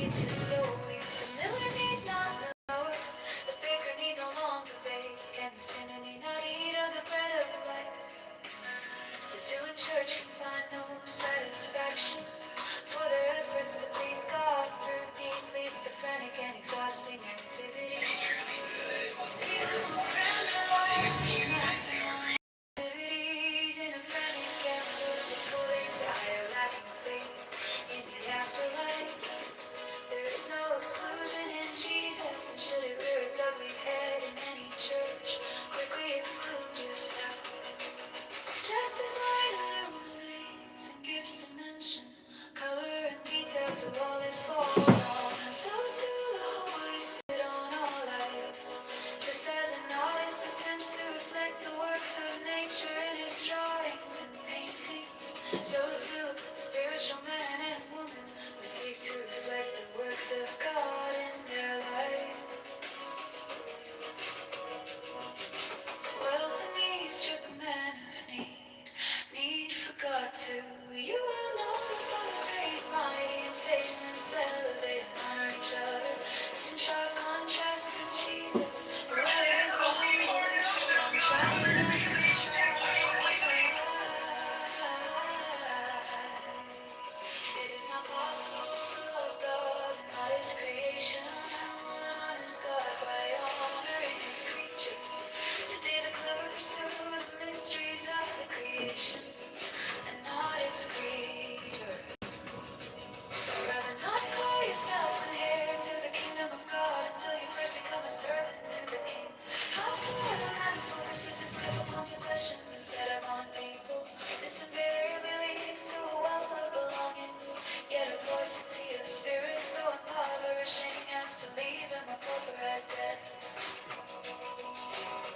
needs to sow wheat. The miller need not the flour, the baker need no longer bake, and the sinner need not eat of the bread of life. The doing church can find no satisfaction, for their efforts to please God through deeds leads to frantic and exhausting activity. People who cram their lives to the maximum activities in a frantic effort before they die are lacking faith in the afterlife. There is no exclusion in Jesus, and should it rear its ugly head in any church, quickly exclude yourself. Just as light illuminates and gives dimension, color and detail to all it falls on, so too the Holy Spirit on our lives. Just as an artist attempts to reflect the works of nature in his drawings and paintings, so too the spiritual man and woman who seek to reflect the works of God in their lives. Wealth and ease strip a man of need for God to. You will notice how the great, mighty, and famous elevate and honor each other. It's in sharp contrast to Jesus, who is humble from trying and contrite. It is not possible to love God and not His creation, and one honors God by honoring His creatures. Today the clever pursue the mysteries of the creation and not its creator. Rather not call yourself an heir to the kingdom of God until you first become a servant to the king. How poor the man who focuses his life upon possessions instead of on people. This invariably leads to a wealth of belongings, yet a paucity of spirit so impoverishing as to leave him a pauper at death.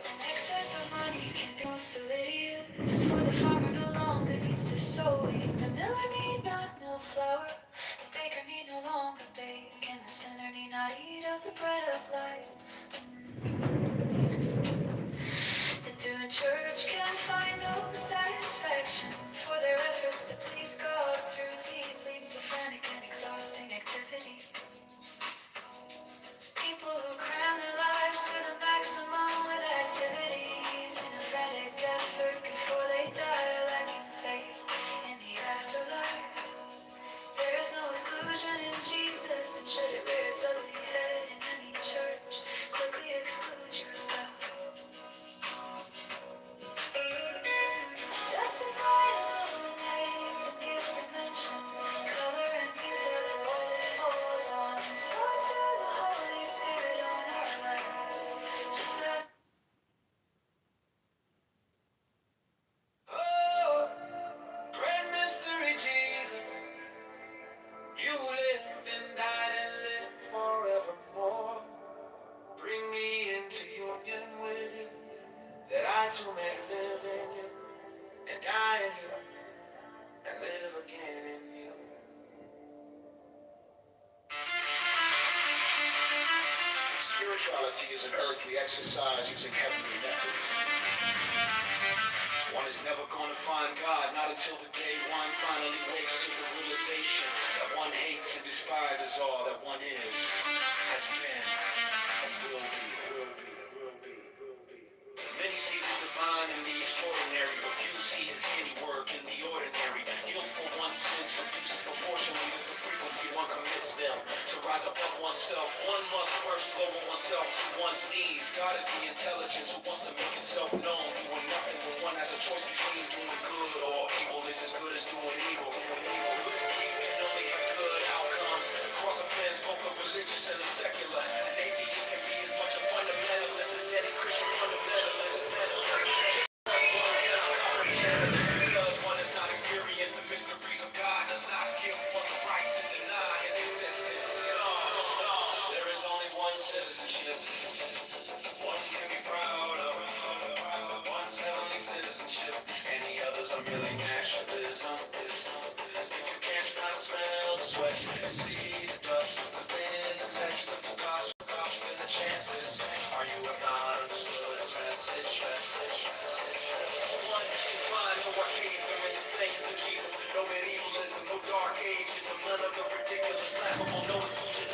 An excess of money can be most delirious, for the farmer no longer needs to sow wheat. The miller need not mill flour, the baker need no longer bake, and the sinner need not eat of the bread of life. The doing church can find no satisfaction, for their efforts to please God through deeds leads to frantic and exhausting activity. People who cram their lives to the maximum with activities in a frantic effort before they die lacking faith in the afterlife. There is no exclusion in Jesus, and should it rear its ugly head in any church, quickly exclude yourself. Just as light illuminates and gives dimension, color and detail to all it falls on, so too the Holy Spirit on our lives. Just as Oh, great mystery, Jesus. You live and died and live forevermore. Bring me into union with you, that I too may live in you, and die in you, and live again in you. Spirituality is an earthly exercise using heavenly methods. One is never going to find God, not until the day one finally wakes to the realization that one hates and despises all that one is, has been, and will be. Many see the divine in the extraordinary, but few see His handiwork in the ordinary. Guilt for one's sins reduces proportionally with the frequency one commits them. To rise above oneself, one must first lower oneself to one's knees. God is the intelligence who wants to make itself known, doing nothing when one has a choice between doing good or evil is as good as doing evil. Good deeds can only have good outcomes. Cross offends both the religious and the secular. An atheist can be as much a fundamentalist as any Christian fundamentalist. Just because one has not experienced the mysteries of God does not give one the right to deny His existence. There is only one citizenship one can be proud of. One's heavenly citizenship, and the others are merely nationalism. If you can't smell the sweat, you can see the dust within the text of the gospel. And the chances are you have not understood its message. One can find no archaism in the sayings of Jesus, no medievalism, no dark ageism, none of the ridiculous, laughable, no exclusion.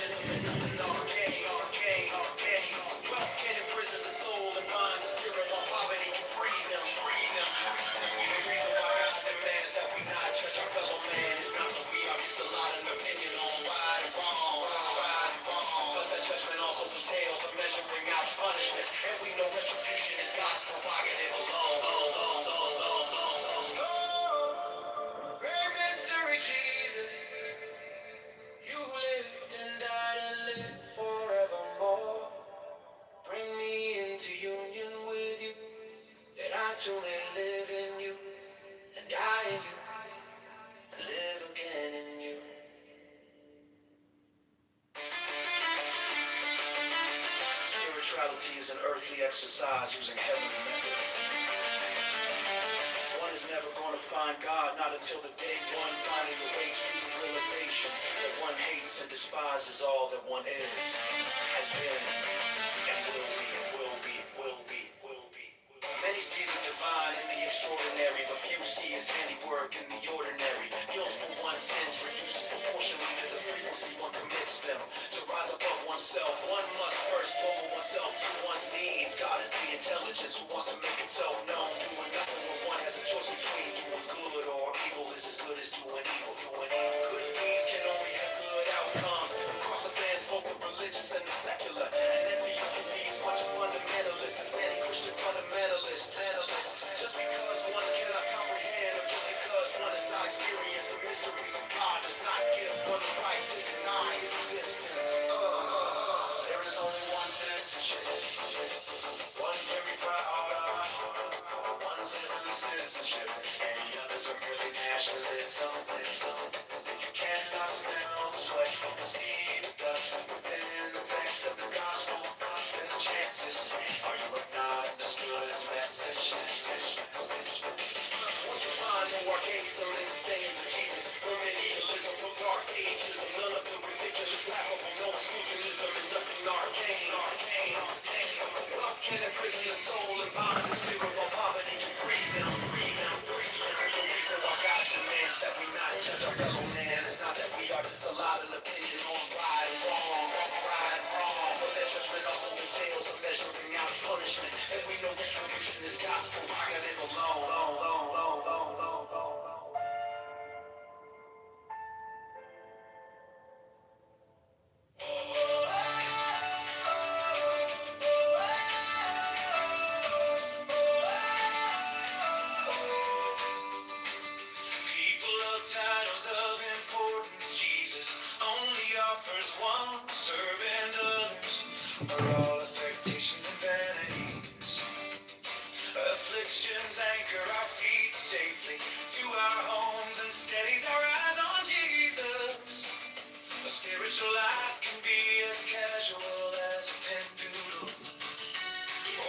punishment. And we know retribution is God's prerogative alone. Oh, great mystery, Jesus. You lived and died and lived forevermore. Bring me into union with you, that I too may live in you, and die in you, and live again in you. Spirituality is an earthly exercise using heavenly methods. One is never going to find God, not until the day one finally awakes to the realization that one hates and despises all that one is, has been, and will be, will be, will be, will be. Many see the divine in the extraordinary, but few see his handiwork in the ordinary. Guilt for one's sins reduces proportionally to the frequency one commits them. To rise above oneself, one must first lower oneself to one's knees. God is the intelligence who wants to make itself known. Doing nothing when one has a choice between doing good or evil is as good as doing evil. Doing evil. Good deeds can only have good outcomes. Across the fans, both the religious and the secular. And envious can be as much a fundamentalist as any Christian fundamentalist. Just because one cannot comprehend, or just because one has not experienced the mysteries of God, does not give one the right to deny his existence. There is only one citizenship. One can be proud of. One heavenly citizenship. Any others are merely nationalism. If you cannot smell the sweat and see the dust within the text of the gospel, then the chances are you have not understood its message. When you find no archaism in the sayings of Jesus, no medievalism, no dark ageism, none of the ridiculous, laughable, no exclusionism, and nothing arcane. Love can imprison the soul and bind the spirit, while poverty can free them. The reason why God demands that we not judge our fellow man is not that we are disallowed an opinion on right and wrong, but that judgment also entails the measuring out of punishment, and we know retribution is God's prerogative alone. People of titles of importance, Jesus only offers one. Serving others are all affectations and vanities. Afflictions anchor our feet safely to our homes and steadies our eyes on Jesus. A spiritual life can be as casual as a pen doodle,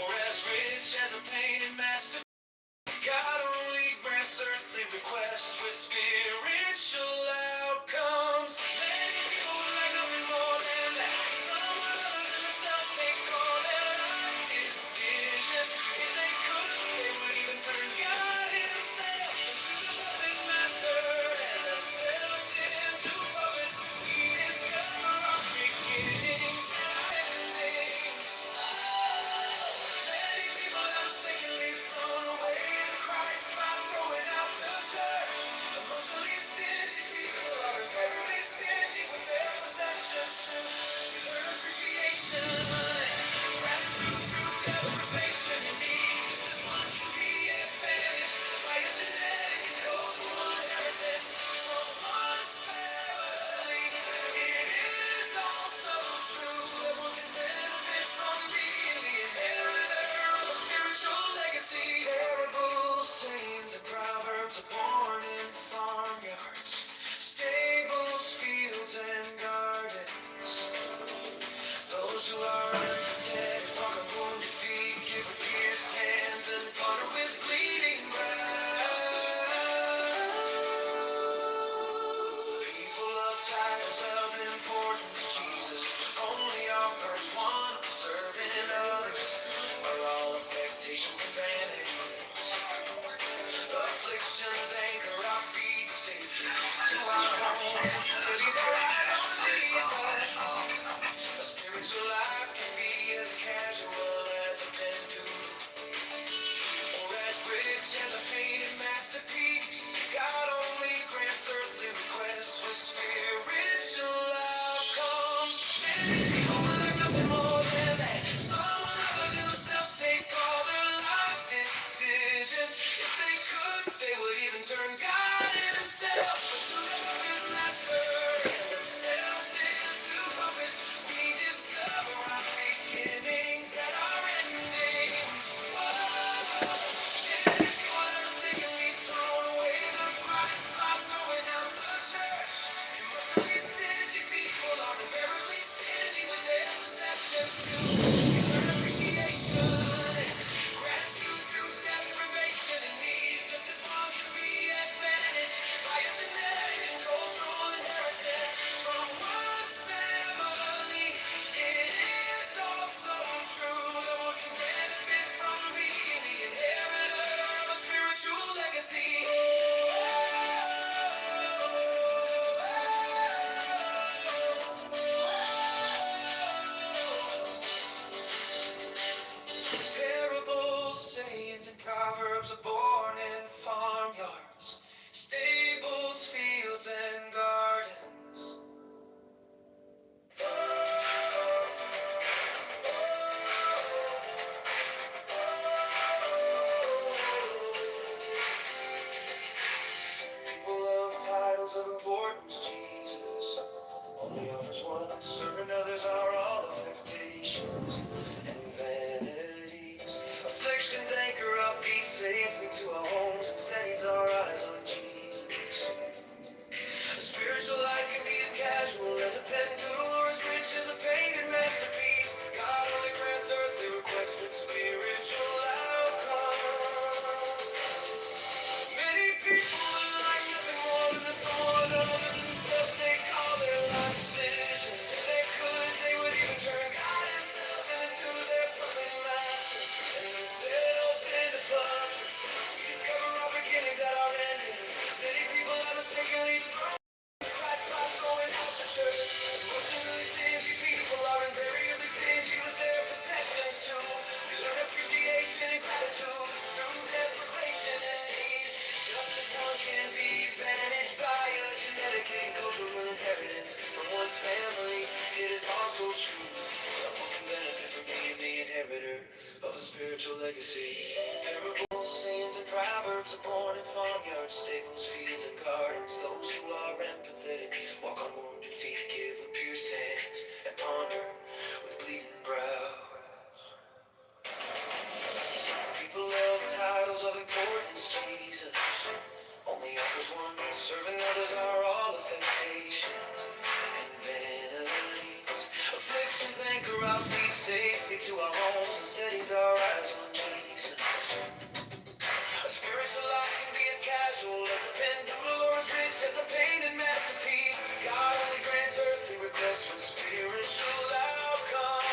or as rich as a painted master. God only grants earthly requests with spiritual outcomes. Many people would like nothing more than that. Someone other than themselves take all their life decisions. If they could, they would even turn God himself into the puppet master and themselves into puppets. We discover our beginnings and our endings. Many people have mistakenly thrown away the Christ by throwing out the church. safely to our homes and steadies our eyes on Jesus. A spiritual life can be as casual as a pen doodle or as rich as a painted masterpiece. God only grants earthly requests with spiritual outcomes. Many people would like nothing more than someone other than themselves take all their life decisions. If they could, they would even turn God Himself into their puppet master and themselves into puppets. We discover our beginnings at our endings. Many people have mistakenly thrown Christ by going out to church. Emotionally stingy people are invariably stingy with their possessions too. We learn appreciation and gratitude through deprivation and need. Just as one can be managed by a genetic and cultural inheritance from one's family, it is also true that one can benefit from being the inheritor of a spiritual legacy. Parables, sayings, and proverbs are born in farmyards, stables, fields, and gardens. Those who are empathetic walk on wounded feet, give with pierced hands, and ponder with bleeding brows. People love titles of importance. Jesus only offers one. Serving others are all affectations and vanities. Afflictions anchor our feet safely to our homes and steadies our eyes on Jesus. A spiritual life can be as casual as a pen doodle or as rich as a painted masterpiece. God only grants earthly requests with spiritual outcomes.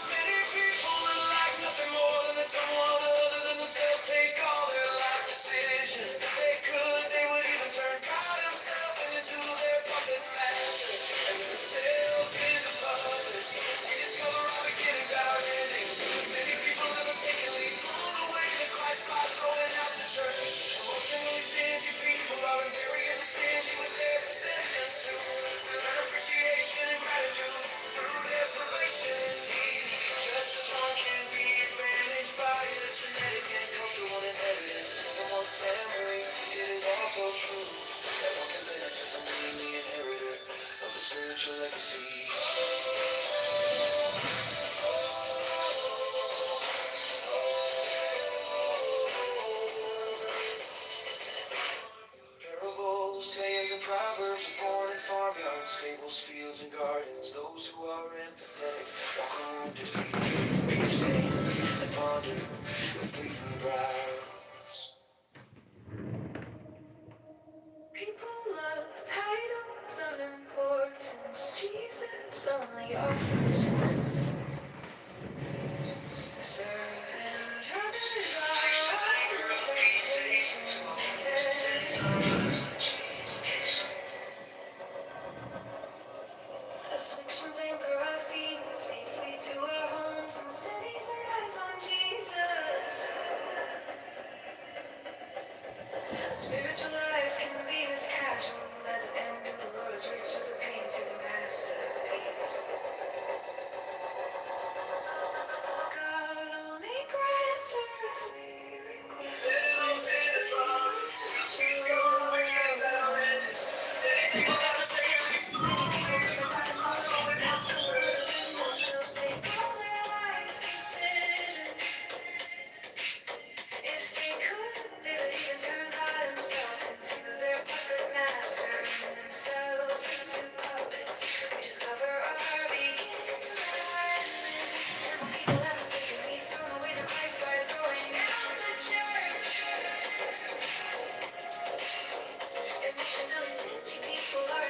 Many people would like nothing more than that someone other than themselves take all their life decisions. If they could, they would even turn God Himself into their puppet master and themselves into puppets. We discover our beginnings, our endings. Many people have mistakenly thrown away the Christ by going out to church. Emotionally stingy people are invariably stingy with their possessions too. We learn appreciation and gratitude through deprivation and need. Just as one can be advantaged by a genetic and cultural inheritance from one's family, it is also true that one can benefit from being the inheritor of a spiritual legacy. Parables, sayings, and proverbs are born in farmyards, stables, fields, and gardens. Those who are empathetic walk on wounded feet, give with pierced hands, and ponder with bleeding brows. People love titles of importance. Jesus only offers one. Serving others are all affectations and vanities. Afflictions anchor our feet safely to our homes and steadies our eyes on Jesus. A spiritual life can be as casual as a pen doodle or as rich as a painted masterpiece. God only grants earthly requests with spiritual outcomes. Many people have nothing more than someone other than themselves take all their life decisions. If they could, they would even turn God Himself into their puppet master and themselves into puppets. We discover our beginnings and our endings. And when people have mistakenly thrown away the Christ by throwing out the church. Emotionally stingy people are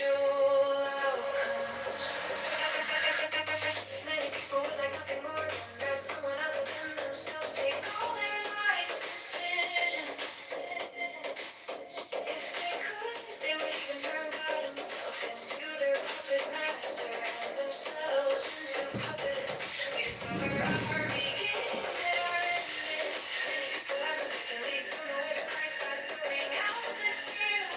spiritual outcomes. Many people would like nothing more than that someone other than themselves take all their life decisions. If they could, they would even turn God himself into their puppet master and themselves into puppets. We discover our begins and our ends. Many people have mistakenly thrown away the Christ by throwing out the two.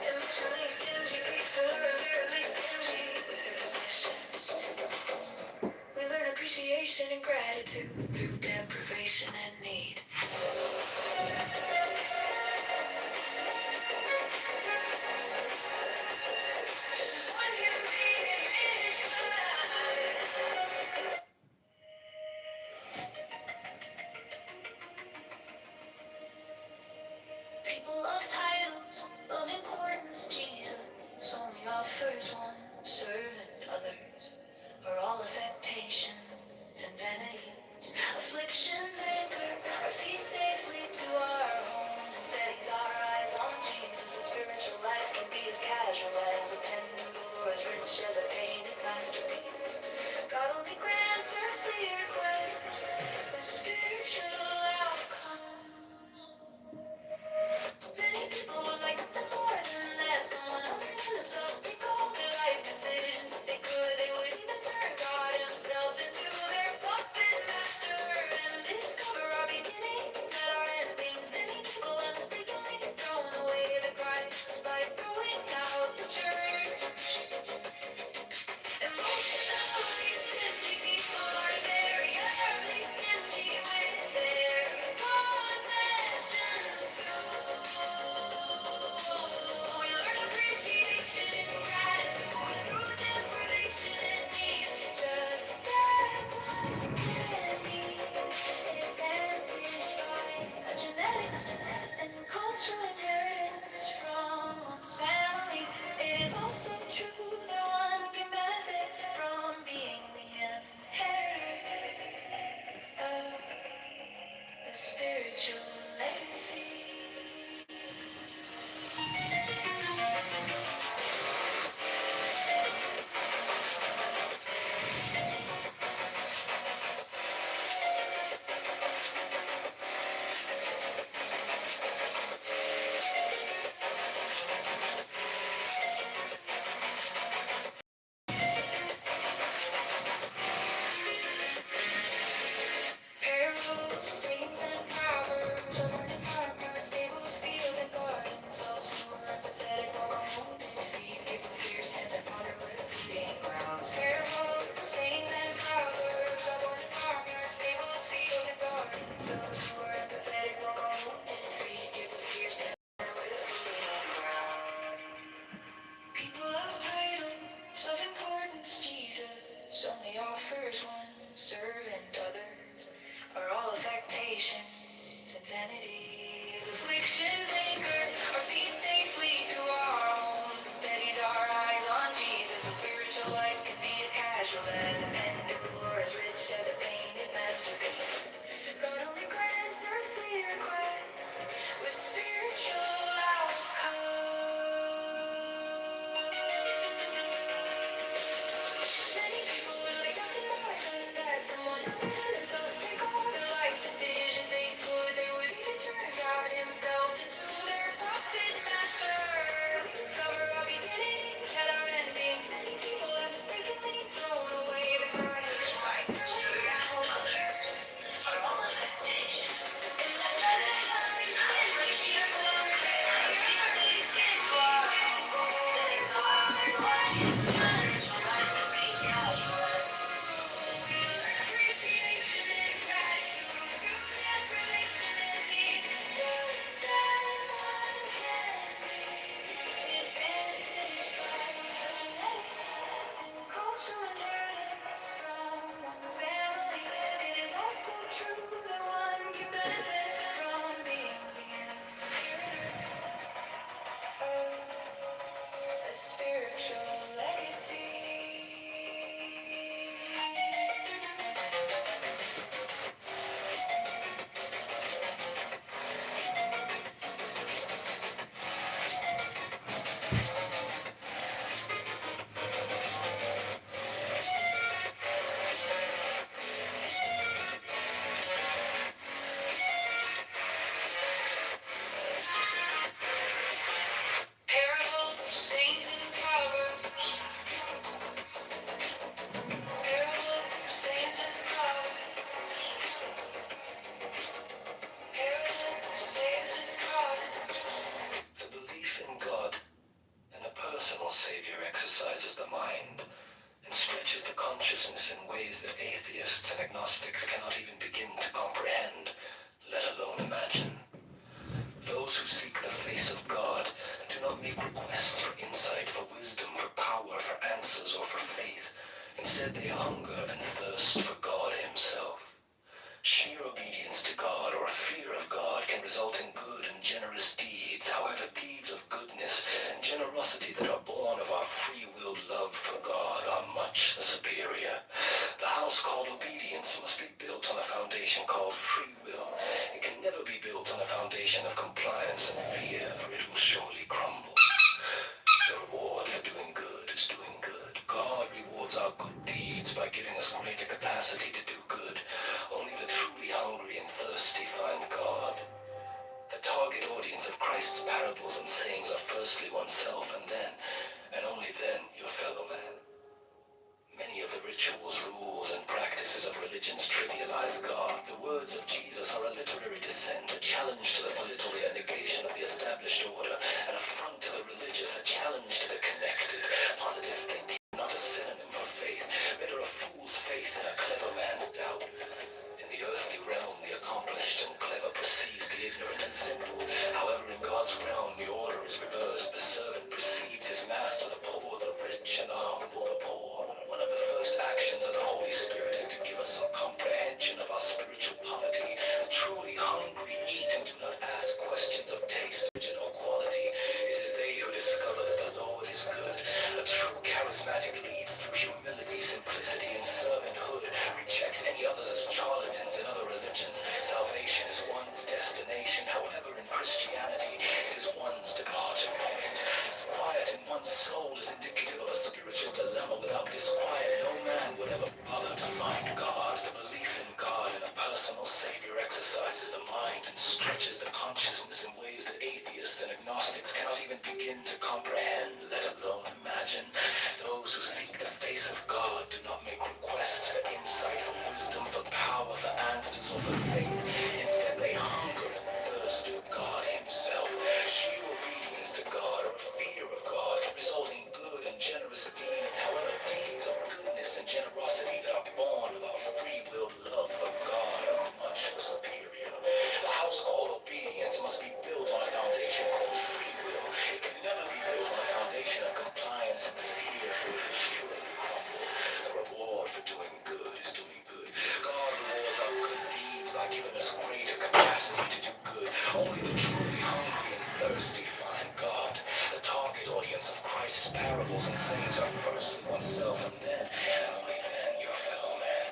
Emotionally stingy people are invariably stingy with their possessions too. We learn appreciation and gratitude through deprivation and need. Just as one can be finished by. People love titles, love importance. Jesus only offers one, serving others. Are all affectations and vanities. Afflictions anchor our feet safely to our homes and steadies our eyes on Jesus. A spiritual life can be as casual as a pen or as rich as a painted masterpiece. God only grants earthly requests with spiritual outcomes. Many people would like nothing more than that someone other than themselves take all their life decisions. If they could, they would even turn God himself into their puppet master and discover our beginnings and our endings. Many people have mistakenly thrown away the Christ by throwing out the church. Emotionally stingy people are very stingy with their possessions too. We learn appreciation and gratitude through deprivation and need. Just as one can be advantaged by a genetic and cultural inheritance from one's family, it is also true that one can benefit from being the inheritor of a spiritual legacy. Parables, sayings, and proverbs of learned farmyards, stables, fields, and gardens. Those who are empathetic walk on wounded feet, give with pierced hands and ponder with bleeding grounds. Parables, sayings, and proverbs of learned farmyards, stables, fields, and gardens. Those who are empathetic walk on wounded feet, give with pierced hands and ponder with bleeding grounds. People of titles, of importance, Jesus only offers one, servant others are all affectations and vanities. Afflictions anchor our feet safely to our homes and steadies our eyes on Jesus. A spiritual life can be as casual as a pen duel or as rich as a painted masterpiece. God only grants earthly requests with spiritual outcomes. Many people would like nothing more than that someone other than themselves take all their life decisions. They could, they would even turn result in good and generous deeds. However, deeds of goodness and generosity that are born of our free-willed love for God are much the superior. The house called obedience must be built on a foundation called free will. It can never be built on a foundation of compliance and fear, for it will surely crumble. The reward for doing good is doing good. God rewards our good deeds by giving us greater capacity to do good. Only the truly hungry and thirsty find God. The target audience of Christ's parables and sayings are firstly oneself, and then, and only then, your fellow man. Many of the rituals, rules, and practices of religions trivialize God. The words of Jesus are a literary dissent, a challenge to the political, a negation of the established order, an affront to the religious, a challenge to the connected. Positive thinking, not a synonym for faith. Better a fool's faith than a clever man's doubt. In the earthly realm, the accomplished and clever precede the ignorant and simple. However, in God's realm, the order is reversed. The servant precedes his master, the poor, the rich, and the humble, the poor. One of the first actions of the Holy Spirit is to give us some comprehension of our spiritual poverty. The truly hungry eat and do not ask questions of taste, origin, or quality. It is they who discover that the Lord is good. A true charismatic leads through humility, simplicity, and servanthood. Reject any others as charlatans in other religions. Salvation is one's destination. However, in Christianity, it is one's departure point. Disquiet in one's soul is indicative of a spiritual dilemma. Without disquiet, no man would ever bother to find God. The belief in God and a personal Savior exercises the mind and stretches the consciousness in ways that atheists and agnostics cannot even begin to comprehend, let alone imagine. Those who seek the face of God do not make requests for insight, for wisdom, for power, for answers, or for faith. Instead, they hunger and thirst for God himself. Sheer obedience to God or a fear of God can result in good and generous deeds. However, deeds of goodness and generosity that are born of our free-willed love for God are much superior. The house called obedience must be built on a foundation called free will. It can never be built on a foundation of compliance and fear, for it will surely crumble. The reward for doing good is doing good. God rewards our good deeds by giving us greater capacity to do good. Only the truly hungry and thirsty find God. The target audience of Christ's parables and sayings are firstly oneself, and then, and only then, your fellow man.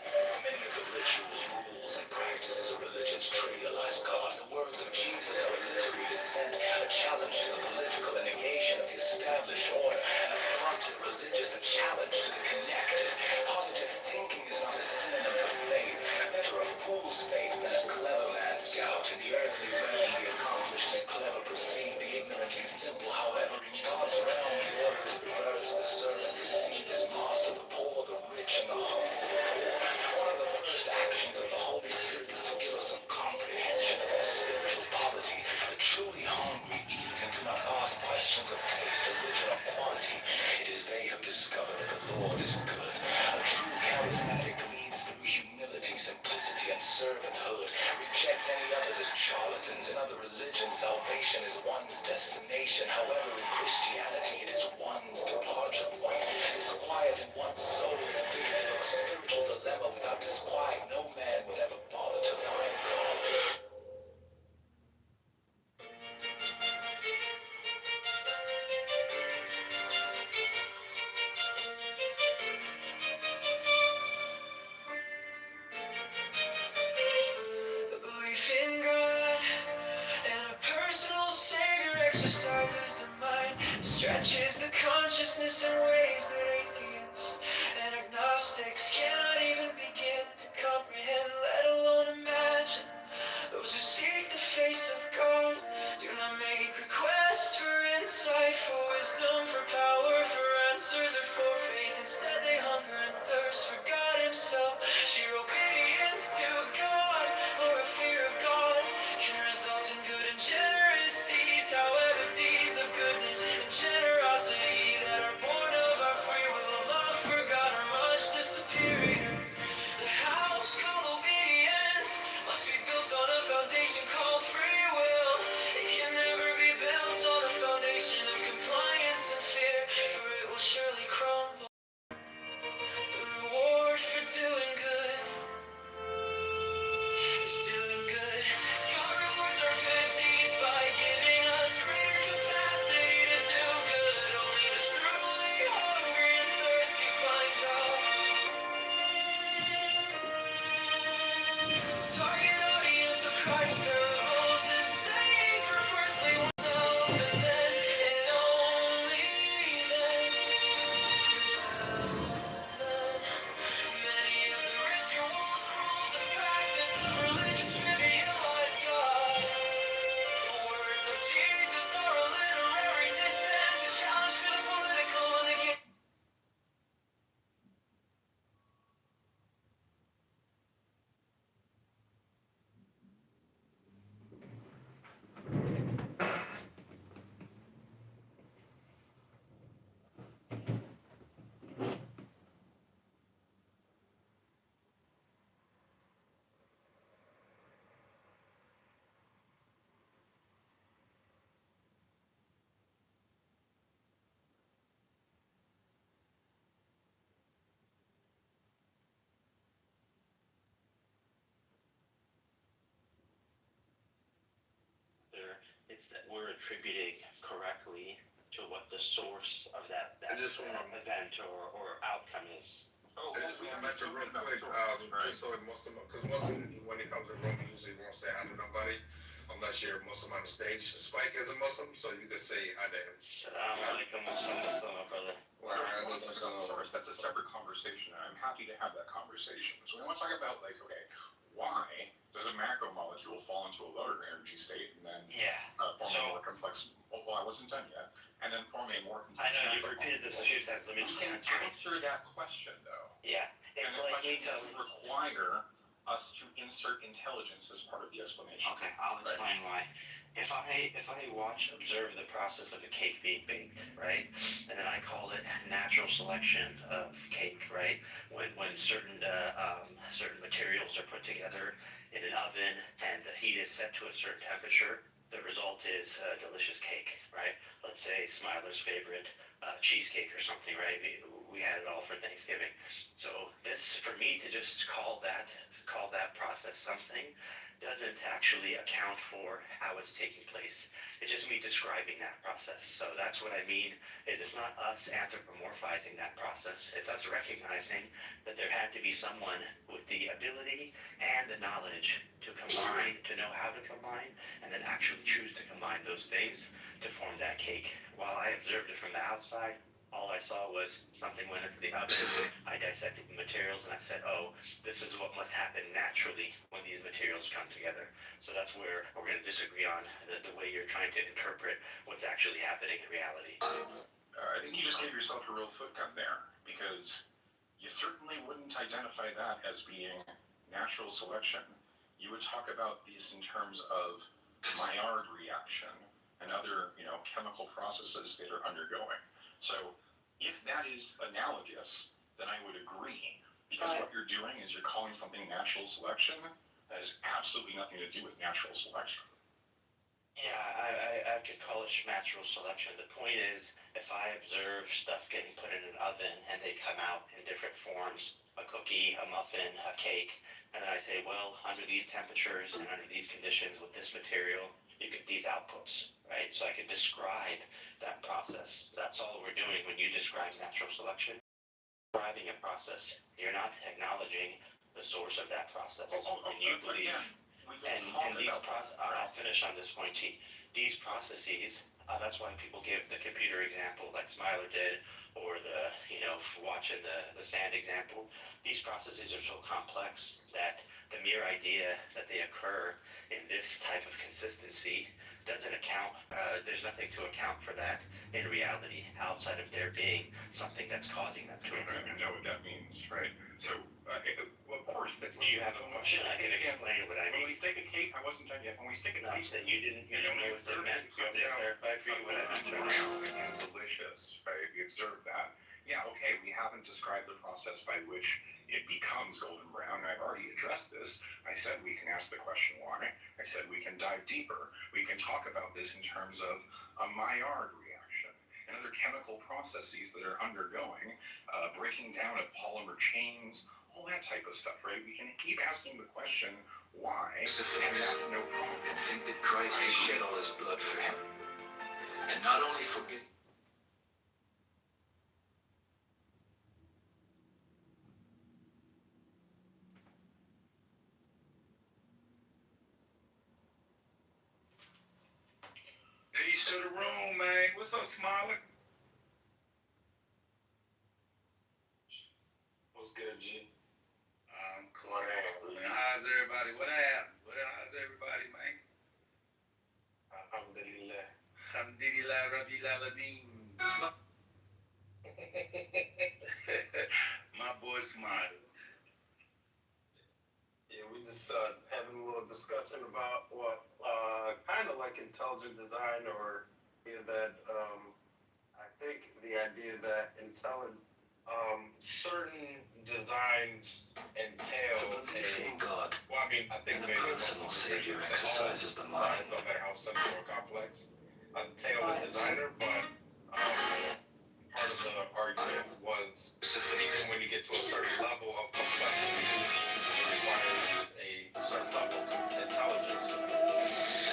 Many of the rituals, rules, and practices of religions trivialize God. The words of Jesus are a literary dissent, a challenge to the political, a negation of the established order, an affront to the religious, a challenge to the connected. Positive thinking is not a synonym for faith. Better a fool's faith than a clever man's doubt. In the earthly realm, the accomplished and clever precede the ignorantly simple. However, in God's realm, the order is reversed. The servant precedes his master, the poor, the rich, and the humble, the poor. One of the first actions of the Holy Spirit is to give us some comprehension of our spiritual poverty. The truly hungry eat and do not ask questions of taste, origin, or quality. It is they who discover that the Lord is good. A true charismatic leads through humility, simplicity, and servanthood. Reject any others as charlatans. In other religions, salvation is one's destination. However, in Christianity, it is one's departure point. Disquiet in one's soul is indicative of a spiritual dilemma. Without disquiet, no man would ever bother to find God. The belief in God and a personal Savior exercises the mind, stretches the consciousness in ways that atheists and agnostics cannot even begin to comprehend, let alone imagine. Those who seek the face of God do not make requests for insight, for wisdom, for power, for answers, or for faith. Instead, they hunger and thirst for God himself. Sheer obedience to God or a fear of God can result in good and generous deeds. However, deeds of goodness and generosity that are born of our free will love for God are much the superior. The house called obedience must be built on a foundation called free will. It can never be built on a foundation of compliance and fear, for it will surely crumble. The reward for doing good is that we're attributing correctly to what the source of that event or outcome is. I just want to mention real quick, just so Muslim, because Muslim, when it comes to room, usually won't say hi to nobody unless you're Muslim on the stage. Spike is a Muslim, so you can say hi to him. Assalamu alaikum, Muslim, brother. That's a separate conversation, and I'm happy to have that conversation. So we want to talk about, like, okay, why does a macromolecule fall into a lower energy state and then form a more complex? Well, I wasn't done yet. And then form a more complex. I know you've repeated this a few times. Let me just answer that question, though. Yeah, it's like me doesn't require us to insert intelligence as part of the explanation. Okay, I'll explain why. If I observe the process of a cake being baked, right, and then I call it natural selection of cake, right, when certain materials are put together in an oven and the heat is set to a certain temperature, the result is a delicious cake, right? Let's say Smiler's favorite cheesecake or something, right? We had it all for Thanksgiving. So this, for me to just call that process something, doesn't actually account for how it's taking place. It's just me describing that process. So that's what I mean, is it's not us anthropomorphizing that process. It's us recognizing that there had to be someone with the ability and the knowledge to combine, to know how to combine, and then actually choose to combine those things to form that cake. While I observed it from the outside, all I saw was something went into the oven. I dissected the materials and I said, oh, this is what must happen naturally when these materials come together. So that's where we're going to disagree on the way you're trying to interpret what's actually happening in reality. I think you just gave yourself a real foot gun there, because you certainly wouldn't identify that as being natural selection. You would talk about these in terms of Maillard reaction and other, chemical processes that are undergoing. So if that is analogous, then I would agree, because what you're doing is you're calling something natural selection that has absolutely nothing to do with natural selection. Yeah, I could call it natural selection. The point is, if I observe stuff getting put in an oven and they come out in different forms, a cookie, a muffin, a cake, and then I say, well, under these temperatures and under these conditions with this material, you get these outputs, right? So I can describe that process. That's all we're doing when you describe natural selection. Describing a process, you're not acknowledging the source of that process. And you believe... And these processes, I'll finish on this point, T. These processes, that's why people give the computer example like Smiler did, or the, watching the sand example. These processes are so complex that the mere idea that they occur in this type of consistency doesn't account, there's nothing to account for that in reality outside of there being something that's causing them to occur. I know what that means, right? So, of course, do you have a question? I can explain what I mean. When we steak a cake, I wasn't done yet. When we steak a cake, that you didn't know what that meant. You want me to clarify for you what I meant? Brown and delicious, right? We observed that. Yeah, okay, we haven't described the process by which it becomes golden brown. I've already addressed this. I said we can ask the question why. I said we can dive deeper. We can talk about this in terms of a Maillard reaction and other chemical processes that are undergoing, breaking down of polymer chains, all that type of stuff, right? We can keep asking the question why, and that's no problem. And think that Christ has shed all his blood for him. And not only forgive. Peace to the room, man. What's up, Smiler? What's good, G? I'm cool. How's everybody? How's everybody, man? Alhamdulillah. Alhamdulillah, Rabbil Alameen. My boy Smiler. Yeah, we just having a little discussion about what kind of like intelligent design, or that I think the idea that certain designs entail God. Well, I mean, I think And the maybe personal savior exercises the mind. no matter how simple or complex, entail a designer, but part of the argument was even when you get to a certain level of complexity, it requires a certain level of intelligence.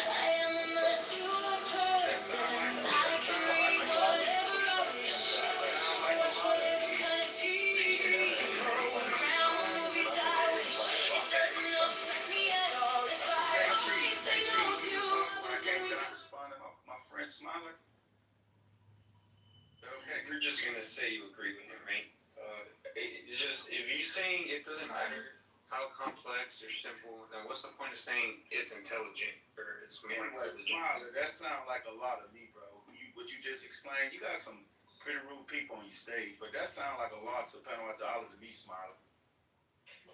I am a mess you Smiler? Okay, you're just gonna say you agree with him, right? It's just if you're saying it doesn't matter how complex or simple, then what's the point of saying it's intelligent or it's more Anyway, intelligent? Smiler, that sounds like a lot of me, bro. What you just explained, you got some pretty rude people on your stage, but that sounds like a lot of $1 to me, Smiler.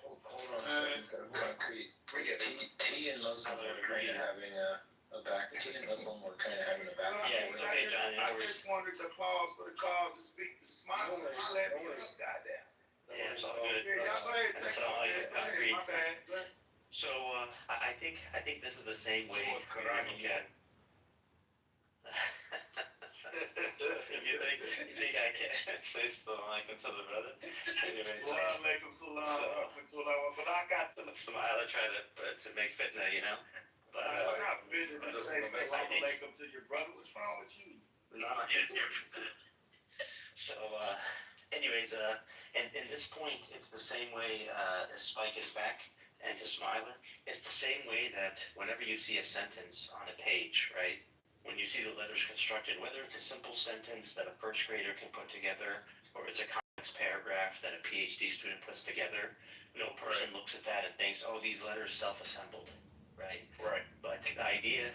Hold on a second, concrete. T and Muslim were kind of having a back. T and Muslim were kind of having a back. Yeah, it's okay, John. I just wanted to pause for the call to speak to Smiler. No worries, no worries. Goddamn. Yeah, it's all good. Yeah, y'all go ahead. That's all I agree. My bad. So I think this is the same way you look at. you think I can't say Assalamu alaikum to the brother? Anyway, so But I got to smile and try to make fitna, you know. But I'm not physically saying I Assalamu think- alaikum to your brother. What's wrong with you? no. So anyways, and this point, it's the same way as Spike is back and to Smiler. It's the same way that whenever you see a sentence on a page, right? When you see the letters constructed, whether it's a simple sentence that a first grader can put together, or it's a complex paragraph that a PhD student puts together, no person looks at that and thinks, oh, these letters self-assembled, right? Right. But the idea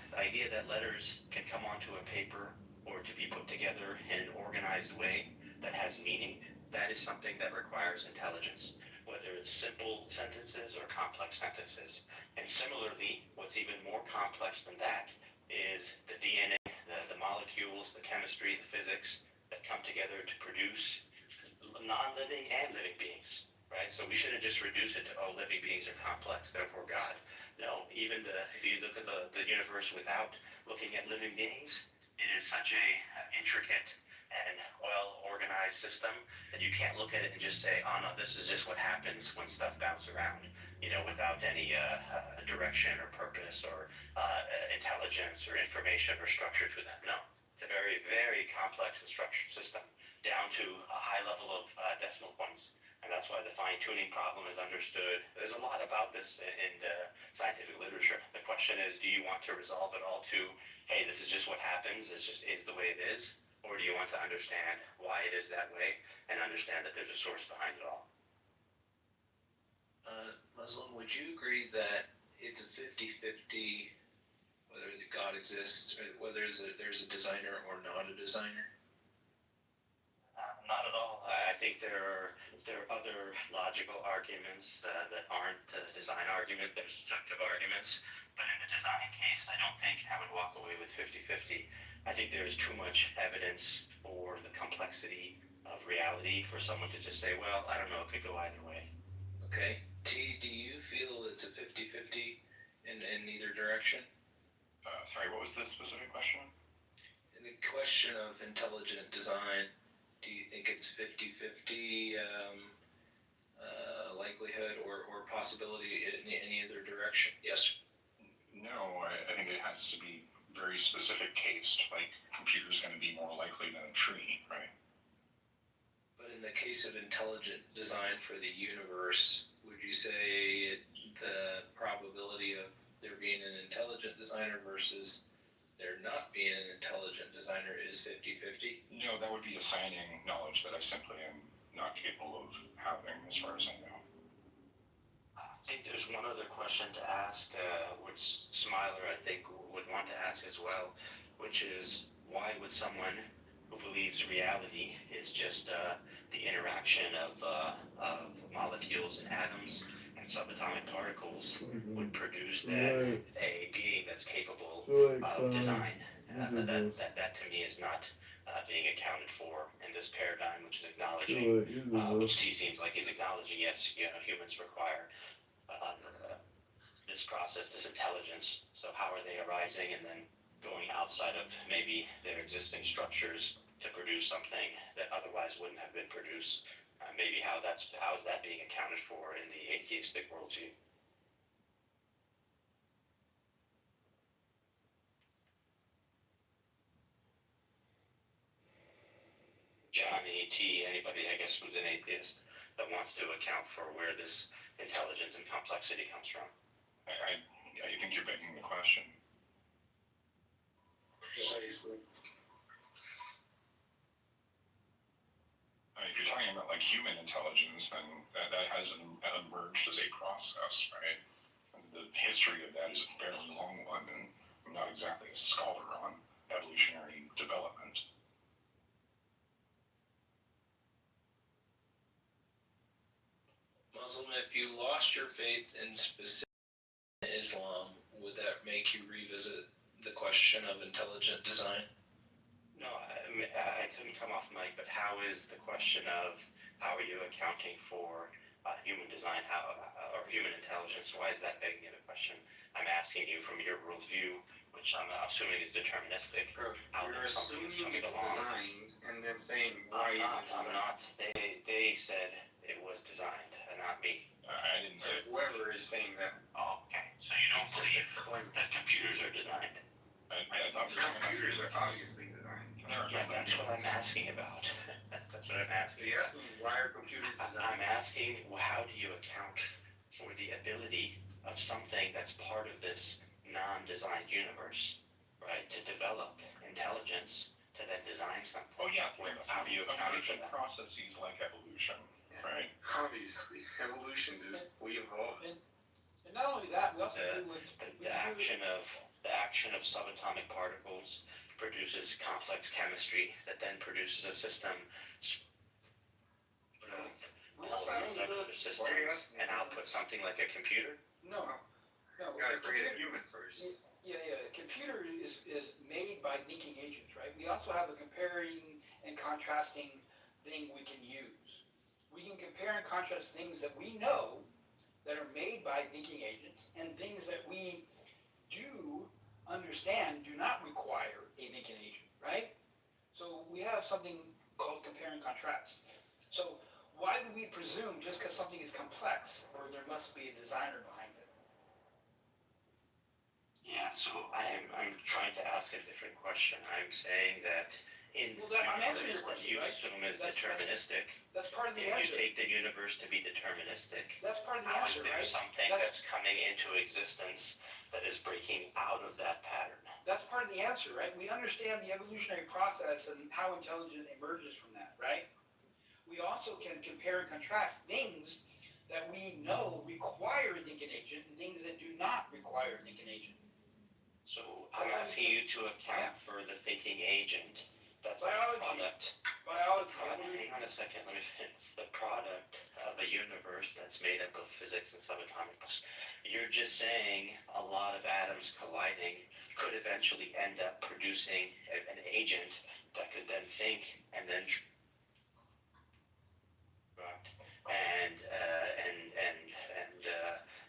that letters can come onto a paper or to be put together in an organized way that has meaning, that is something that requires intelligence, whether it's simple sentences or complex sentences. And similarly, what's even more complex than that is the DNA, the molecules, the chemistry, the physics that come together to produce non-living and living beings, right? So we shouldn't just reduce it to, oh, living beings are complex, therefore God. No, even if you look at the universe without looking at living beings, it is such a intricate and well-organized system that you can't look at it and just say, oh no, this is just what happens when stuff bounces around, you know, without any direction or purpose or intelligence or information or structure to them. No, it's a very, very complex and structured system down to a high level of decimal points. And that's why the fine-tuning problem is understood. There's a lot about this in scientific literature. The question is, do you want to resolve it all to, hey, this is just what happens, this just is the way it is? Or do you want to understand why it is that way and understand that there's a source behind it all? Muslim, would you agree that it's a 50-50 whether the God exists, or whether there's a designer or not a designer? Not at all. I think there are other logical arguments that aren't design argument, they're subjective arguments. But in the design case, I don't think I would walk away with 50-50. I think there's too much evidence for the complexity of reality for someone to just say, well, I don't know, it could go either way. Okay. T, do you feel it's a 50-50 in either direction? Sorry, what was the specific question? In the question of intelligent design, do you think it's 50-50 likelihood or possibility in any other direction? Yes. No, I think it has to be very specific case. Like, computer's going to be more likely than a tree, right? But in the case of intelligent design for the universe, would you say the probability of there being an intelligent designer versus there not being an intelligent designer is 50-50? No, that would be assigning knowledge that I simply am not capable of having, as far as I know. I think there's one other question to ask, which Smiler, I think, would want to ask as well, which is, why would someone who believes reality is just the interaction of molecules and atoms and subatomic particles would produce then a being that's capable of design? That to me is not being accounted for in this paradigm, which is acknowledging, which T seems like he's acknowledging, yes, you know, humans require this process, this intelligence. So how are they arising and then going outside of maybe their existing structures to produce something that otherwise wouldn't have been produced? Maybe how is that being accounted for in the atheistic worldview? Johnny, T, anybody, I guess, who's an atheist that wants to account for where this intelligence and complexity comes from. I think you're begging the question. Precisely. like human intelligence, then that has emerged as a process, right? And the history of that is a fairly long one, and I'm not exactly a scholar on evolutionary development. Muslim, if you lost your faith in specific Islam, would that make you revisit the question of intelligent design? No, I couldn't come off mic, but how is the question of how are you accounting for human design, or human intelligence? Why is that begging the question? I'm asking you from your worldview, which I'm assuming is deterministic. Bro, How you're then something is assuming coming it's along. designed and then saying why is it I'm designed? not. They said it was designed, and not me. I didn't say. Whoever is saying that. Oh, okay. So you don't believe that computers are designed? I thought Computers are obviously designed. Yeah, that's what I'm asking about. That's what I'm asking. You asked me why are computers designed? I'm asking, how do you account for the ability of something that's part of this non-designed universe, right, to develop intelligence to then design something? Oh yeah, How do you account for emergent that? processes like evolution, right? Obviously, evolution, dude. We evolved. And not only that, we also The- do with The action of subatomic particles produces complex chemistry that then produces a system of we also have to other do systems and output something like a computer. no. You gotta create a human first. Yeah, a computer is made by thinking agents, right? We also have a comparing and contrasting thing we can use. We can compare and contrast things that we know that are made by thinking agents and things that we do understand do not require a thinking agent, right? So we have something called compare and contrast. So why do we presume just because something is complex or there must be a designer behind it? Yeah, so I'm trying to ask a different question. I'm saying that in Well, this I'm answering universe your that question, you right? assume is That's- deterministic, That's part of the if you answer. take the universe to be deterministic, That's part of the how is answer, there right? something That's- that's coming into existence that is breaking out of that pattern? That's part of the answer, right? We understand the evolutionary process and how intelligence emerges from that, right? We also can compare and contrast things that we know require a thinking agent and things that do not require a thinking agent. So I'm asking you to account for the thinking agent that's the Biology. product. Biology, Hang evolution. on a second, let me finish. It's the product of a universe that's made up of physics and subatomics. You're just saying a lot of atoms colliding could eventually end up producing an agent that could then think and then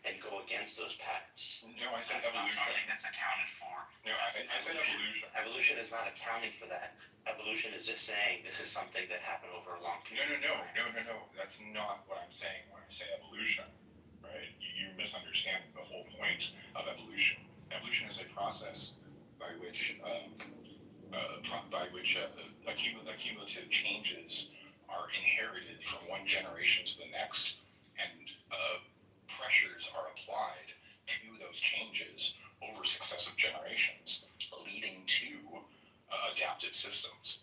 and go against those patterns. No, I said That's not evolution. something that's accounted for. No, I said evolution. Evolution is not accounting for that. Evolution is just saying this is something that happened over a long period. No. That's not what I'm saying when I say evolution, right? You misunderstand the whole point of evolution. Evolution is a process by which accumulative changes are inherited from one generation to the next, and pressures are applied to those changes over successive generations, leading to adaptive systems.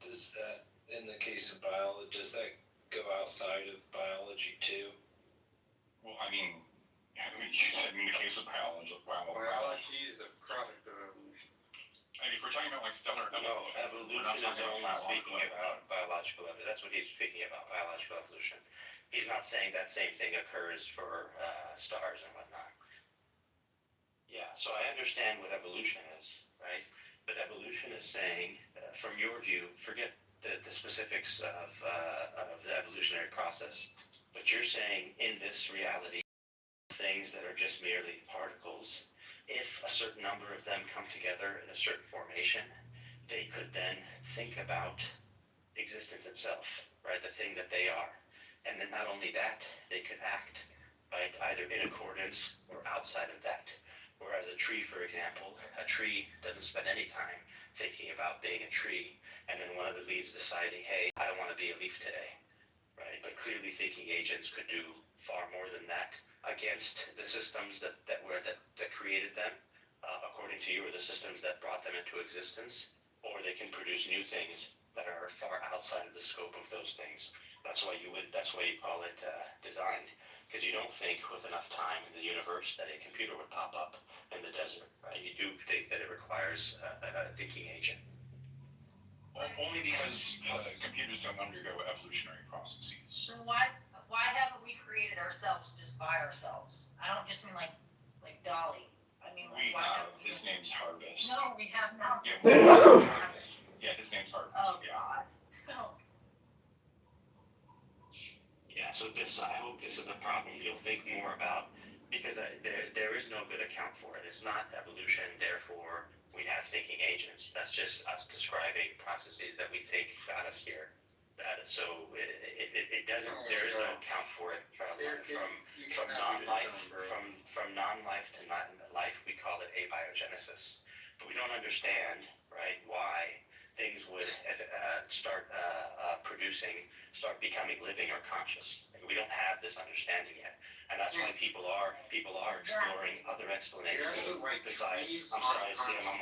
Does that, in the case of biology, does that go outside of biology too? Well, I mean, you said in the case of biology, Biology is a product of evolution. I mean, if we're talking about like stellar No, evolution, we're not evolution is talking only about speaking biological about biological evolution. That's what he's speaking about, biological evolution. He's not saying that same thing occurs for stars and whatnot. Yeah, so I understand what evolution is, right? But evolution is saying, from your view, forget the specifics of the evolutionary process, but you're saying in this reality, things that are just merely particles, if a certain number of them come together in a certain formation, they could then think about existence itself, right? The thing that they are. And then not only that, they could act, right, either in accordance or outside of that. Whereas a tree, for example, a tree doesn't spend any time thinking about being a tree, and then one of the leaves deciding, hey, I don't want to be a leaf today, right? But clearly thinking agents could do far more than that against the systems that created them, according to you, or the systems that brought them into existence, or they can produce new things that are far outside of the scope of those things. That's why you call it designed, because you don't think with enough time in the universe that a computer would pop up in the desert, right? You do think that it requires a thinking agent. Only because computers don't undergo evolutionary processes. So why haven't we created ourselves just by ourselves? I don't just mean like Dolly. I mean, We why have, haven't we? his name's Harvest. No, we have not. Yeah, Harvest. Yeah, his name's Harvest. Oh, Yeah. God. No. Yeah, so I hope this is a problem you'll think more about, because there is no good account for it. It's not evolution, therefore we have thinking agents. That's just us describing processes that we think got us here. So it doesn't, there is no account for it from non-life to life. We call it abiogenesis. But we don't understand, right, why things would start becoming living or conscious. And we don't have this understanding yet, and that's why people are exploring other explanations besides. I'm sorry, Sam. I'm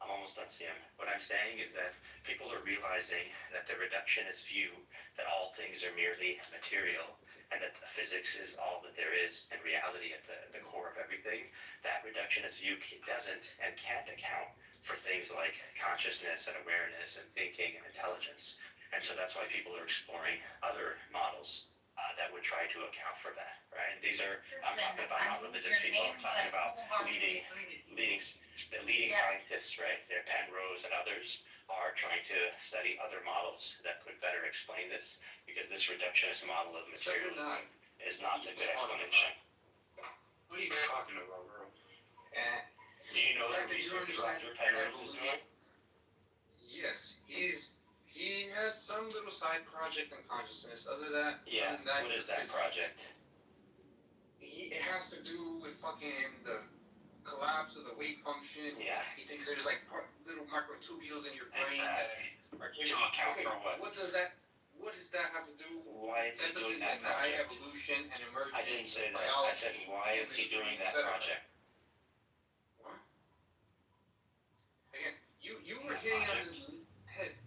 almost done, Sam. What I'm saying is that people are realizing that the reductionist view that all things are merely material and that physics is all that there is in reality at the core of everything. That reductionist view doesn't and can't account for things like consciousness and awareness and thinking and intelligence. And so that's why people are exploring other models that would try to account for that, right? And I'm talking about not religious people, I'm talking about leading scientists, right? They're Penrose and others are trying to study other models that could better explain this, because this reductionist model of materialism is not a good explanation. What are you talking about, bro? Do you know the research Roger Penrose is doing? Yes, he has some little side project in consciousness. Other than Yeah, other than that, what is that project? It has to do with fucking the collapse of the wave function. Yeah. He thinks there's like little microtubules in your brain Exactly. that To account for what? What does that have to do? Why is he That doing doesn't that deny project? evolution and emergence. I didn't say that. Biology, I said, why is he doing that etc. project? What? Again, you were hitting on the head.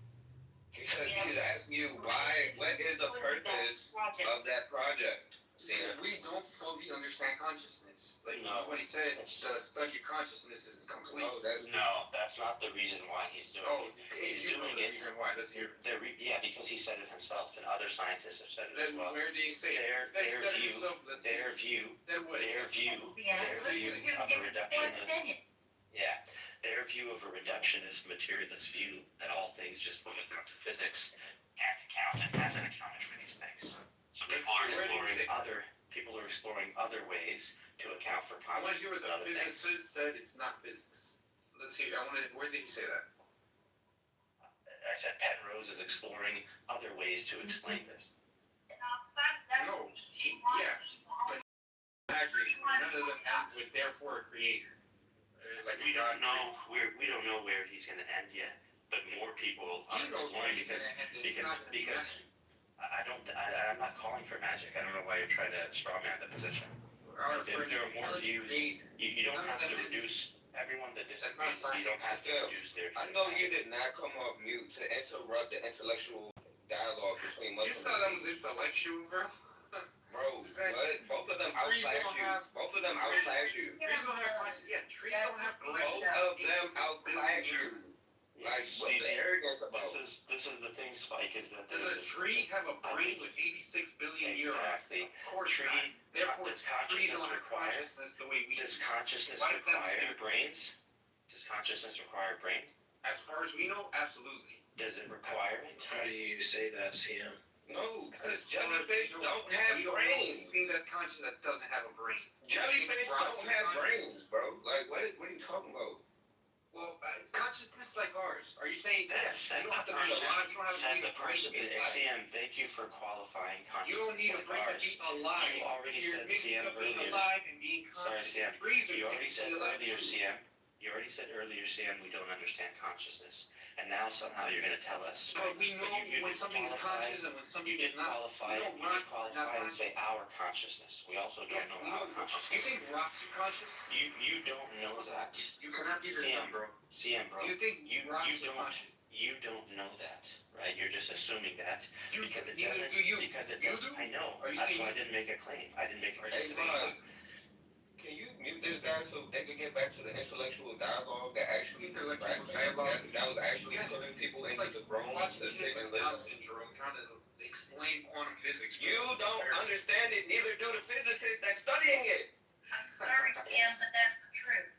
He's asking you what is the purpose of that project? Because we don't fully understand consciousness. Like nobody said the study of consciousness is complete. No, that's not the reason why he's doing it. He's doing it. Reason why? Let's hear it. Yeah, because he said it himself, and other scientists have said it as Then well. where did he say Their view of a reductionist. Yeah, their view of a reductionist materialist view that all things just boil down to physics can't account and hasn't accounted for these things. So people are exploring other ways to account for I want to hear consciousness what and the other things. physicist said. It's not physics. Let's hear. Where did he say that? I said Penrose is exploring other ways to explain this. No. Yeah. But magic. None of them end with therefore a creator. Like We don't know where he's going to end yet, but more people are exploring because I'm not calling for magic. I don't know why you're trying to straw man the position. There are more views. You don't have to reduce everyone that disagrees. You don't have to reduce their. I know you did not come off mute to interrupt the intellectual dialogue between You Muslims. thought that was intellectual, bro? Bro, what? Both of them outclass you. Both of them outclass you. Trees don't have consciousness. Yeah, trees don't have Both of them outclass you. Like, what's the arrogance about? This is the thing, Spike, is that does a tree have a brain with 86 billion neurons? Exactly. Of course not. Therefore, trees don't have consciousness the way we do. Does consciousness Why does that require brains? Does consciousness require brain? As far as we know, absolutely. Does it require it? How do you say that, CM? No, because jellyfish don't have brains. Anything that's conscious that doesn't have a brain. Jellyfish don't have brains, bro. Like, what are you talking about? Well, consciousness like ours. Are you saying that? Said You don't have to be alive. You don't have to said be the person. Sam, thank you for qualifying consciousness. You don't need a brain to be alive. You already You're said CM being earlier. alive and being Sorry, conscious. Sam. Trees are You already said technically alive earlier, too. CM. You already said earlier, Sam, we don't understand consciousness. And now somehow you're going to tell us. But we know you when something's conscious and when You something's did not. qualify. We know You did rocks are not qualify and say conscious. our consciousness. We also don't Yeah, know we our know. consciousness. You think rocks are conscious? You don't know that. You cannot be the CM, bro. CM, bro. Do you think You rocks are don't. conscious? You don't know that, right? You're just assuming that because it doesn't. Do you? Because it You doesn't. do? I know. Are you That's saying why I you? didn't make a claim. I didn't make a Hey, claim. can you mute this guy so they can get back to the intellectual dialogue that actually took place? That was actually putting people into the room to sit and listen. Syndrome, trying to explain quantum physics. You don't understand it. Neither do the physicists that's studying it. I'm sorry, Sam, but that's the truth.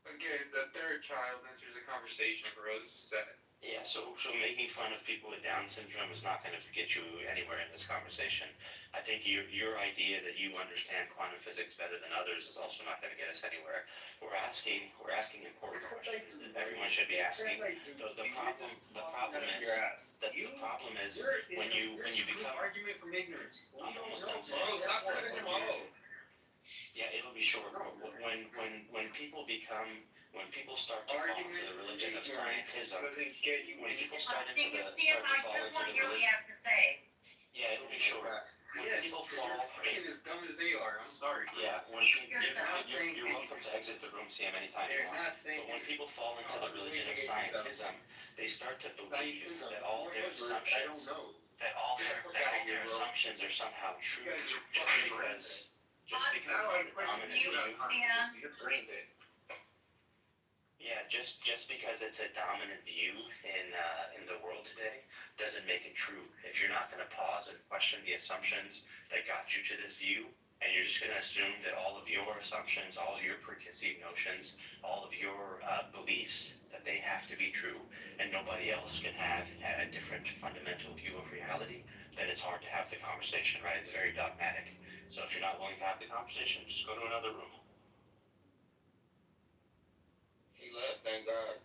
Again, the third child enters the conversation, bro. This is sad. Yeah, so making fun of people with Down syndrome is not going to get you anywhere in this conversation. I think your idea that you understand quantum physics better than others is also not going to get us anywhere. We're asking important questions that everyone should be asking. The problem is when you become argument from ignorance. I'm almost done Bro, saying. stop cutting him off. Yeah, it'll be short. When people start to fall into the religion of scientism, Doesn't get you when people I start to fall just into want to the hear what he religion, has to say. yeah, it'll be short. When Yes, people because fall, you're fucking as dumb as they are. I'm sorry. yeah, when people, you're welcome to exit the room, Sam, anytime you They're want. not saying But when people fall into the religion of scientism, they start to believe that all their assumptions, that all their assumptions are somehow true just because it's the dominant view. Yeah, just because it's a dominant view in the world today doesn't make it true. If you're not going to pause and question the assumptions that got you to this view, and you're just going to assume that all of your assumptions, all your preconceived notions, all of your beliefs, that they have to be true, and nobody else can have a different fundamental view of reality, then it's hard to have the conversation, right? It's very dogmatic. So if you're not willing to have the conversation, just go to another room. He left, thank God.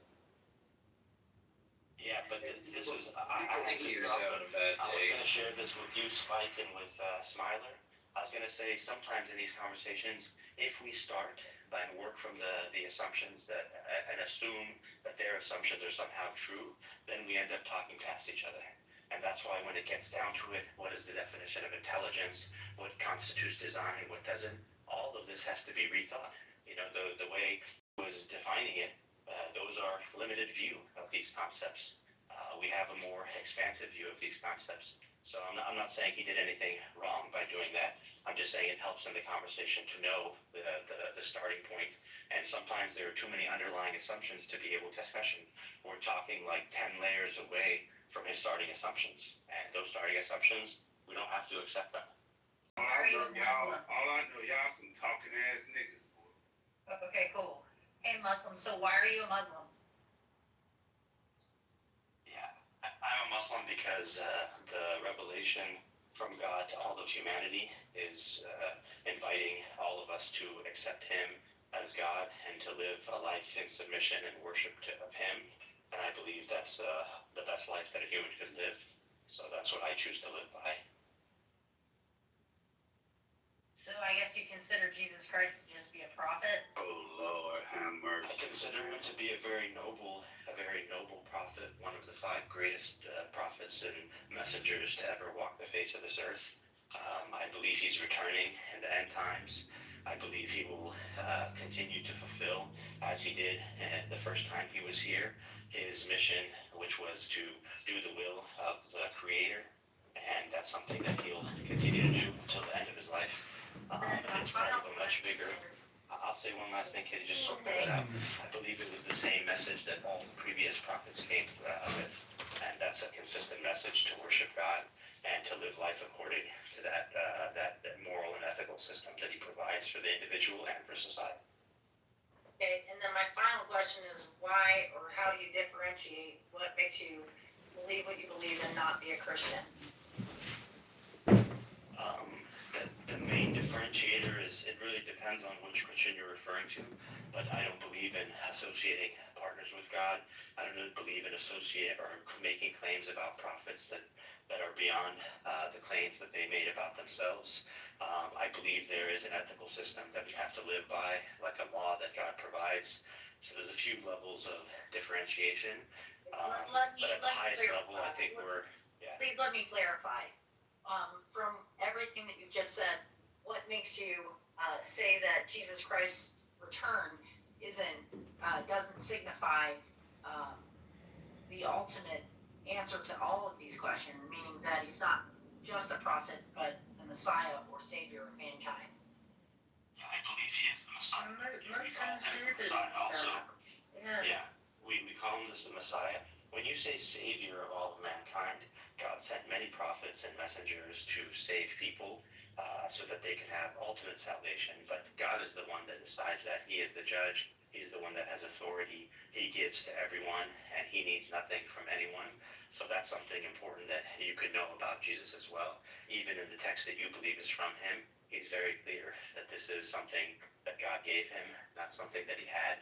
Yeah, but this is, I think he was having a bad I was day. going to share this with you, Spike, and with Smiler. I was going to say sometimes in these conversations, if we start by work from the assumptions that and assume that their assumptions are somehow true, then we end up talking past each other. And that's why when it gets down to it, what is the definition of intelligence? What constitutes design? What doesn't? All of this has to be rethought. You know, the way he was defining it, those are limited view of these concepts. We have a more expansive view of these concepts. So I'm not saying he did anything wrong by doing that. I'm just saying it helps in the conversation to know the starting point. And sometimes there are too many underlying assumptions to be able to discussion. We're talking like 10 layers away from his starting assumptions. And those starting assumptions, we don't have to accept them. All I know, y'all some talking ass niggas, boy. Okay, cool. Hey, Muslim, so why are you a Muslim? Yeah, I'm a Muslim because the revelation from God to all of humanity is inviting all of us to accept Him as God and to live a life in submission and worship of Him. And I believe that's the best life that a human could live. So that's what I choose to live by. So I guess you consider Jesus Christ to just be a prophet? Oh Lord, have I mercy. consider him to be a very noble prophet, one of the 5 greatest prophets and messengers to ever walk the face of this earth. I believe he's returning in the end times. I believe he will continue to fulfill, as he did the first time he was here, his mission, which was to do the will of the Creator. And that's something that he'll continue to do until the end of his life. And it's part of a much bigger. I'll say one last thing, Katie, just so it out. I believe it was the same message that all the previous prophets came with, and that's a consistent message to worship God and to live life according to that moral and ethical system that He provides for the individual and for society. Okay, and then my final question is why or how do you differentiate what makes you believe what you believe and not be a Christian? The main differentiator is it really depends on which Christian you're referring to, but I don't believe in associating partners with God. I don't really believe in associating or making claims about prophets that are beyond the claims that they made about themselves. I believe there is an ethical system that we have to live by, like a law that God provides. So there's a few levels of differentiation. But at the highest level, I think we're, yeah. Please let me clarify. From everything that you've just said, what makes you say that Jesus Christ's return doesn't signify the ultimate answer to all of these questions, meaning that he's not just a prophet, but the Messiah or Savior of mankind. Yeah, I believe he is the Messiah. Muslims do The believe Messiah also. that. Yeah. Yeah, we call him the Messiah. When you say Savior of all of mankind, God sent many prophets and messengers to save people so that they can have ultimate salvation. But God is the one that decides that. He is the judge. He's the one that has authority. He gives to everyone, and he needs nothing from anyone. So that's something important that you could know about Jesus as well. Even in the text that you believe is from him, he's very clear that this is something that God gave him, not something that he had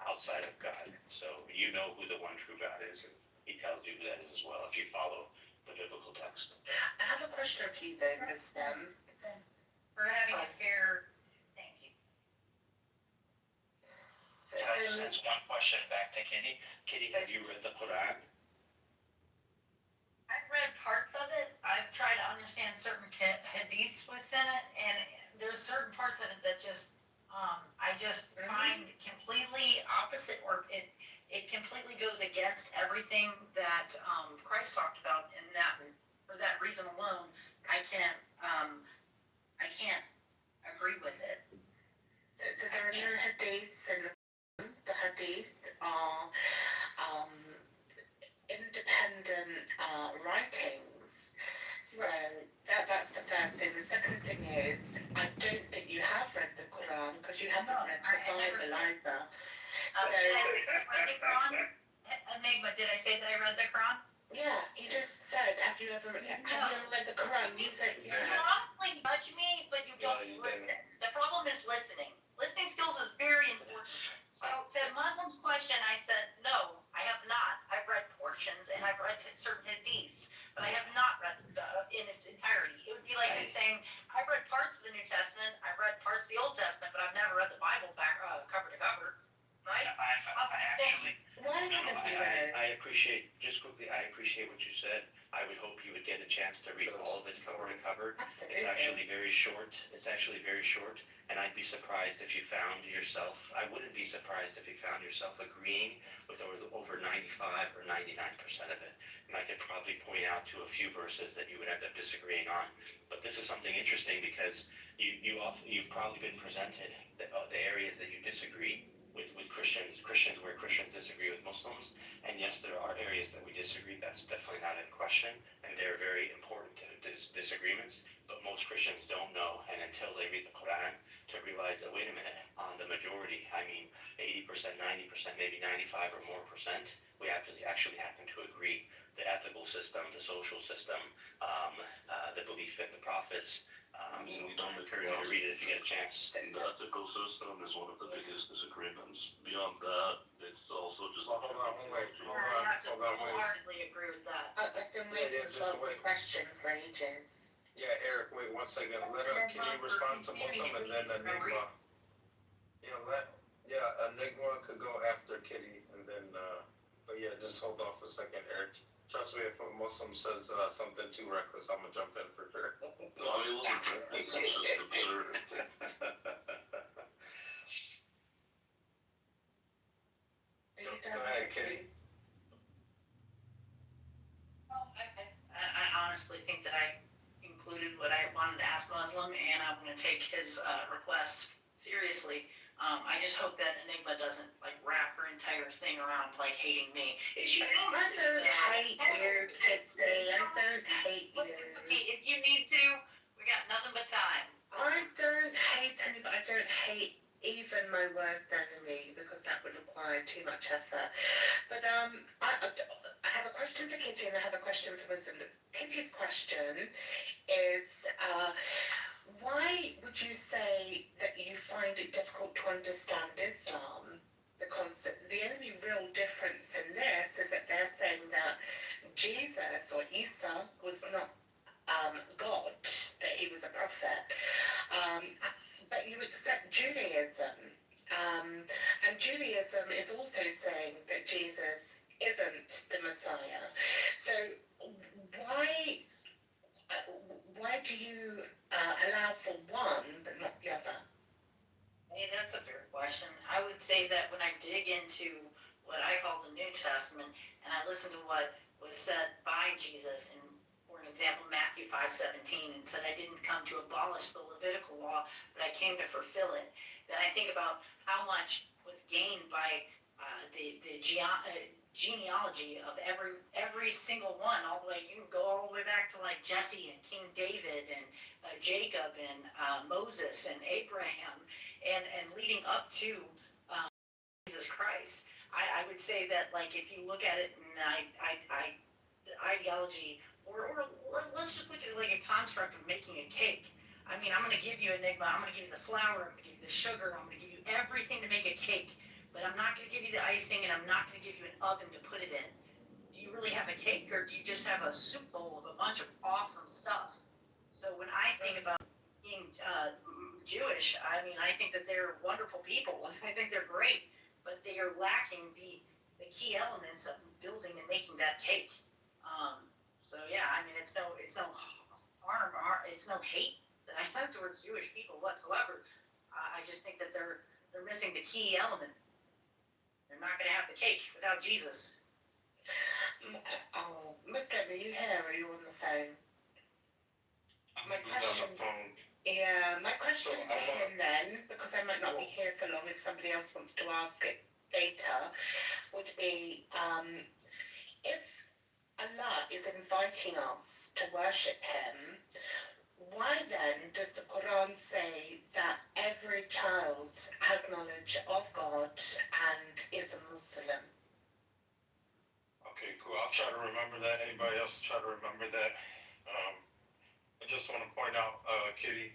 outside of God. So you know who the one true God is, and he tells you who that is as well if you follow the biblical text. I have a question for you though, Miss For having a fair, thank you. Can I just ask one question back to Kitty? Kitty, have you read the Quran? I've read parts of it. I've tried to understand certain hadiths within it, and there's certain parts of it that just I just find completely opposite, or it completely goes against everything that Christ talked about. And that for that reason alone, I can't agree with it. So there are no hadiths in the hadith are independent writings. So that's the first thing. The second thing is, I don't think you have read the Quran because you haven't read the Bible either. So, Did I read the Quran? Enigma, did I say that I read the Quran? yeah, you just said, have you ever read the Quran? You said You yes. honestly judge me, but you don't listen. The problem is listening. Listening skills is very important. So to Muslims' question, I said, no, I have not. I've read portions and I've read certain hadiths, but I have not read in its entirety. It would be like saying, I've read parts of the New Testament, I've read parts of the Old Testament, but I've never read the Bible back cover to cover. Right? I appreciate, just quickly, I appreciate what you said. I would hope you would get a chance to read all of it cover to cover. Absolutely. It's actually very short. And I'd be surprised if you found yourself, I wouldn't be surprised if you found yourself agreeing with over 95 or 99% of it. And I could probably point out to a few verses that you would end up disagreeing on. But this is something interesting because you've probably been presented the areas that you disagree with Christians where Christians disagree with Muslims. And yes, there are areas that we disagree. That's definitely not in question. And they're very important disagreements. But most Christians don't know, and until they read the Quran, to realize that, wait a minute, on the majority, I mean 80%, 90%, maybe 95 or more percent, we actually happen to agree. The ethical system, the social system, the belief in the prophets. We don't encourage you to read it if you get a chance. The ethical system is one of the biggest disagreements. Beyond that, it's also just. Hold on, wait. I have to wholeheartedly agree with that. I've been waiting to ask the question for ages. Yeah, Eric, wait 1 second. Can you respond to Muslim and then Enigma? Enigma could go after Kitty and then, but yeah, just hold off a second, Eric. Trust me, if a Muslim says something too reckless, I'm gonna jump in for sure. No, I mean, it wasn't reckless, it's just absurd. Go ahead, Kitty. Oh, okay. I honestly think that I included what I wanted to ask Muslim, and I'm going to take his request seriously. I just hope that Enigma doesn't wrap her entire thing around hating me. I don't hate you, Kitsy. I don't hate you. Okay, if you need to, we got nothing but time. I don't hate anybody. I don't hate even my worst enemy because that would require too much effort. But I have a question for Kitty and I have a question for Muslim. Kitty's question is, why would you say that you find it difficult to understand Islam? Because the only real difference in this is that they're saying that Jesus or Isa was not God, that he was a prophet. But you accept Judaism. And Judaism is also saying that Jesus isn't the Messiah. So why do you allow for one but not the other? Hey, that's a fair question. I would say that when I dig into what I call the New Testament, and I listen to what was said by Jesus in, for an example, Matthew 5:17, and said, I didn't come to abolish the Levitical law, but I came to fulfill it. Then I think about how much was gained by the genealogy of every single one, all the way, you can go all the way back to like Jesse and King David and Jacob and Moses and Abraham, and leading up to Jesus Christ. I would say that, like, if you look at it in ideology, or let's just look at it like a construct of making a cake. I mean, I'm going to give you enigma. I'm going to give you the flour. I'm going to give you the sugar. I'm going to give you everything to make a cake. But I'm not going to give you the icing, and I'm not going to give you an oven to put it in. Do you really have a cake, or do you just have a soup bowl of a bunch of awesome stuff? So when I think about being Jewish, I mean, I think that they're wonderful people. I think they're great, but they are lacking the key elements of building and making that cake. So yeah, I mean, it's no harm, it's no hate that I have towards Jewish people whatsoever. I just think that they're missing the key element. They're not going to have the cake without Jesus. Oh, Muslim, are you here or are you on the phone? My He's question, on the phone. yeah, my question So, to him then, because I might not be here for long if somebody else wants to ask it later, would be if Allah is inviting us to worship Him, why then does the Quran say that every child has knowledge of God and is a Muslim? Okay, cool. I'll try to remember that. Anybody else try to remember that? I just want to point out, Kitty,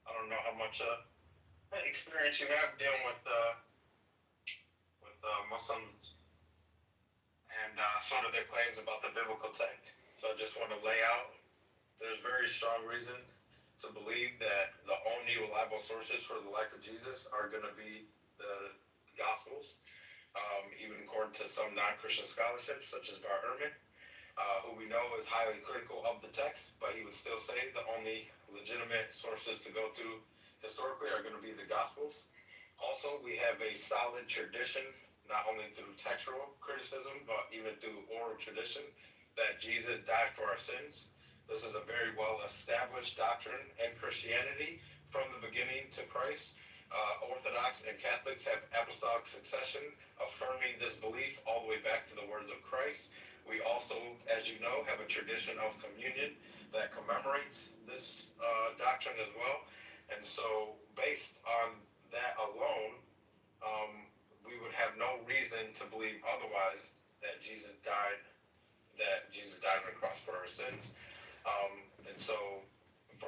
I don't know how much experience you have dealing with Muslims and sort of their claims about the biblical text. So I just want to lay out, there's very strong reason to believe that the only reliable sources for the life of Jesus are going to be the Gospels, even according to some non-Christian scholarship, such as Bar Ehrman, who we know is highly critical of the text, but he would still say the only legitimate sources to go to historically are going to be the Gospels. Also, we have a solid tradition, not only through textual criticism, but even through oral tradition, that Jesus died for our sins. This is a very well-established doctrine in Christianity from the beginning to Christ. Orthodox and Catholics have apostolic succession affirming this belief all the way back to the words of Christ. We also, as you know, have a tradition of communion that commemorates this doctrine as well. And so, based on that alone, we would have no reason to believe otherwise that Jesus died on the cross for our sins. And so, I'm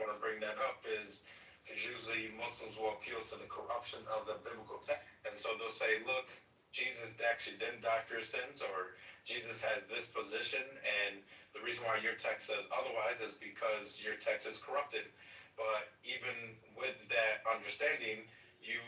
going to bring that up is because usually Muslims will appeal to the corruption of the biblical text. And so they'll say, look, Jesus actually didn't die for your sins, or Jesus has this position, and the reason why your text says otherwise is because your text is corrupted. But even with that understanding, you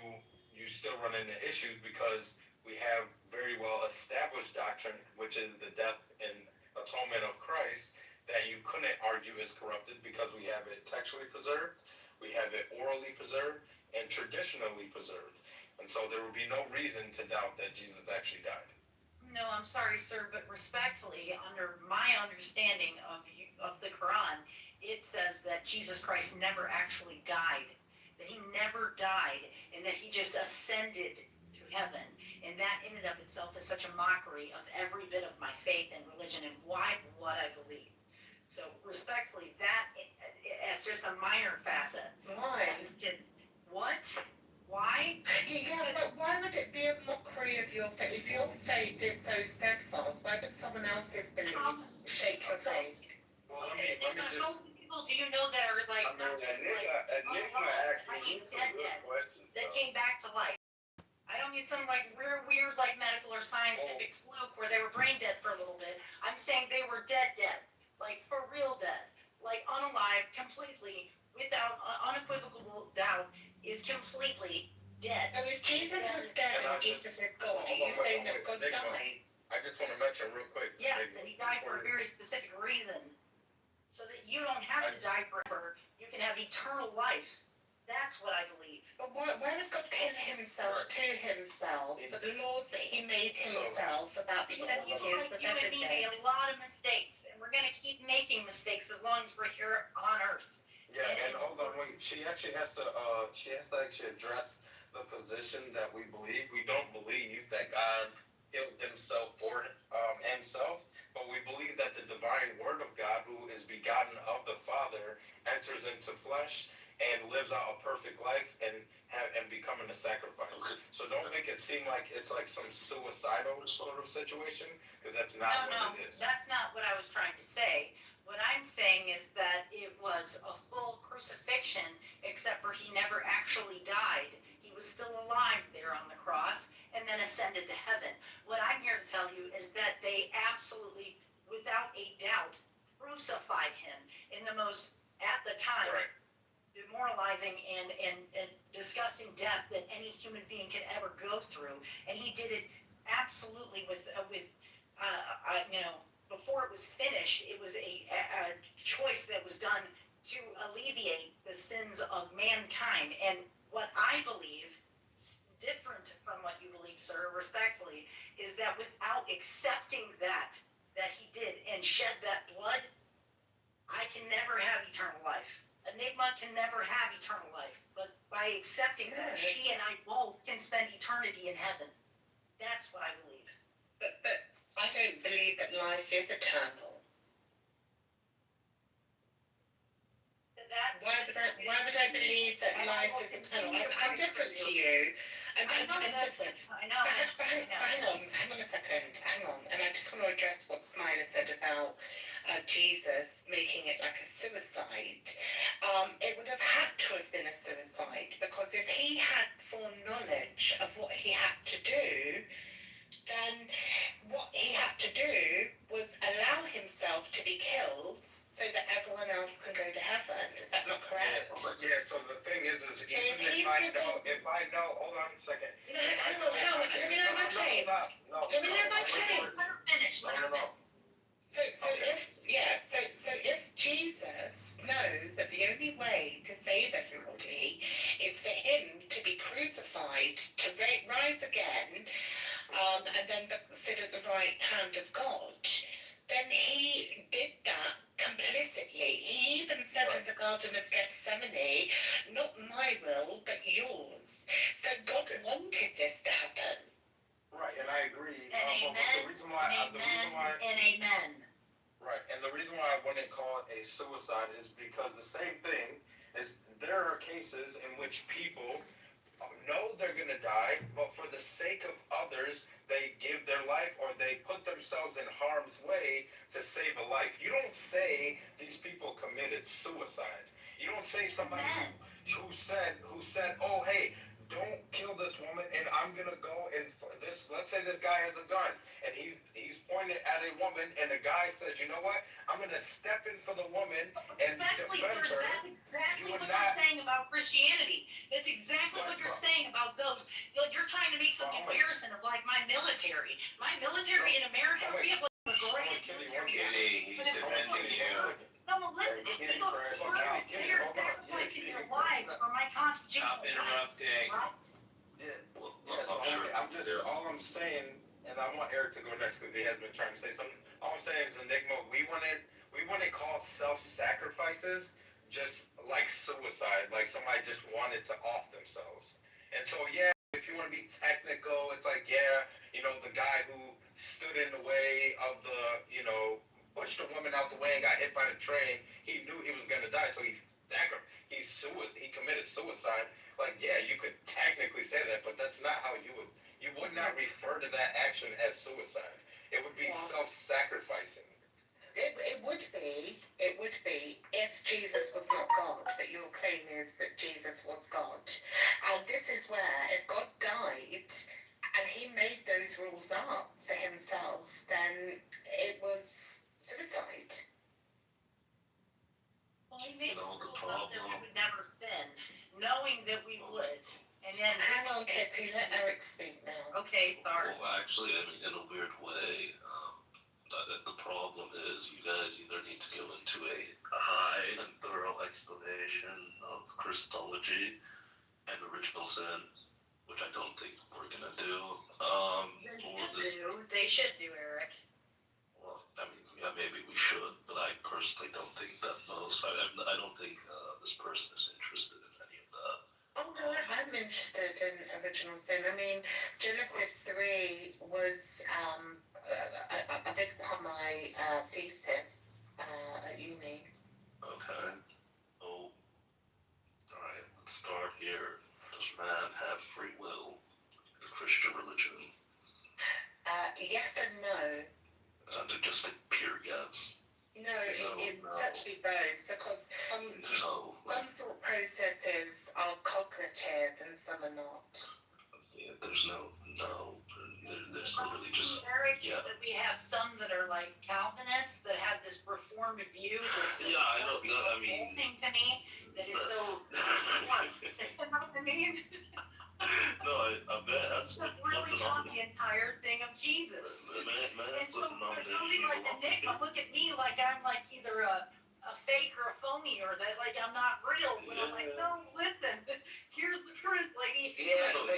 still run into issues because we have very well established doctrine, which is the death and atonement of Christ, that you couldn't argue is corrupted because we have it textually preserved, we have it orally preserved, and traditionally preserved. And so there would be no reason to doubt that Jesus actually died. No, I'm sorry, sir, but respectfully, under my understanding of the Quran, it says that Jesus Christ never actually died, that he never died, and that he just ascended to heaven. And that in and of itself is such a mockery of every bit of my faith and religion and what I believe. So respectfully, that it's just a minor facet. Why? What? Why? Yeah, but why would it be a mockery of your faith? If your faith is so steadfast, why would someone else's beliefs shake your faith? Well, let me just... How many people do you know that are like... I mean, Enigma actually some good questions. That came back to life. I don't mean some like weird like medical or scientific fluke where they were brain dead for a little bit. I'm saying they were dead, like for real dead, like unalive, completely, without unequivocal doubt, is completely dead. And if Jesus was dead and Jesus is God, are you saying that God died? I just want to mention real quick. Yes, and he died for a very specific reason. So that you don't have to die forever, you can have eternal life. That's what I believe. But where did God kill himself to himself for the laws that he made himself about the Because people entities like of you and me everything? made a lot of mistakes, and we're going to keep making mistakes as long as we're here on Earth. Yeah, and hold on, wait. She actually has to. She has to actually address the position that we believe. We don't believe that God killed himself for himself, but we believe that the divine Word of God, who is begotten of the Father, enters into flesh and lives out a perfect life and becoming a sacrifice. So don't make it seem like it's like some suicidal sort of situation, because that's not what it is. That's not what I was trying to say. What I'm saying is that it was a full crucifixion, except for he never actually died. He was still alive there on the cross and then ascended to heaven. What I'm here to tell you is that they absolutely, without a doubt, crucified him in the most, at the time, Right. demoralizing and disgusting death that any human being could ever go through. And he did it absolutely with you know, before it was finished, it was a choice that was done to alleviate the sins of mankind. And what I believe, different from what you believe, sir, respectfully, is that without accepting that he did and shed that blood, I can never have eternal life. Enigma can never have eternal life. But by accepting that, she and I both can spend eternity in heaven. That's what I believe. But I don't believe that life is eternal. Why would I believe that life is eternal? I'm different to you. I'm different. I know. Hang on a second. Hang on. And I just want to address what Smiler said about Jesus making it like a suicide. It would have had to have been a suicide, because if he had foreknowledge of what he had to do, then what he had to do was allow himself to be killed so that everyone else can go to heaven. Is that not correct? Yeah, so the thing is even if I know, hold on a second. Hang on, let me know my claim. Let me know my claim. No. So if Jesus knows that the only way to save everybody is for him to be crucified, to rise again, and then sit at the right hand of God, then he did that complicitly. He even said in the Garden of Gethsemane, not my will, but yours. So God wanted this to happen. Right, and I agree. And the reason why, and amen. Right, and the reason why I wouldn't call it a suicide is because the same thing is there are cases in which people know they're going to die, but for the sake of others, they give their life or they put themselves in harm's way to save a life. You don't say these people committed suicide. You don't say somebody who said, oh, hey, don't kill this woman, and I'm going to go and this, let's say this guy has a gun, and he's pointed at a woman, and the guy says, you know what, I'm going to step in for the woman and defend her. Exactly what you're saying about Christianity. That's exactly what you're saying about those. You're trying to make some comparison of like my military. My military in America, we have one of the greatest military. Kitty, he's defending you. No, listen, they're sacrificing their lives for my constitutional Stop interrupting. All I'm saying, and I want Eric to go next because he has been trying to say something. All I'm saying is, Enigma, we wouldn't call self-sacrifices just like suicide, like somebody just wanted to off themselves. And so, yeah, if you want to be technical, it's like, yeah, the guy who stood in the way of pushed a woman out the way and got hit by the train, he knew he was going to die, so he committed suicide. Like, yeah, you could technically say that, but that's not how you would not refer to that action as suicide. It would be self-sacrificing. It would be if Jesus was not God, but your claim is that Jesus was God. And this is where, if God died and he made those rules up for himself, then it was suicide. Well, he made the rules up that we would never sin, knowing that we would. And then hang on, Kitty, let Eric speak now. Okay, sorry. Well, actually, I mean, in a weird way, The problem is you guys either need to go into a high and thorough explanation of Christology and original sin, which I don't think we're gonna do. They should do, Eric. Well, I mean, yeah, maybe we should, but I personally don't think that I don't think this person is interested in any of that. Oh no, I'm interested in original sin. I mean, Genesis 3 was a big part of my thesis at uni. Okay. Oh, alright, let's start here. Does man have free will? The Christian religion? Yes and no. Just a pure yes. No, it's actually both, because some thought processes are cognitive and some are not. Yeah, there's no. There's literally just. Eric, Yeah. that we have some that are like Calvinists that have this reformed view. Yeah, I don't know. I mean, thing to me that is so. You know what I mean? No, I bet that's Just really on the entire thing of Jesus. And so for somebody like Nick will look at me like I'm like either a fake or a phony or that like I'm not real. When I'm like, no, listen, here's the truth, lady. Yeah, but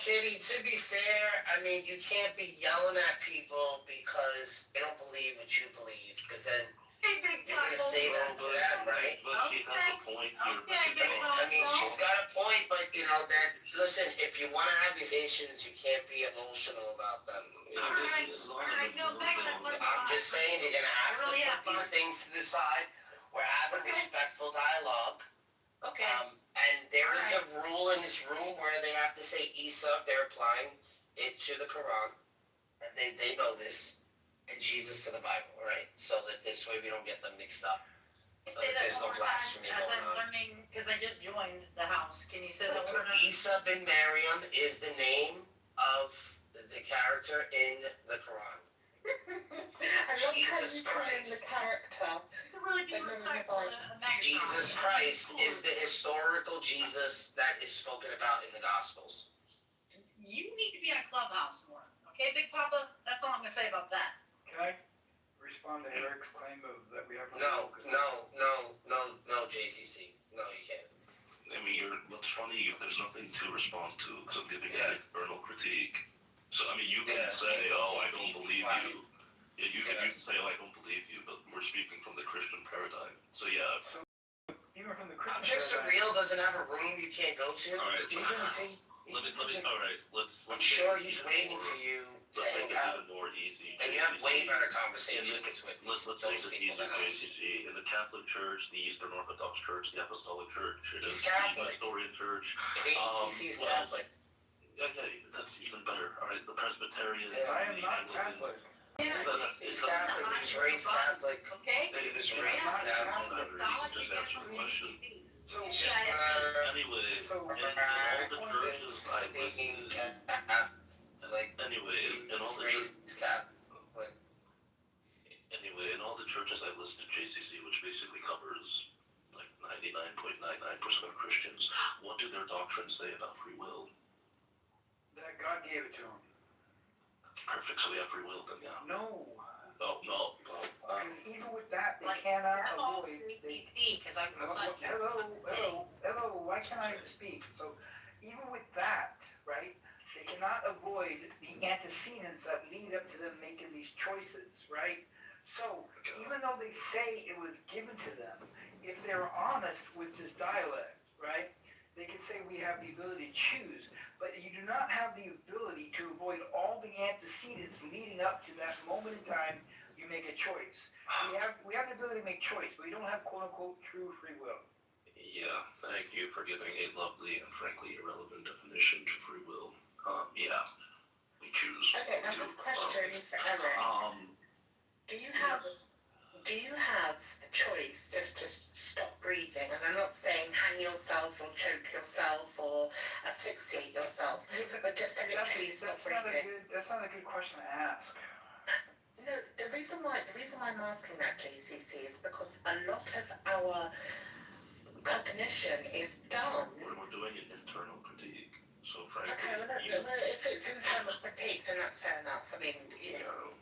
Kitty, to be fair, I mean, you can't be yelling at people because they don't believe what you believe, because then you're gonna say that to them, right? But she has a point here. I mean, she's got a point, but that, listen, if you want to have these issues, you can't be emotional about them. I'm just saying, you're gonna have to put these things to the side. We're having respectful dialogue. Okay. And there is a rule in this room where they have to say Isa if they're applying it to the Quran. And they know this. And Jesus to the Bible, right? So that this way we don't get them mixed up. So say that there's no one more time blasphemy as going I'm on. learning, because I just joined the house. Can you say that one more time? Isa bin Maryam is the name of the character in the Quran. I love how you call him the character. Really be respectful. Jesus Christ is the historical Jesus that is spoken about in the Gospels. You need to be on Clubhouse more. Okay, Big Papa? That's all I'm going to say about that. Can I respond to Eric's claim of that we have? No, JCC. No, you can't. I mean, what's funny, there's nothing to respond to because I'm giving an internal critique. So, I mean, you can say, oh, I don't believe you. Yeah, you can say, oh, I don't believe you, but we're speaking from the Christian paradigm. So, yeah. Even from the Christian Objects are paradigm. Real doesn't have a room you can't go to. All right, I'm sure he's waiting for you to hang out. Even more easy. And you have way better conversations with Let's make this easy, JCC. In the Catholic Church, the Eastern Orthodox Church, the Apostolic Church, the Nestorian Church. JCC is Catholic. Okay, that's even better. All right, the Presbyterians. I am not Catholic. He's Catholic. He was raised Catholic. Okay? He was raised Catholic. Just answer the question. It's just Anyway, in all the churches I visited, in all the churches I listed, JCC, which basically covers like 99.99% of Christians, what do their doctrines say about free will? That God gave it to him. Perfect, so we have free will then, yeah. No. Oh, no. Because even with that, they cannot avoid. Hello. Why can't I speak? So, even with that, right? They cannot avoid the antecedents that lead up to them making these choices, right? So, even though they say it was given to them, if they're honest with this dialect, right? They can say we have the ability to choose, but you do not have the ability to avoid all the antecedents leading up to that moment in time you make a choice. We have the ability to make choice, but we don't have quote unquote true free will. Yeah, thank you for giving a lovely and frankly irrelevant definition to free will. Yeah, we choose. Okay, I have a question for Eric. Do you have the choice just to stop breathing? And I'm not saying hang yourself or choke yourself or asphyxiate yourself, but just to literally stop breathing. That's not a good question to ask. No, the reason why I'm asking that, JCC, is because a lot of our cognition is done. We're doing an internal critique. So frankly, okay, well, if it's internal critique, then that's fair enough. I mean, you know.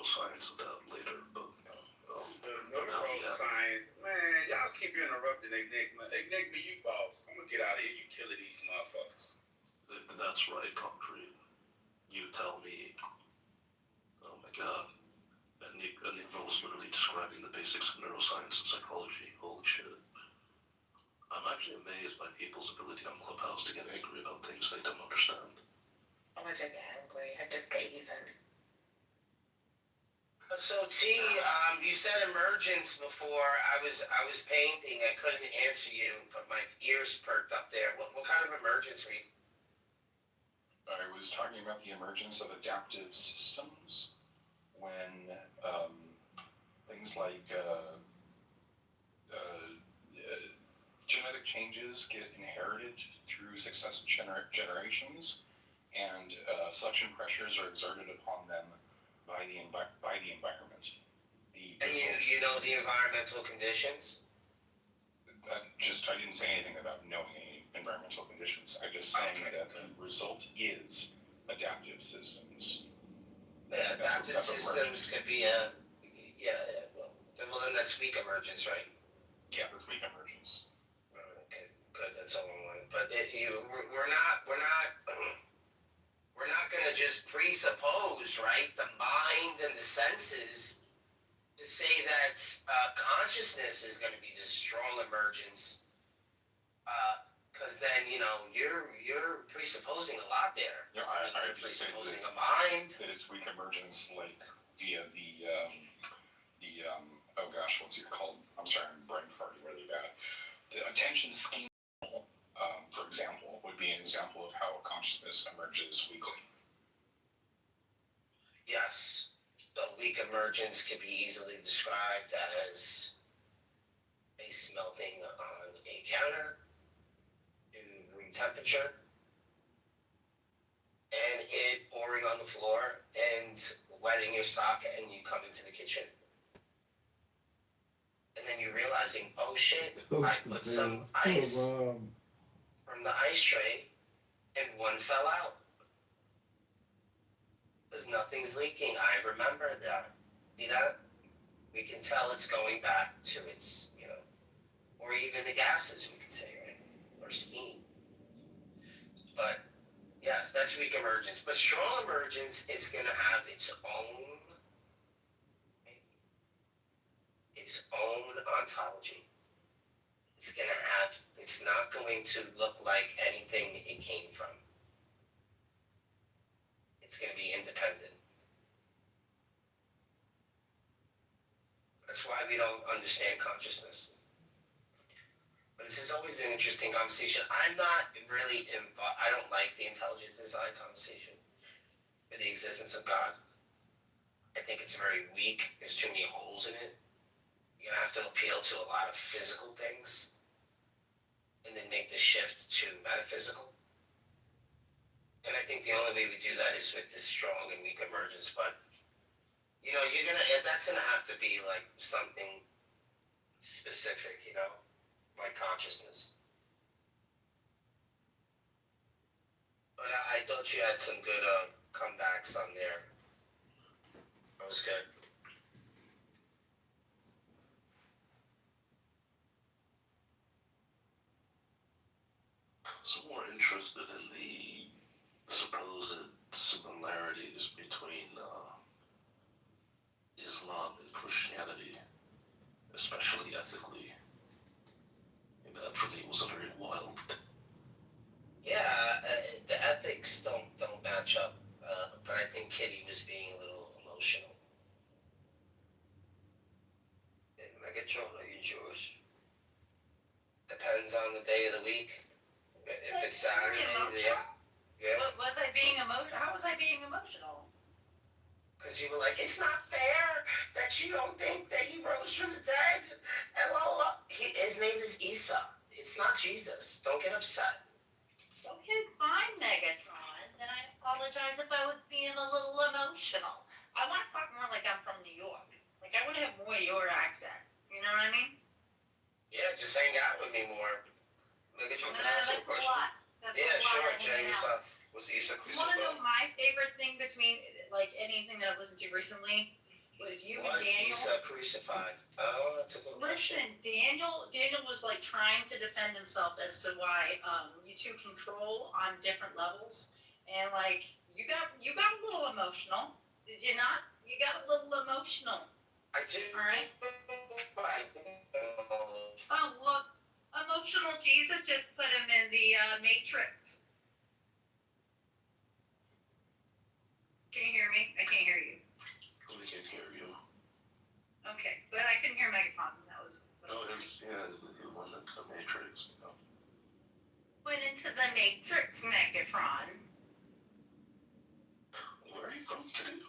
neuroscience of that later, but Neuroscience, man, y'all keep interrupting Enigma. Enigma, you boss. I'm gonna get out of here. You killing these motherfuckers. That's right, Concrete. You tell me. Oh my god. Enigma was literally describing the basics of neuroscience and psychology. Holy shit. I'm actually amazed by people's ability on Clubhouse to get angry about things they don't understand. Oh, I don't get angry. I just get even. So T, you said emergence before. I was painting. I couldn't answer you, but my ears perked up there. What kind of emergence were you? I was talking about the emergence of adaptive systems when things like genetic changes get inherited through successive generations, and suction pressures are exerted upon them by the environment. And you know the environmental conditions? I didn't say anything about knowing any environmental conditions. I'm just saying that the result is adaptive systems. Yeah, adaptive systems could be well then that's weak emergence, right? Yeah, that's weak emergence. Okay, good, that's all I wanted. But we're not gonna just presuppose, right, the mind and the senses to say that consciousness is going to be this strong emergence, because then you're presupposing a lot there. Yeah, you're presupposing a mind. That it's weak emergence, like via the oh gosh, what's it called? I'm sorry, I'm brain farting really bad. The attention scheme, for example, would be an example of how a consciousness emerges weakly. Yes. So weak emergence could be easily described as ice melting on a counter to room temperature, and it pouring on the floor and wetting your sock, and you come into the kitchen. And then you're realizing, oh shit, I put some ice from the ice tray and one fell out. Because nothing's leaking. I remember that. See that? We can tell it's going back to its, or even the gases, we could say, right? Or steam. But, yes, that's weak emergence. But strong emergence is going to have its own ontology. It's not going to look like anything it came from. It's going to be independent. That's why we don't understand consciousness. But this is always an interesting conversation. I'm not really involved. I don't like the intelligent design conversation with the existence of God. I think it's very weak. There's too many holes in it. You're going to have to appeal to a lot of physical things and then make the shift to metaphysical. And I think the only way we do that is with this strong and weak emergence. But, that's going to have to be like something specific, like consciousness. But I thought you had some good comebacks on there. That was good. So more interested in the supposed similarities between Islam and Christianity, especially ethically. And that for me was a very wild. Yeah, the ethics don't match up, but I think Kitty was being a little emotional. Megatron, are you Jewish? Depends on the day of the week. If it's Saturday, yeah. Was I being emotional? How was I being emotional? Because you were like, it's not fair that you don't think that he rose from the dead. His name is Isa. It's not Jesus. Don't get upset. Okay, fine, Megatron. Then I apologize if I was being a little emotional. I want to talk more like I'm from New York. Like, I want to have more your accent. You know what I mean? Yeah, just hang out with me more. Megatron, can I ask you a question? That's yeah, a lot sure, of Jay. hanging What's out. up? What's Isa You want to know my favorite thing between, like, anything that I've listened to recently? Was you and Was Daniel? Isa crucified? Oh, that's a good question. Listen, Daniel was like trying to defend himself as to why you two control on different levels, and like you got a little emotional, did you not? You got a little emotional. I do. All right. Oh look, emotional Jesus just put him in the Matrix. Can you hear me? I can't hear you. We can hear you. Okay, but I couldn't hear Megatron. That was. No, it's, yeah, you went into the Matrix, you know. Went into the Matrix, Megatron. Where are you from, Kitty?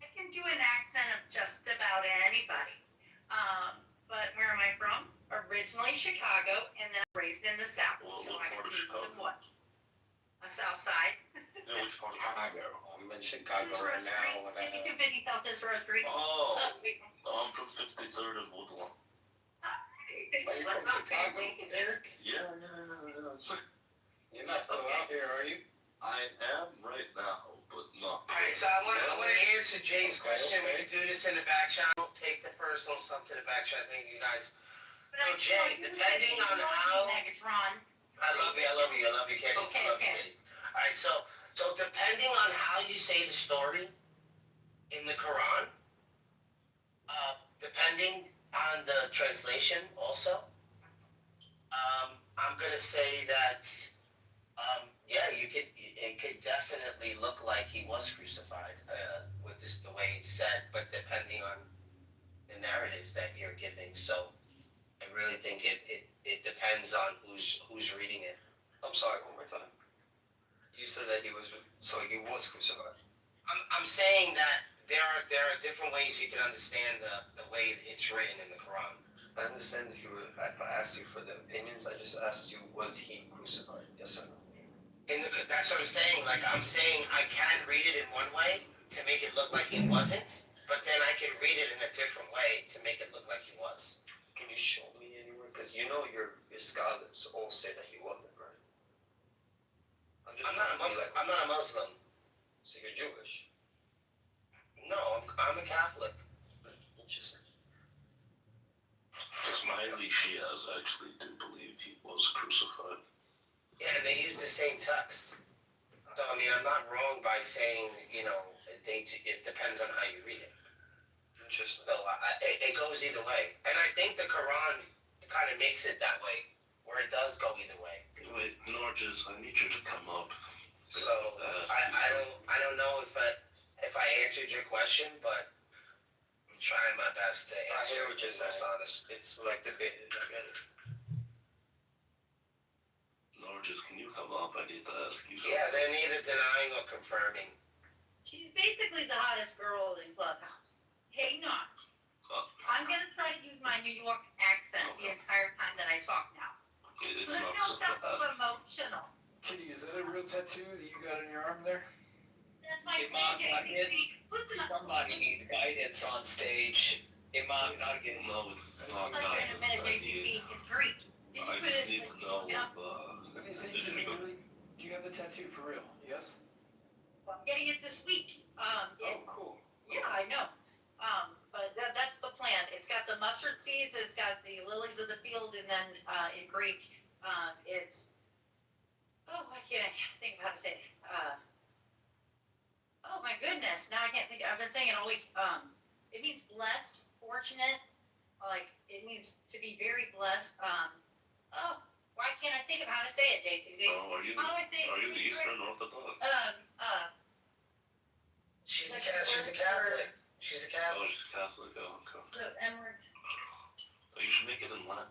I can do an accent of just about anybody. But where am I from? Originally Chicago, and then raised in the South. Well, So what I part of can Chicago? what? A South Side. Yeah, which part of Chicago. I'm in Chicago right now. 5250 South Cicero Street. Oh, wait. I'm from 53rd and Woodlawn. Are you from Chicago, Eric? Yeah. You're not still out here, are you? I am right now, but not. Alright, so I want to answer Jay's question. We can do this in the back channel. Take the personal stuff to the back channel. Thank you guys. So Jay, depending on how. Megatron. I love you, Kitty. Okay, I love you, Kitty. Alright, so depending on how you say the story in the Quran, depending on the translation also, I'm gonna say that, yeah, it could definitely look like he was crucified, with the way it's said, but depending on the narratives that you're giving, so I really think it depends on who's reading it. I'm sorry, one more time. You said that he was crucified. I'm saying that there are different ways you can understand the way it's written in the Quran. I understand if I asked you for the opinions, I just asked you, was he crucified? Yes or no? That's what I'm saying. Like, I'm saying I can read it in one way to make it look like he wasn't, but then I can read it in a different way to make it look like he was. Can you show me anywhere? Because you know your scholars all say that he wasn't, right? I'm not a Muslim. So you're Jewish? No, I'm a Catholic. Interesting. Ismaili Shias actually do believe he was crucified. Yeah, and they use the same text. So, I mean, I'm not wrong by saying, it depends on how you read it. Interesting. So it goes either way. And I think the Quran kind of makes it that way, where it does go either way. Wait, Norges, I need you to come up. So I don't know if I answered your question, but I'm trying my best to answer. I hear what you're saying. Honest. It's like debated, I get it. Norges, can you come up? I need to ask you something. Yeah, they're neither denying or confirming. She's basically the hottest girl in Clubhouse. Hey, Norges. I'm gonna try to use my New York accent the entire time that I talk now. It's So not that don't sound so emotional. Kitty, is that a real tattoo that you got on your arm there? That's my Imam, PJ. Listen up. Somebody needs guidance on stage. Imam Nugget. No, it's not I'll tell you in a minute, JCC. It's Greek. Did you I put just it need to know yeah. Let me think. is it good? Do you have the tattoo for real? Yes? Well, I'm getting it this week. Oh, cool. Yeah, I know. But that's the plan. It's got the mustard seeds, it's got the lilies of the field, and then in Greek, it's I can't think of how to say it. Oh my goodness, now I can't think. I've been saying it all week. It means blessed, fortunate. Like it means to be very blessed. Why can't I think of how to say it, JCZ? Oh, How do I say it? Are you Eastern Orthodox? She's a Catholic. She's a Oh, Catholic. she's Catholic. Oh, okay. The M word. Oh, you should make it in Latin.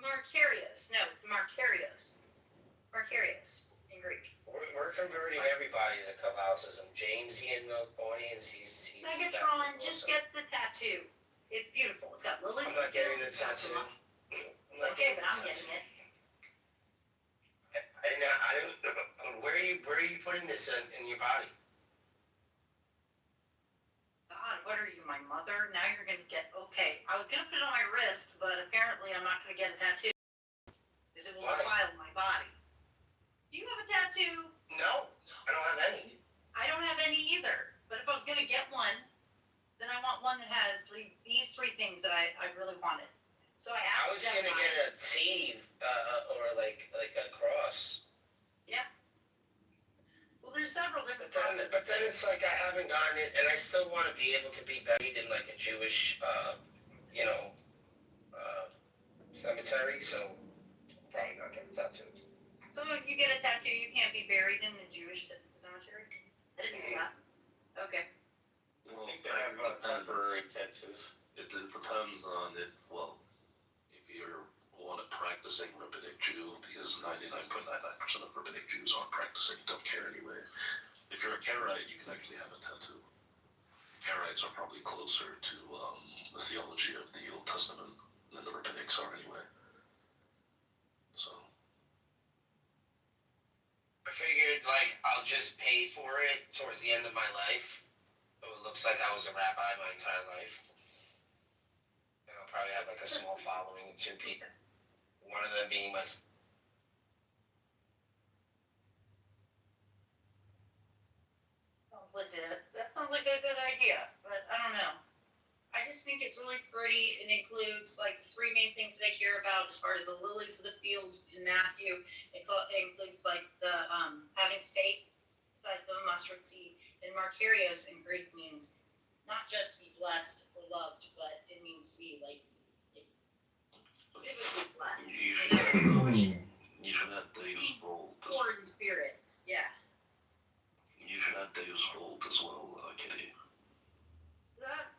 Markarios. No, it's Markarios. Markarios in Greek. We're converting everybody to Catholicism. James, in the audience, he's Megatron, just also. get the tattoo. It's beautiful. It's got lilies. I'm not getting the tattoo. Okay, but I'm getting it. I didn't. Where are you putting this in your body? God, what are you, my mother? Now you're gonna get okay. I was gonna put it on my wrist, but apparently I'm not gonna get a tattoo because it will defile my body. Do you have a tattoo? No, I don't have any. I don't have any either. But if I was gonna get one, wanted. So I I asked was gonna Gemini. get a T, or like a cross. Yeah. Well, there's several different But then it's like I haven't gotten it, and I still want to be able to be buried in like a Jewish, cemetery. So probably not getting tattooed. So if you get a tattoo, you can't be buried in a Jewish cemetery? I didn't know that. Okay. Well, I think they have temporary tattoos. it depends on if you're one a practicing rabbinic Jew, because 99.99% of rabbinic Jews aren't practicing, don't care anyway. If you're a Karaite, you can actually have a tattoo. Karaites are probably closer to the theology of the Old Testament than the rabbinics are anyway. So. I figured like I'll just pay for it towards the end of my life. So it looks like I was a rabbi my entire life. And I'll probably have like a small following of 2 people. One of them being my. Sounds legit. That sounds like a good idea, but I don't know. I just think it's really pretty. It includes like the 3 main things that I hear about as far as the lilies of the field in Matthew. It includes like the having faith the size of a mustard seed. And Markarios in Greek means not just to be blessed or loved, but it means to be like biblically blessed. You should have Deus Volt. Poor in spirit. Yeah. You should have Deus Volt as well, Kitty. That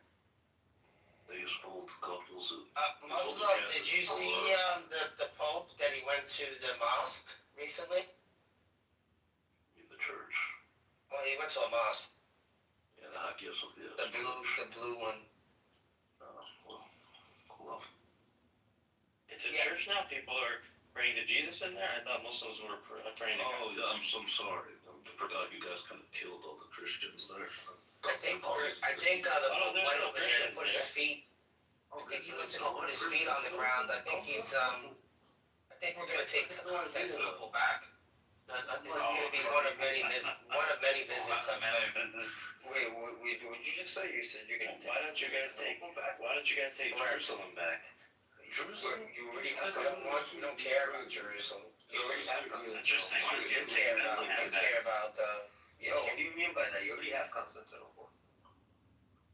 Deus Volt, God wills it. Muslim, did you see the Pope that he went to the mosque recently? In the church. Well, he went to a mosque. Yeah, the Hagia Sophia. The blue one. Well, love. It's a church now. People are praying to Jesus in there. I thought Muslims were praying to God. Oh, yeah, I'm sorry. I forgot you guys kind of killed all the Christians there. I think the Pope went over there to put his feet. I think he went to go put his feet on the ground. I think he's I think we're gonna take Constantinople back. This is gonna be one of many visits. Wait, what did you just say? You said you're gonna. Why don't you guys take Jerusalem back? Jerusalem? We don't care about Jerusalem. You already have Constantinople. You care about What do you mean by that? You already have Constantinople.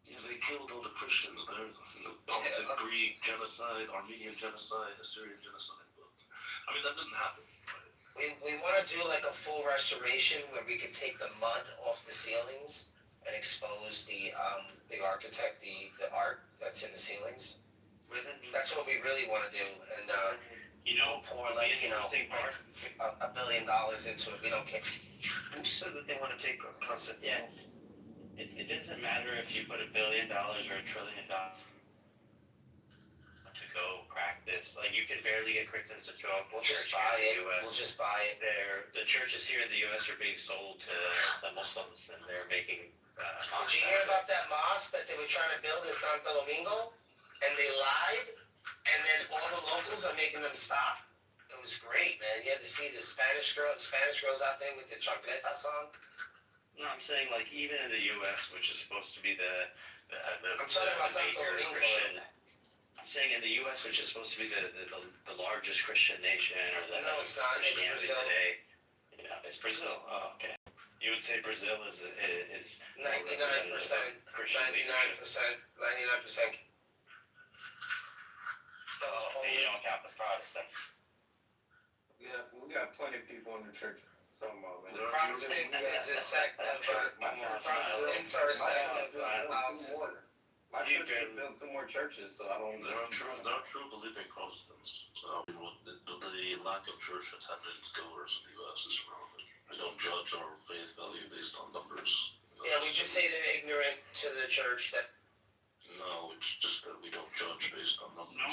Yeah, they killed all the Christians there. The Pontic Greek genocide, Armenian genocide, Assyrian genocide. But, I mean, that didn't happen. We want to do like a full restoration where we could take the mud off the ceilings and expose the architect, the art that's in the ceilings. That's what we really want to do, and we'll pour like $1 billion into it. We don't care. Who said that they want to take Constantinople? Yeah. It doesn't matter if you put $1 billion or $1 trillion to go practice. Like, you can barely get Christians to show up. We'll just buy it. We'll just buy it. The churches here in the U.S. are being sold to the Muslims, and they're making. Did you hear about that mosque that they were trying to build in Santo Domingo? And they lied, and then all the locals are making them stop. It was great, man. You had to see the Spanish girls out there with the chancleta song. No, I'm saying, like, even in the U.S., which is supposed to be I'm talking about Santo Domingo. Christian. I'm saying in the U.S., which is supposed to be the largest Christian nation, or No, it's not. It's Brazil. Today. Yeah, it's Brazil. Oh, okay. You would say Brazil is 99%. 99%. 99%. And you don't count the Protestants. Yeah, we got plenty of people in the church. Protestants is a sect of Protestants are a sect of Catholicism. My church has built 2 more churches, so I don't. There are true believing Protestants. The lack of church attendance goers in the U.S. is irrelevant. We don't judge our faith value based on numbers. Yeah, we just say they're ignorant to the church. No, it's just that we don't judge based on numbers. No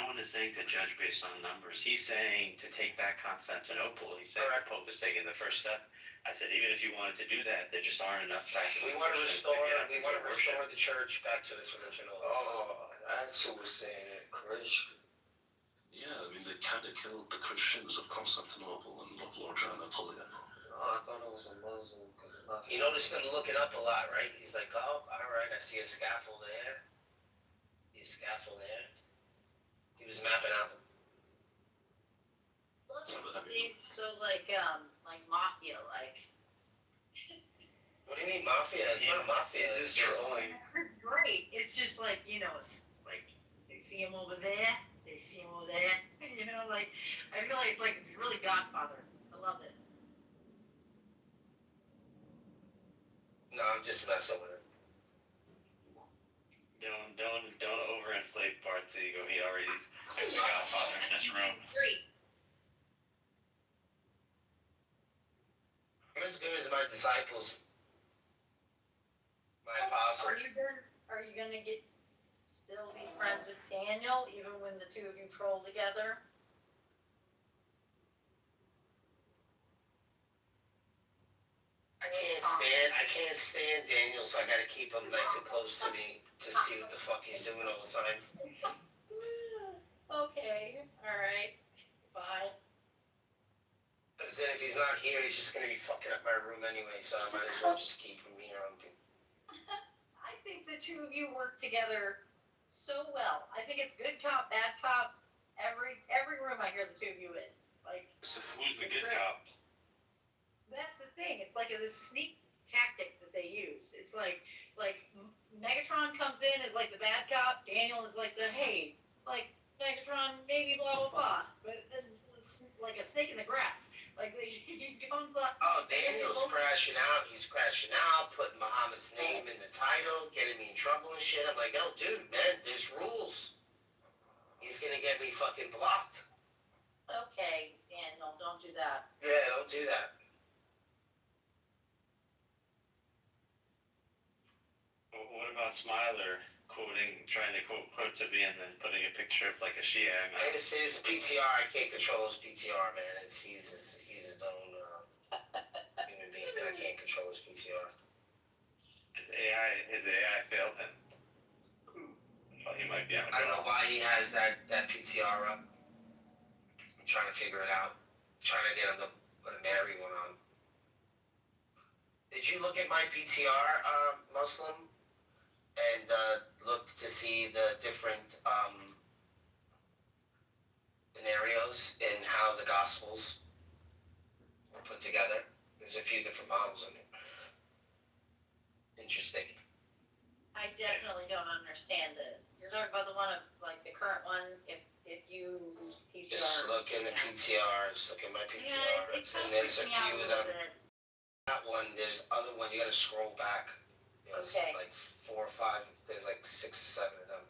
one is saying to judge based on numbers. He's saying to take back Constantinople. He said the Pope is taking the first step. I said even if you wanted to do that, there just aren't enough practical. We want to restore the church back to its original. Oh, that's who was saying it, Christian. Yeah, I mean, they kind of killed the Christians of Constantinople and of Large Anatolia. Oh, I thought it was a Muslim because it's not. You noticed him looking up a lot, right? He's like, oh, all right, I see a scaffold there. Be a scaffold there. He was mapping out the So like mafia, like. What do you mean mafia? It's not mafia. It's just trolling. Great. It's just like, it's like they see him over there, they see him over there. Like I feel like it's really Godfather. I love it. No, I'm just messing with it. Don't overinflate parts of ego. He already's the Godfather in this room. Great. I'm as good as my disciples. My apostle. Are you gonna still be friends with Daniel even when the two of you troll together? I can't stand Daniel, so I gotta keep him nice and close to me to see what the fuck he's doing all the time. Okay, alright, fine. Because then if he's not here, he's just gonna be fucking up my room anyway, so I might as well just keep him here. I think the two of you work together so well. I think it's good cop, bad cop. Every room I hear the two of you in. Like, So who's the good cop? that's the thing. It's like a sneak tactic that they use. It's like Megatron comes in as like the bad cop. Daniel is like the hey, like Megatron maybe blah blah blah. But then it's like a snake in the grass. Like he comes up. Oh, Daniel's crashing out. He's crashing out, putting Muhammad's name in the title, getting me in trouble and shit. I'm like, oh, dude, man, there's rules. He's gonna get me fucking blocked. Okay, Daniel, don't do that. Yeah, don't do that. What about Smiler trying to quote to be and then putting a picture of like a Shia imam? It's his PTR. I can't control his PTR, man. He's his own human being. I can't control his PTR. His AI failed him. Well, he might be out. I don't know why he has that PTR up. I'm trying to figure it out. I'm trying to get him to put a Mary one on. Did you look at my PTR, Muslim? And look to see the different scenarios in how the Gospels were put together. There's a few different models in it. Interesting. I definitely don't understand it. You're talking about the one of like the current one. If you PTR. Just look in the PTR. Just look at my PTR. Yeah, it and there's a few of them. bit. That one. There's other one. You got to scroll back. There's like 4 or 5. There's like 6 or 7 of them.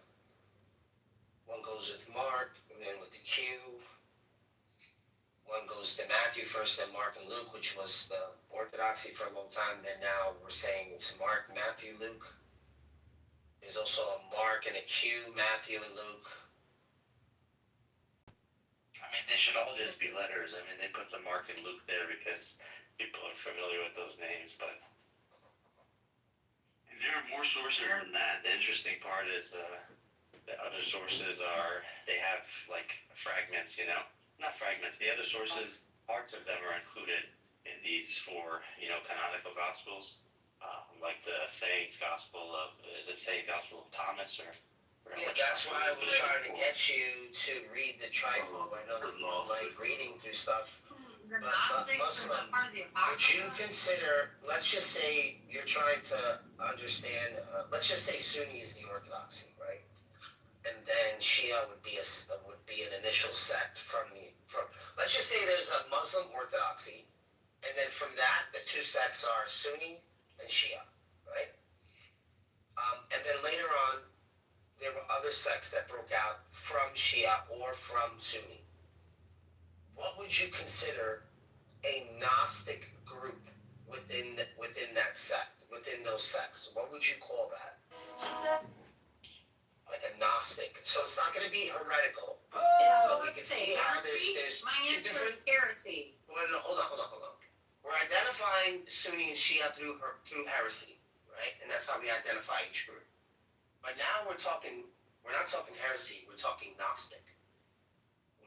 One goes with Mark, and then with the Q. One goes to Matthew first, then Mark and Luke, which was the orthodoxy for a long time. Then now we're saying it's Mark, Matthew, Luke. There's also a Mark and a Q, Matthew and Luke. I mean, they should all just be letters. I mean, they put the Mark and Luke there because people are familiar with those names, but there are more sources than that. The interesting part is the other sources they have like fragments, not fragments. The other sources, parts of them are included in these 4, canonical gospels, like the Saint Gospel of Thomas or Yeah, that's why I was trying to get you to read the trifold. I know that you don't like reading through stuff. The But Gnostics are Muslim, not part of the would you Apocrypha. consider, let's just say you're trying to understand, let's just say Sunni is the orthodoxy, right? And then Shia would be an initial sect from let's just say there's a Muslim orthodoxy, and then from that, the 2 sects are Sunni and Shia, right? And then later on, there were other sects that broke out from Shia or from Sunni. What would you consider a Gnostic group within that sect, within those sects? What would you call that? Like a Gnostic. So it's not going to be heretical. But we can see how there's My 2 answer different. is heresy. Well, no, hold on. We're identifying Sunni and Shia through heresy, right? And that's how we identify each group. But now we're not talking heresy, we're talking Gnostic.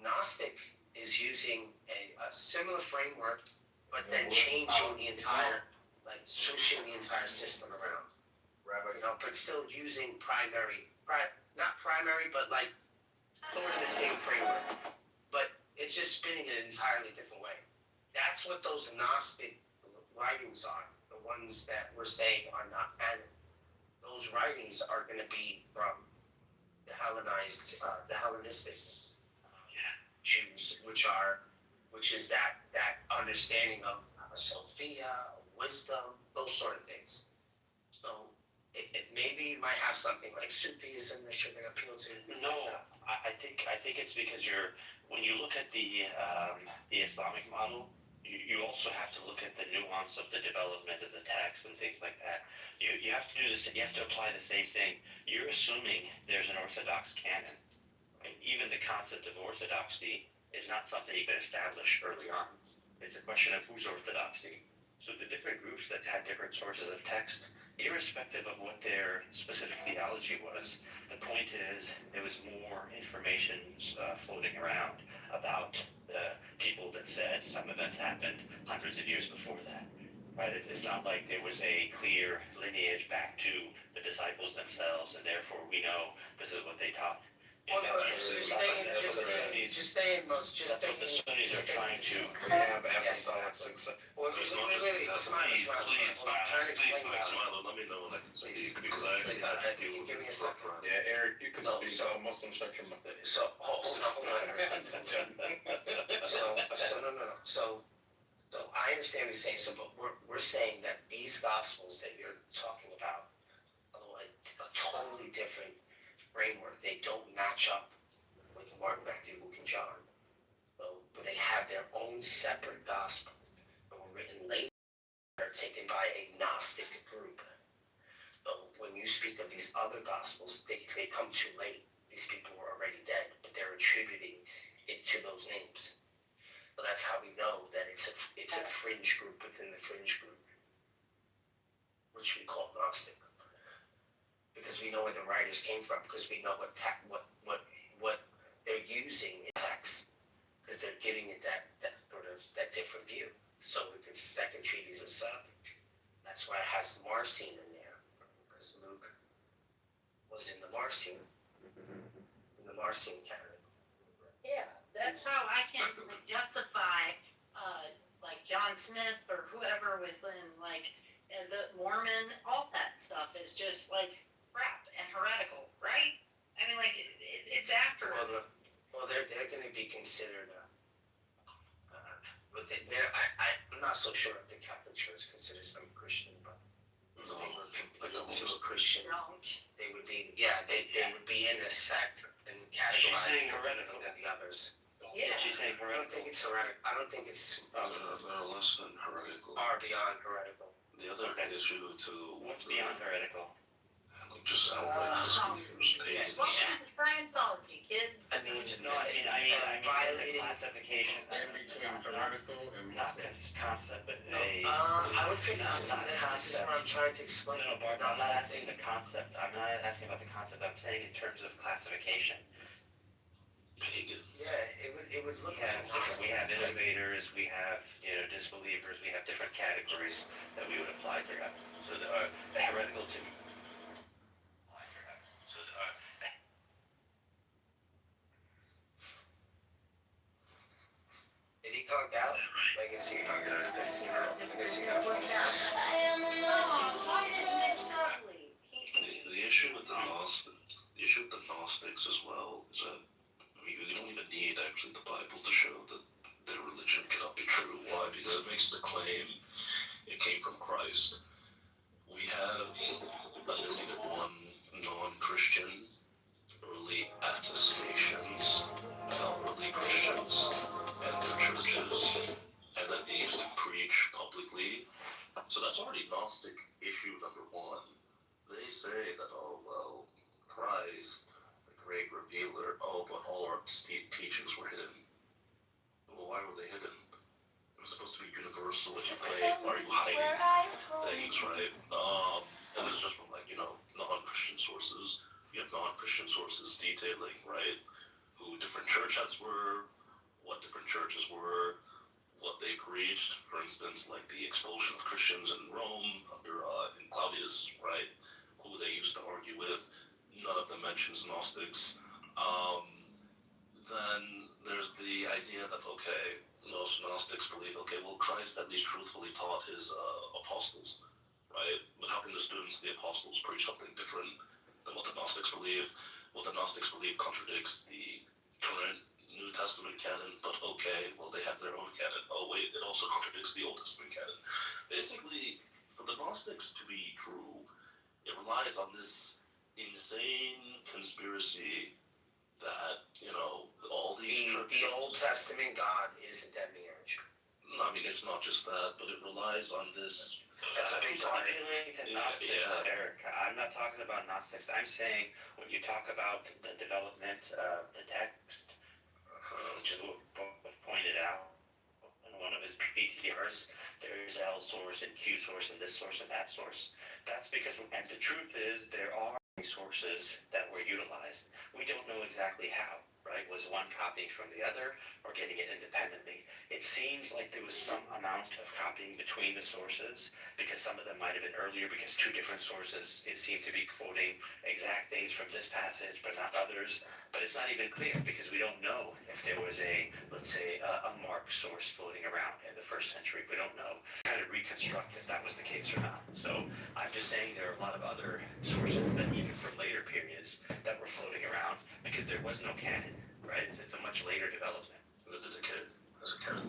Gnostic is using a similar framework, but then changing the entire, switching the entire system around. But still using not primary, but like sort of the same framework. But it's just spinning it an entirely different way. That's what those Gnostic writings are. The ones that we're saying are not canon. Those writings are going to be from the Hellenistic Jews, which is that understanding of Sophia, wisdom, those sort of things. So it maybe might have something like Sufism that you're going to appeal to. No, I think it's because when you look at the Islamic model, you also have to look at the nuance of the development of the text and things like that. You have to do this. You have to apply the same thing. You're assuming there's an orthodox canon. Right? Even the concept of orthodoxy is not something you can establish early on. It's a question of who's orthodoxy. So the different groups that had different sources of text, irrespective of what their specific theology was, the point is there was more information floating around about the people that said some events happened hundreds of years before that. Right? It's not like there was a clear lineage back to the disciples themselves, and therefore we know this is what they taught. Well, no, just stay in most. That's what the Sunnis are trying to. Rehab apostolic success. Wait, Smile, I'm trying to explain this. Smile, let me know when I can speak, because I Can you give me a second? Yeah, Eric, you can speak on Muslim spectrum. So, hold on. So I understand what you're saying. So, but we're saying that these gospels that you're talking about are like a totally different framework. They don't match up with Mark, Matthew, Luke, and John. So, but they have their own separate gospel. They were written later, are taken by a Gnostic group. But when you speak of these other gospels, they come too late. These people were already dead, but they're attributing it to those names. So that's how we know that it's a fringe group within the fringe group, which we call Gnostic. Because we know where the writers came from, because we know what they're using in text, because they're giving it that different view. So it's the second treatise of Seth. That's why it has the Marcion in there, because Luke was in the Marcion canon. Yeah, that's how I can justify, like John Smith or whoever within the Mormon, all that stuff is just like crap and heretical, right? I mean, like it's after. Well, they're going to be considered. But I'm not so sure if the Catholic Church considers them Christian, but they would to a Christian. They would be, they would be in a sect and categorized. She's saying heretical Than the others. Yeah, she's saying heretical. I don't think it's heretical. I don't think it's. they're less than heretical. Far beyond heretical. The other issue too. What's beyond heretical? Like just outright disbelievers, pagans. Scientology, kids. I mean, I mean violating the classification. In between heretical and Not Muslim. concept, but I would say this is what I'm trying to explain. No, Bart, I'm not asking the concept. I'm not asking about the concept. I'm saying in terms of classification. Pagan. Yeah, it would look We have innovators, we have disbelievers, we have different categories that we would apply to that. So the heretical to Did he conk out? I can see him. I can see him. I am a The issue with the Gnostics as well is that you don't even need actually the Bible to show that their religion cannot be true. Why? Because it makes the claim it came from Christ. We have one non-Christian early attestations about early Christians and their churches, and that they used to preach publicly. So that's already Gnostic issue number one. They say that, oh, well, Christ, the great revealer, but all our teachings were hidden. Well, why were they hidden? It was supposed to be universal. If you pray, are you hiding things, right? And this is just from non-Christian sources. You have non-Christian sources detailing, right, who different church heads were, what different churches were, what they preached. For instance, like the expulsion of Christians in Rome under, I think, Claudius, right, who they used to argue with. none of them mentions Gnostics. Then there's the idea that, okay, most Gnostics believe, okay, well, Christ at least truthfully taught his apostles, right? But how can the students of the apostles preach something different than what the Gnostics believe? What the Gnostics believe contradicts the current New Testament canon, but okay, well, they have their own canon. Oh, wait, it also contradicts the Old Testament canon. Basically, for the Gnostics to be true, it relies on this insane conspiracy that, all these the Old Testament God is a demiurge. I mean, it's not just that, but it relies on this. That's a big part. Appealing to Gnostics, Eric. I'm not talking about Gnostics. I'm saying when you talk about the development of the text, which is what was pointed out in one of his PTRs, there's L source and Q source and this source and that source. That's because, and the truth is, there are sources that were utilized. We don't know exactly how, right? Was one copying from the other or getting it independently? It seems like there was some amount of copying between the sources because some of them might have been earlier because two different sources, it seemed to be quoting exact things from this passage but not others. But it's not even clear because we don't know if there was let's say, a Mark source floating around in the first century. We don't know. Kind of reconstruct if that was the case or not. So I'm just saying there are a lot of other sources that even from later periods that were floating around because there was no canon, right? It's a much later development. The decade as a canon.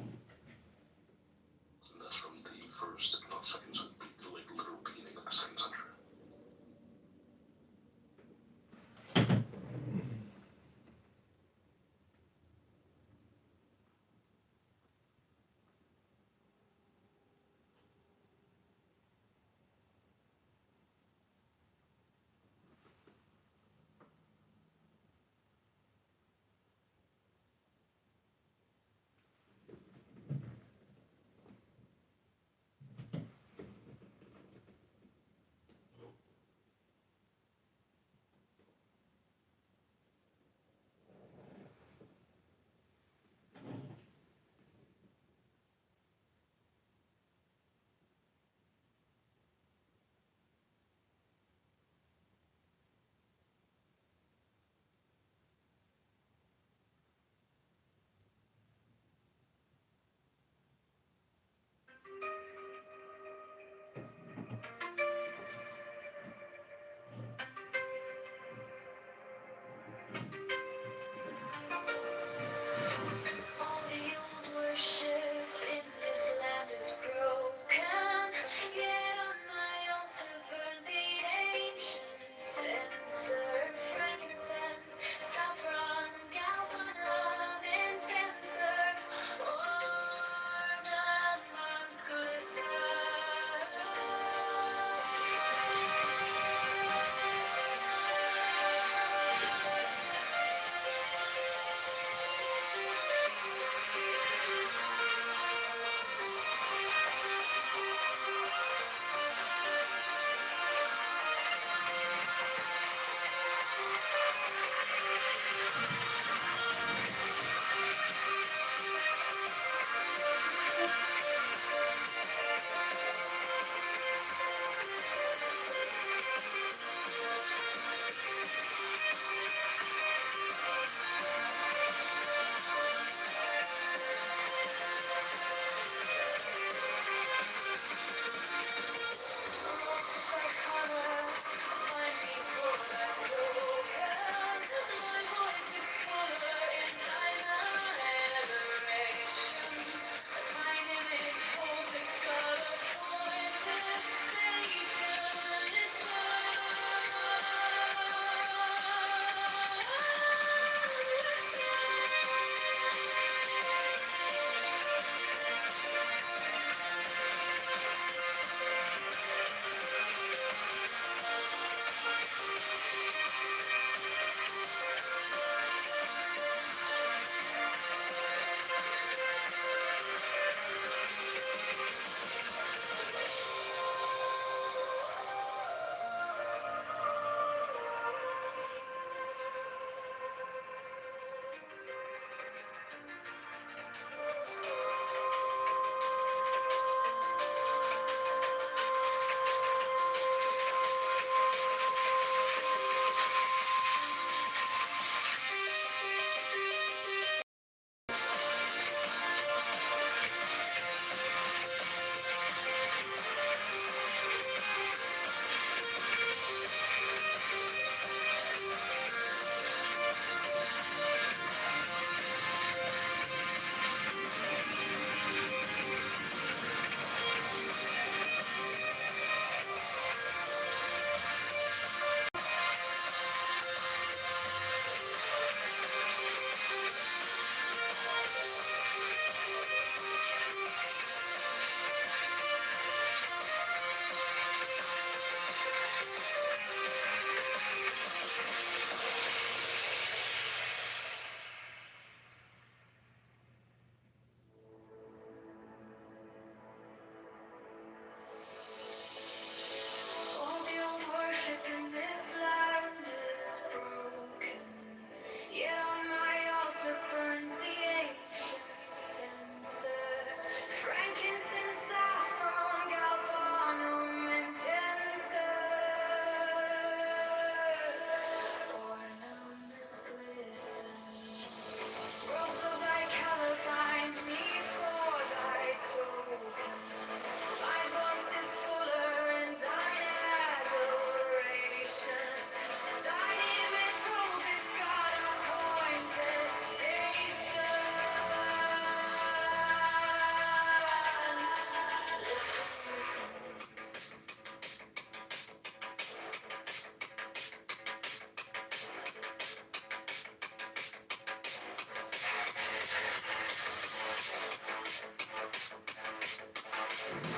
And that's from the first, if not second, like literal beginning of the second century.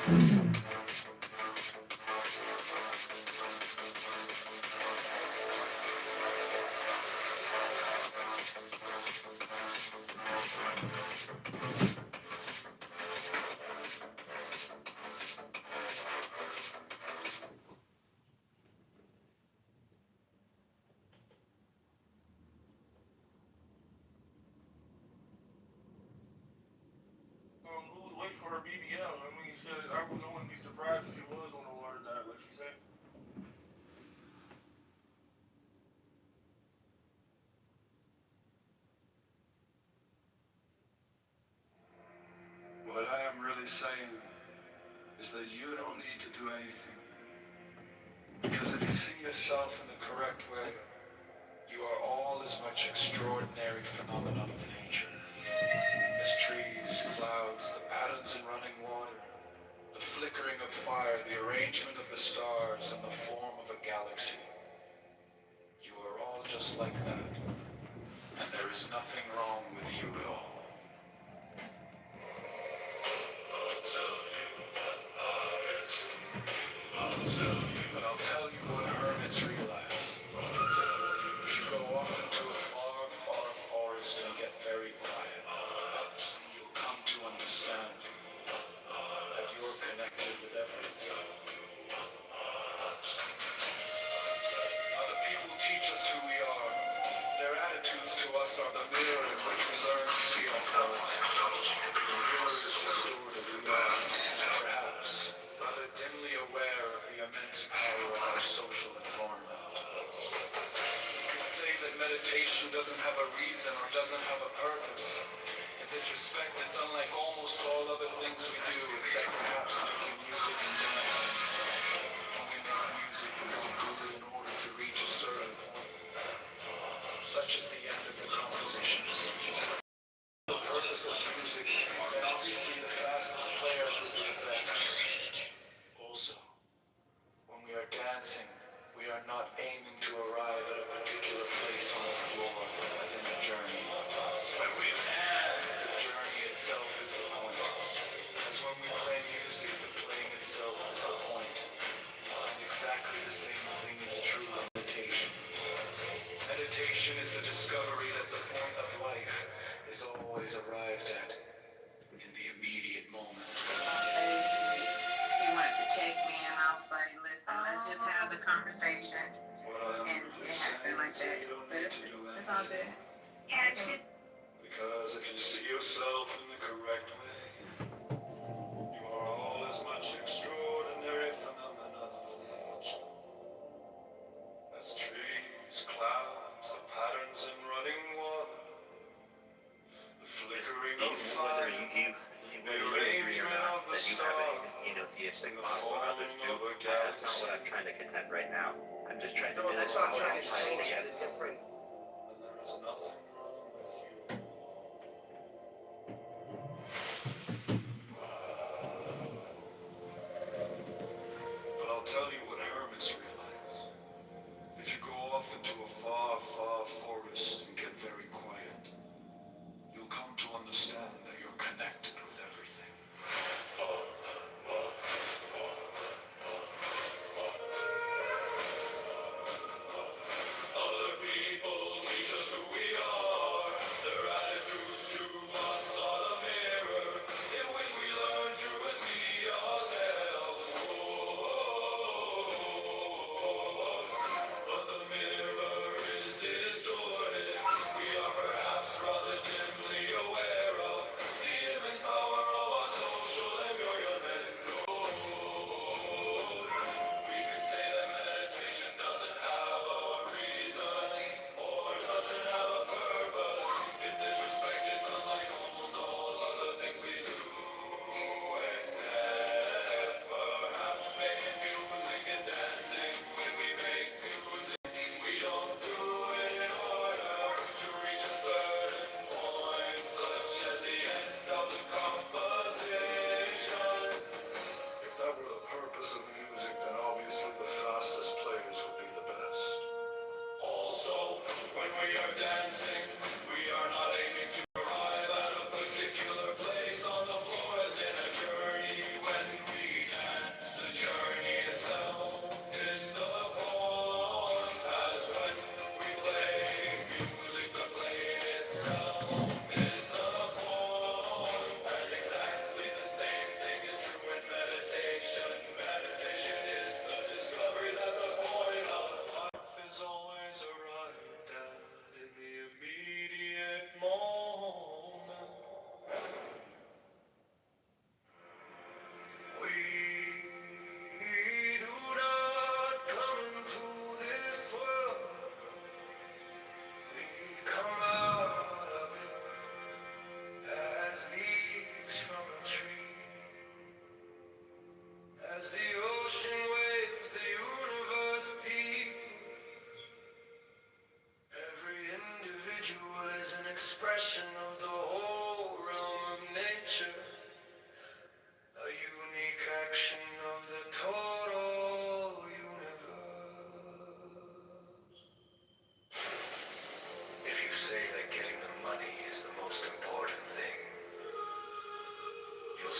Who was waiting for her BBL? I mean, shit, I wouldn't be surprised if she was on the water diet, like she said. What I am really saying is that you don't need to do anything. Because if you see yourself in the correct way, you are all as much extraordinary phenomenon of nature as trees, clouds, the patterns in running water, the flickering of fire, the arrangement of the stars, and the form of a galaxy. You are all just like that, and there is nothing wrong with you at all. But I'll tell you what hermits realize. If you go off into a far, far forest and get very quiet, you'll come to understand that you're connected with everything. Other people teach us who we are. Their attitudes to us are the mirror in which we learn to see ourselves. The mirror is distorted. We are, perhaps, rather dimly aware of the immense power of our social environment. You could say that meditation doesn't have a reason or doesn't have a purpose. In this respect, it's unlike almost all other things we do, except perhaps making music and dancing. When we make music, we don't do it in order to reach a certain point. Such is the end of the composition. The purpose of music, and obviously the fastest players will be the best. Also, when we are dancing, we are not aiming to arrive at a particular place on the floor, as in a journey. When we dance, the journey itself is the point. As when we play music, the playing itself is the point. And exactly the same thing is true in meditation. Meditation is the discovery that the point of life is always arrived at in the immediate moment. He wanted to check me and I was like, listen, let's just have the conversation. And it happened like that. But it's all good. Because if you see yourself in the correct way, you are all as much extraordinary phenomenon of nature as trees, clouds, the patterns in running water, the flickering of fire, the arrangement of the stars, Theistic and the model form others do. of a That's not galaxy. what I'm trying to contend right now. I'm just trying to No, do that's this what I'm without trying to tying say. it It's together. different. And there is nothing wrong with you. But I'll tell you what hermits realize. If you go off into a far, far forest and get very quiet, you'll come to understand that you're connected with everything. Other people teach us who we are. Their attitudes to us are the mirror in which we learn to see ourselves. Whoa.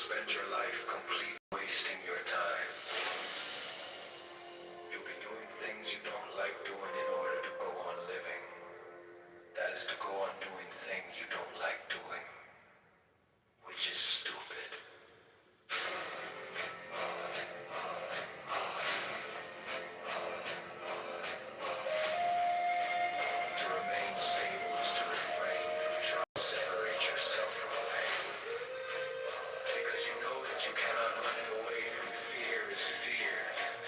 spend your life complete wasting your time. You'll be doing things you don't like doing in order to go on living. That is to go on doing things you don't like doing, which is stupid. To remain stable is to refrain from trying to separate yourself from pain. Because you know that you cannot run it away from fear is fear.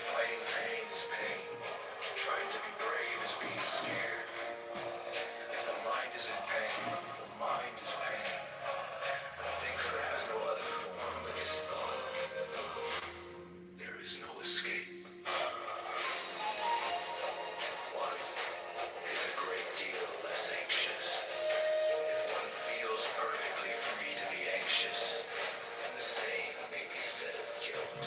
Fighting pain is pain. Trying to be brave is being scared. If the mind is in pain, the mind is pain. The thinker has no other form but his thought. There is no escape. One is a great deal less anxious. If one feels perfectly free to be anxious, then the same may be said of guilt.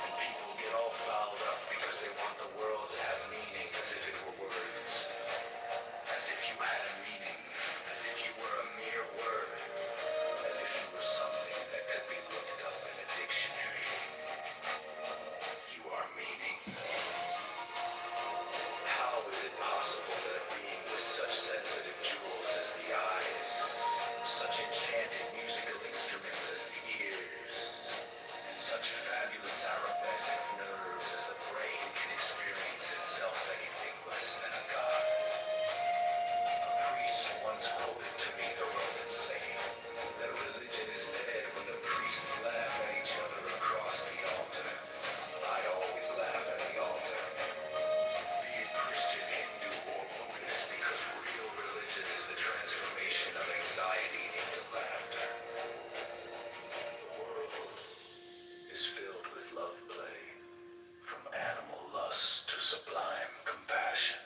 And people get all fouled up because they want the world to have meaning as if it were words. As if you had meaning. As if you were a mere word. As if you were something that could be looked up in a dictionary. You are meaning. How is it possible that a being with such sensitive jewels as the eyes, such enchanted musical instruments as the ears, and such fabulous arabesque of nerves as the brain can experience itself anything less than a god? A priest once quoted to me the Roman saying that religion is dead when the priests laugh at each other across the altar. I always laugh at the altar. Be it Christian, Hindu, or Buddhist, because real religion is the transformation of anxiety into laughter. The world is filled with love play, from animal lust to sublime compassion.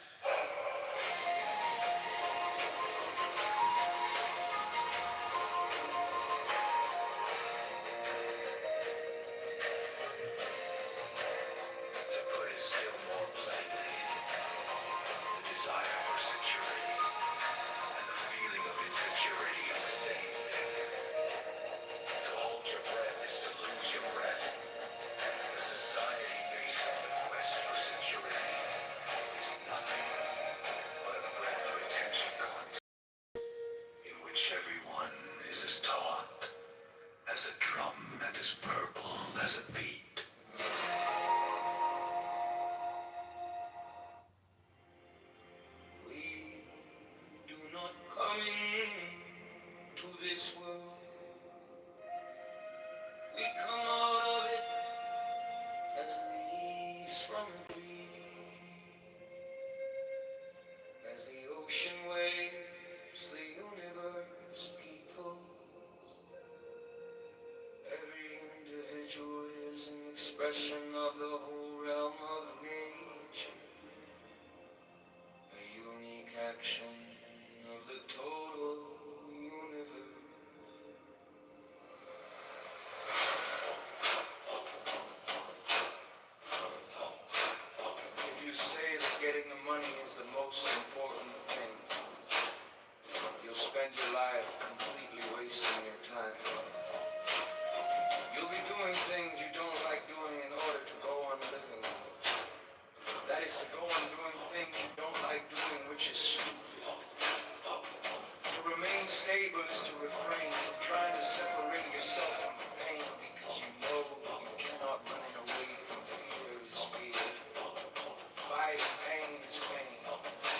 To put it still more plainly, the desire for security and the feeling of insecurity are the same thing. To hold your breath is to lose your breath. A society based on the quest for security is nothing but a breath retention contest in which everyone is as taut as a drum and as purple as a beat. We do not come into this world. We come out of it as leaves from a breeze. As the ocean waves, the universe peoples. Every individual is an expression of the whole realm of nature. A unique action of the total universe. If you say that getting the money is the most important thing, you'll spend your life completely wasting your time. You'll be doing things you don't like doing in order to go on living. That is to go on doing things you don't like doing, which is stupid. To remain stable is to refrain from trying to separate yourself from the pain because you know you cannot run it away from fear is fear. Fighting pain is pain.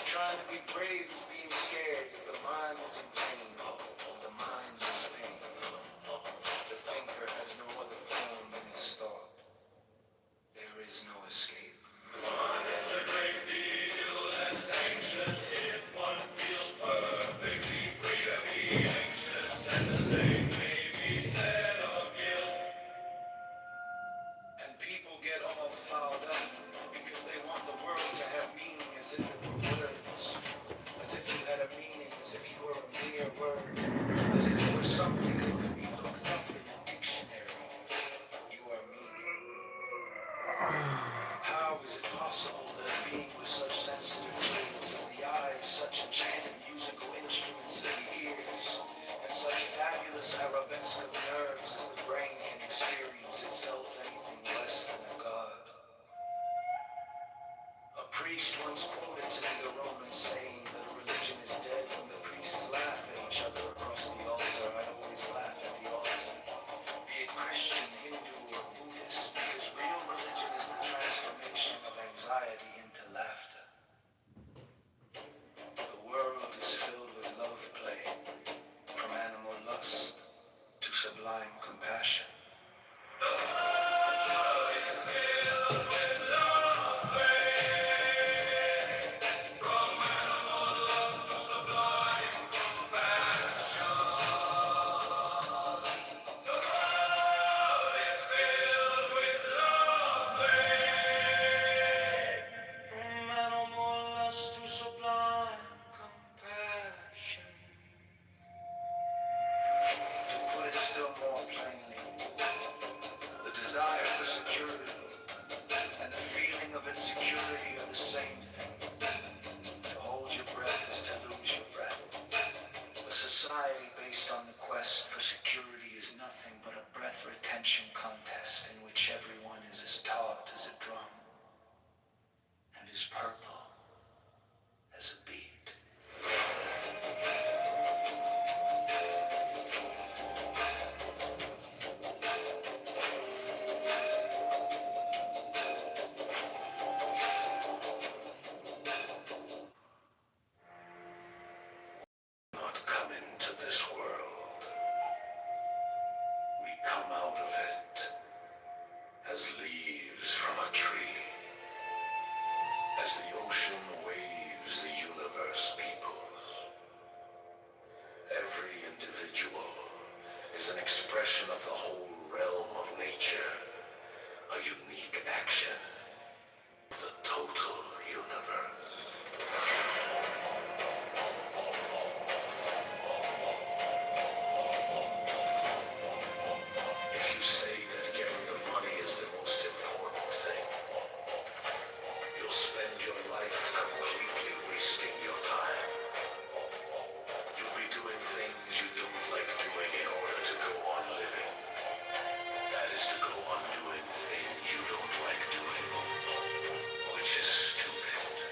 Trying to be brave is being scared. If the mind is in pain, the mind is pain. The thinker has no other form than his thought. There is no escape. One is a great deal less anxious if one feels perfectly free to be anxious, and the same may be said of guilt. And people get all fouled up because they want the world to have meaning as if it were words, as if you had a meaning, as if you were a mere task of nerves as the brain can experience itself anything less than a god. A priest once quoted to me the Roman saying that a religion is dead when the priests laugh at each other across the altar. I always laugh at the altar, be it Christian, Hindu, or Buddhist, because real religion is the transformation of anxiety into laughter. The world is filled with love play, from animal lust to sublime compassion. From animal lust to sublime compassion. To put it still more plainly, the desire for security and the feeling of insecurity are the same thing. To hold your breath is to lose your breath. A society based on the quest for security is nothing but a breath retention contest in which everyone is as taut as a drum and as purple as a beat. Not come into this world. We come out of it as leaves from a tree. As the ocean waves, the universe peoples. Every individual is an expression of the whole realm of nature, a unique action of the total universe. If you say that getting the money is the most important thing, you'll spend your life completely wasting your time. You'll be doing things you don't like doing in order to go on living. That is to go on doing things you don't like doing, which is stupid.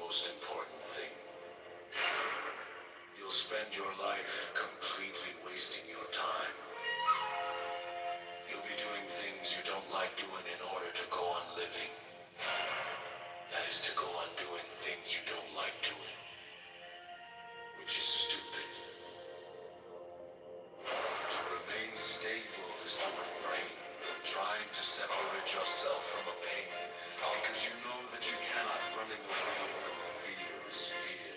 most important thing. You'll spend your life completely wasting your time. You'll be doing things you don't like doing in order to go on living. That is to go on doing things you don't like doing, which is stupid. To remain stable is to refrain from trying to separate yourself from a pain, because you know that you cannot run away from fear is fear.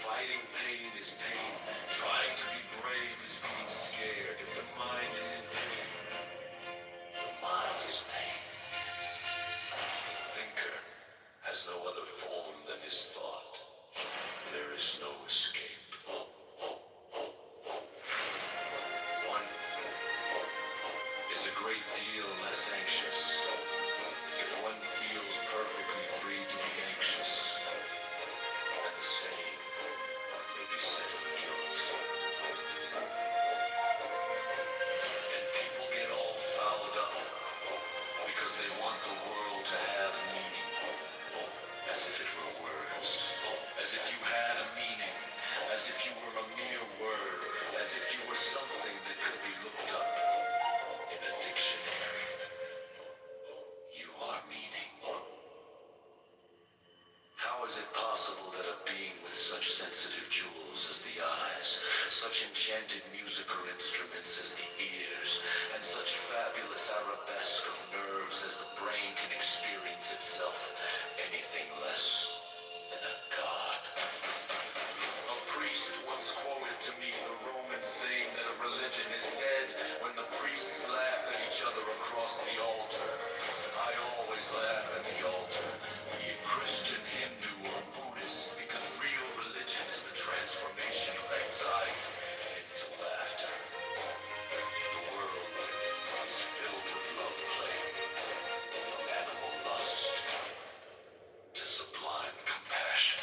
Fighting pain is pain. Trying to be brave is being scared. If the mind is in pain, the mind is pain. The thinker has no other form than his thought. There is no escape. One is a great deal less anxious if one feels perfectly free to be anxious. And the same may be said of guilt. And people get all fouled up because they want the world to have meaning, as if it were words, as if you had a meaning, as if you were a mere word, as if you were something that could be looked up in a dictionary. You are meaning. How is it possible that a being with such sensitive jewels as the eyes, such enchanted musical instruments as the ears, and such fabulous arabesque of nerves as the brain can experience itself anything less than a god? A priest once quoted to me the Roman saying that a religion is dead when the priests laugh at each other across the altar. I always laugh at the altar, be it Christian, Hindu, or Buddhist, because real religion is the transformation of anxiety into laughter. The world is filled with love play, from animal lust to sublime compassion.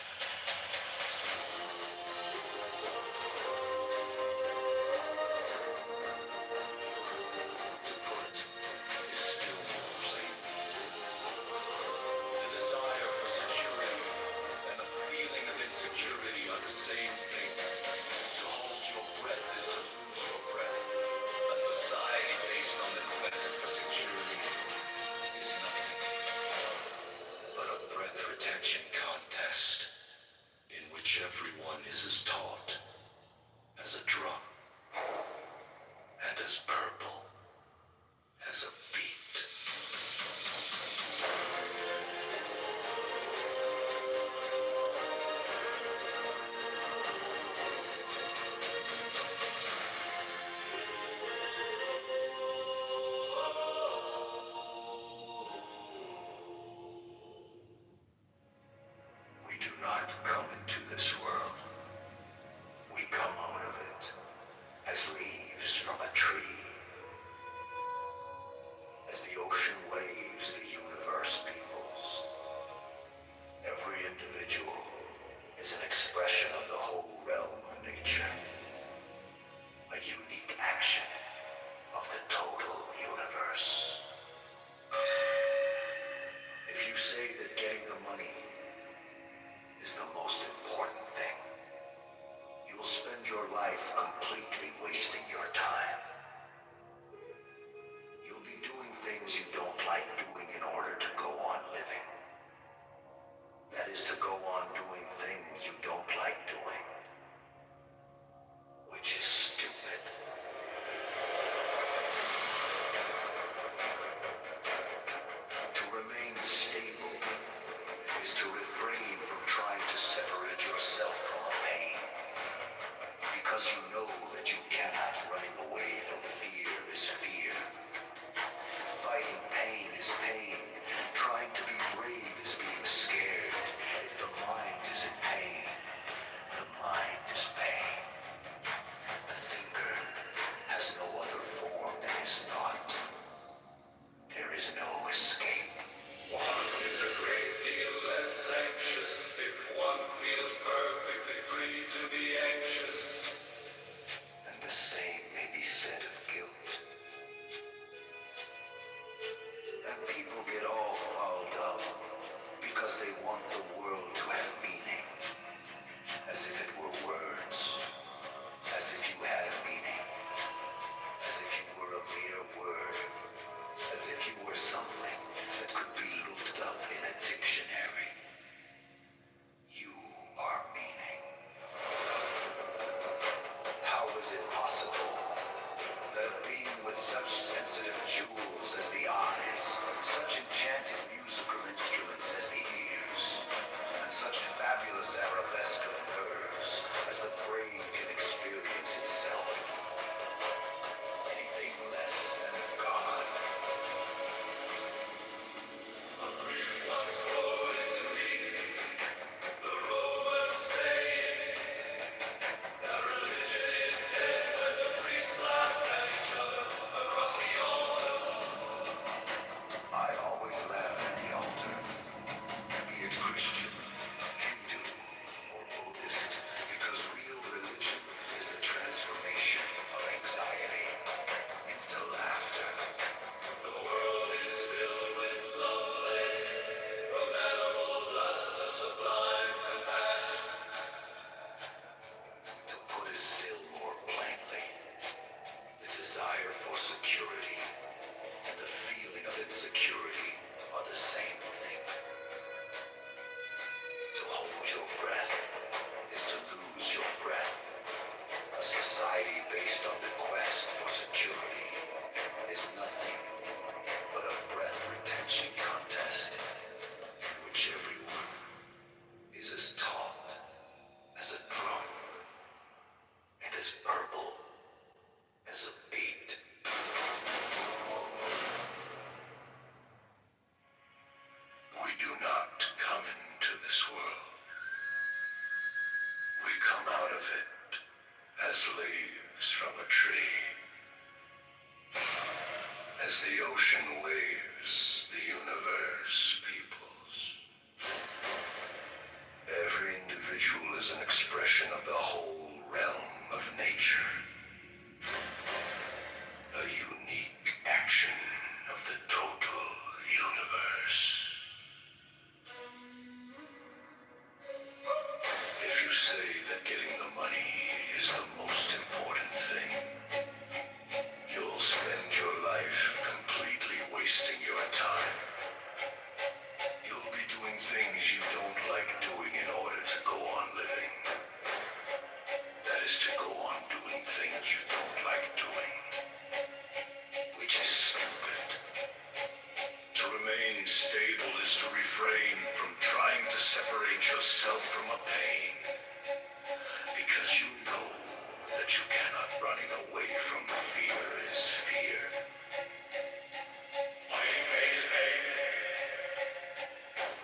To put is still more plainly, the desire for security and the feeling of insecurity are the same thing. To hold your breath is to lose your breath. A society based on the quest for security is nothing but a breath retention contest in which everyone is as taut as a drum and as purple as a beat. We do not come into this world. We come out of it as leaves from a tree. As the ocean waves, the universe peoples. Every individual is an expression of the whole realm of nature. A unique action of the total universe. If you say that getting the money is the most important thing, you'll spend your life completely wasting your time. You'll be doing things you don't like doing in order to go on living. That is to go on doing things you don't like doing, which is stupid. To remain stable is to such fabulous arabesque of nerves as the brain can experience itself. Anything less than a god. A priest once quoted to me the Romans saying that religion is dead when the priests laugh at each other across the altar. I always laugh at the altar, be it Christian, Hindu, or Buddhist, because real religion is the transformation of anxiety into laughter. The world is filled with lovely, from animal lust to sublime compassion. To put it still more plainly, the desire for security and the feeling of insecurity are the same thing. To hold your breath is to lose your breath. A society based on the quest for security is nothing but a breath retention contest in which everyone is as taut as a drum and as purple as a beet. We do not come into this world. We come out of it as leaves from a tree. As the ocean waves, the universe peoples. Every individual is an expression of the whole realm of nature. A unique action of the total universe. If you say that getting the money is the most important thing, you'll spend your life completely wasting your time. You'll be doing things you don't like doing in order to go on living. That is to go on doing things you don't like doing, which is stupid. To remain stable is to refrain from trying to separate yourself from a pain, because you know that you cannot. Running away from fear is fear. Fighting pain is pain.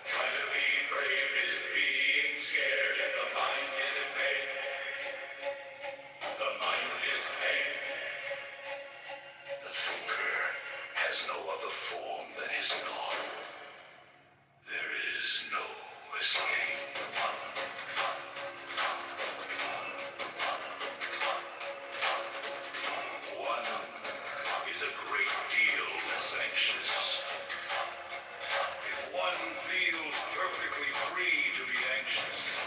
Trying to be brave is being scared. If the mind is in pain, the mind is pain. The thinker has no other form than his thought. There is no escape. One is a great deal less anxious. If one feels perfectly free to be anxious,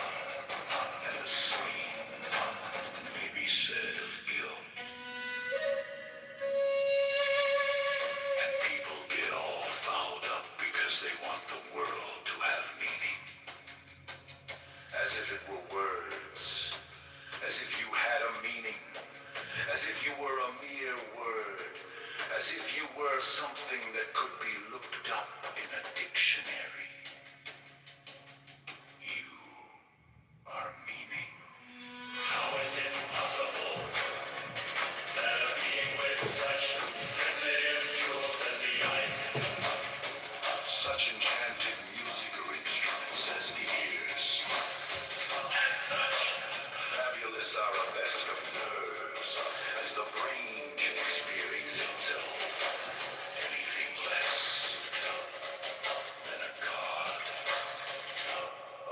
and the same may be said of guilt. And people get all fouled up because they want the world to have meaning. As if it were words. As if you had a meaning. As if you were a mere word. As if you were something that could be looked up in a dictionary. You are meaning. How is it possible that a being with such sensitive jewels as the eyes, such enchanted music or instruments as the ears, and such fabulous arabesque of nerves as the brain can experience itself, anything less than a god?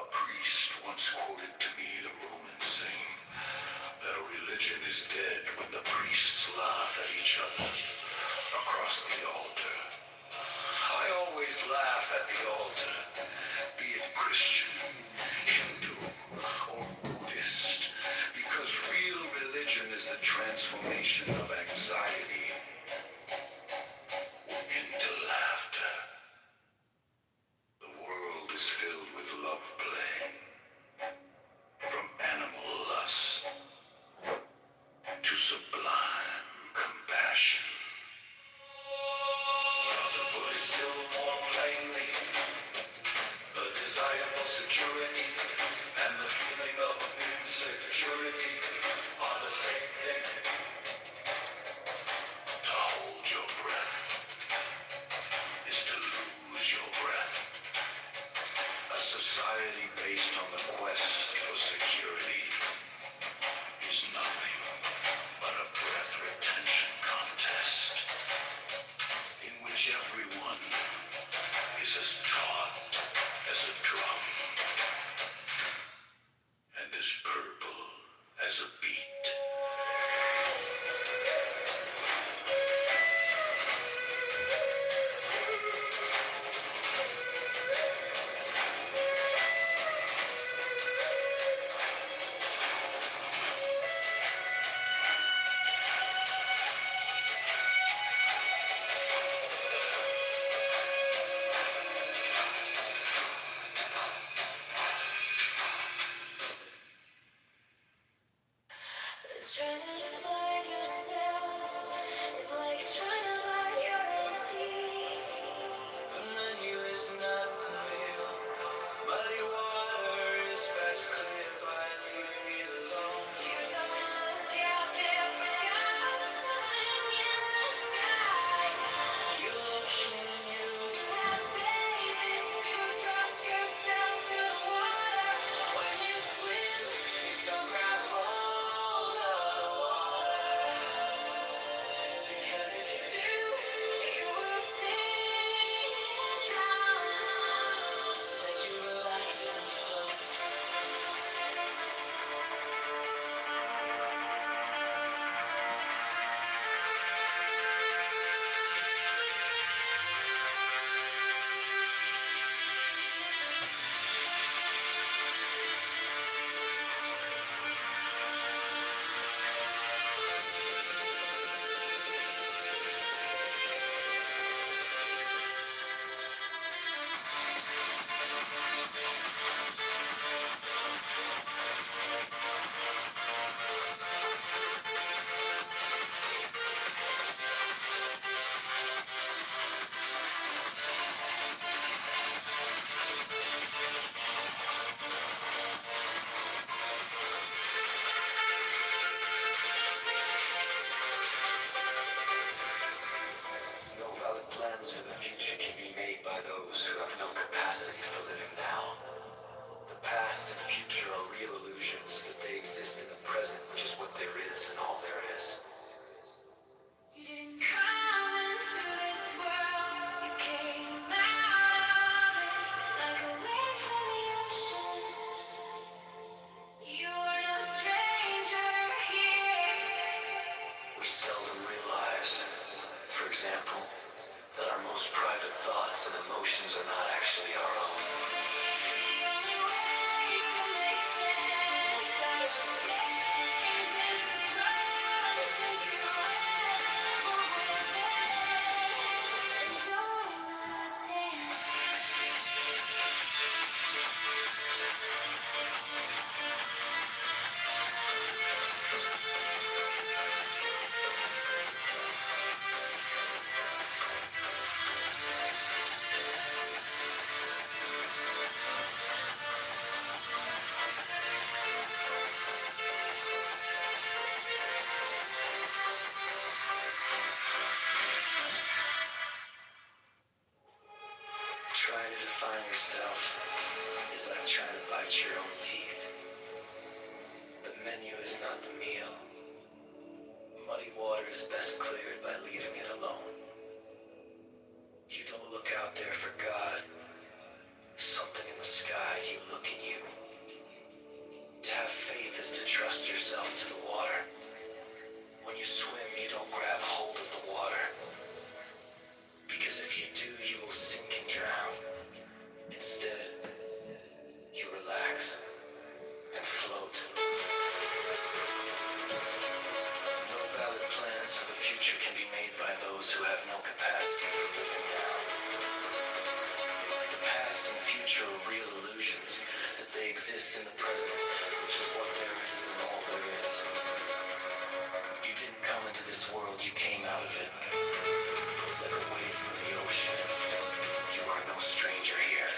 A priest once quoted to me the Romans saying that a religion is dead when the priests laugh at each other across the altar. I always laugh at the altar, be it Christian, Hindu, or Buddhist, because real religion is the transformation of anxiety into laughter. The world is filled with love play, from animal lust to sublime compassion. To put it still more plainly, the desire for security society based on the quest for security is nothing but a breath retention contest in which everyone is as taut as a drum and as purple as a beat. Trying to find yourself is like trying to buy your own teeth. The menu is not the meal. Muddy water is best cleared by leaving it alone. You don't look out there for God, something in the sky. You look in you. To have faith is to trust yourself to the water. When you swim, you don't grab hold of the water. Because if you do, you will sink and drown. Instead you relax and float. No valid plans for the future can be made by those who have no capacity for living now. The past and future are real illusions that they exist in the present, which is what there is and all there is. You didn't come into this world, you came out of it like a wave from the ocean. You are no stranger here. We seldom realize, for example, that our most private thoughts and emotions are not actually our own. The only way to make sense out of change is to plunge into it, move with it, and join the dance. Trying to define yourself is like trying to bite your own teeth. The menu is not the meal. Muddy water is best cleared by leaving it alone. You don't look out there for God. Something in the sky, you look in you. To have faith is to trust yourself to the water. When you swim, you don't grab hold of the water. Because if you do, you will sink and drown. Instead, you relax and float. No valid plans for the future can be made by those who have no capacity for living now. The past and future are real illusions that they exist in the present, which is what there is and all there is. You didn't come into this world, you came out of it. Like a wave from the ocean. You are no stranger here.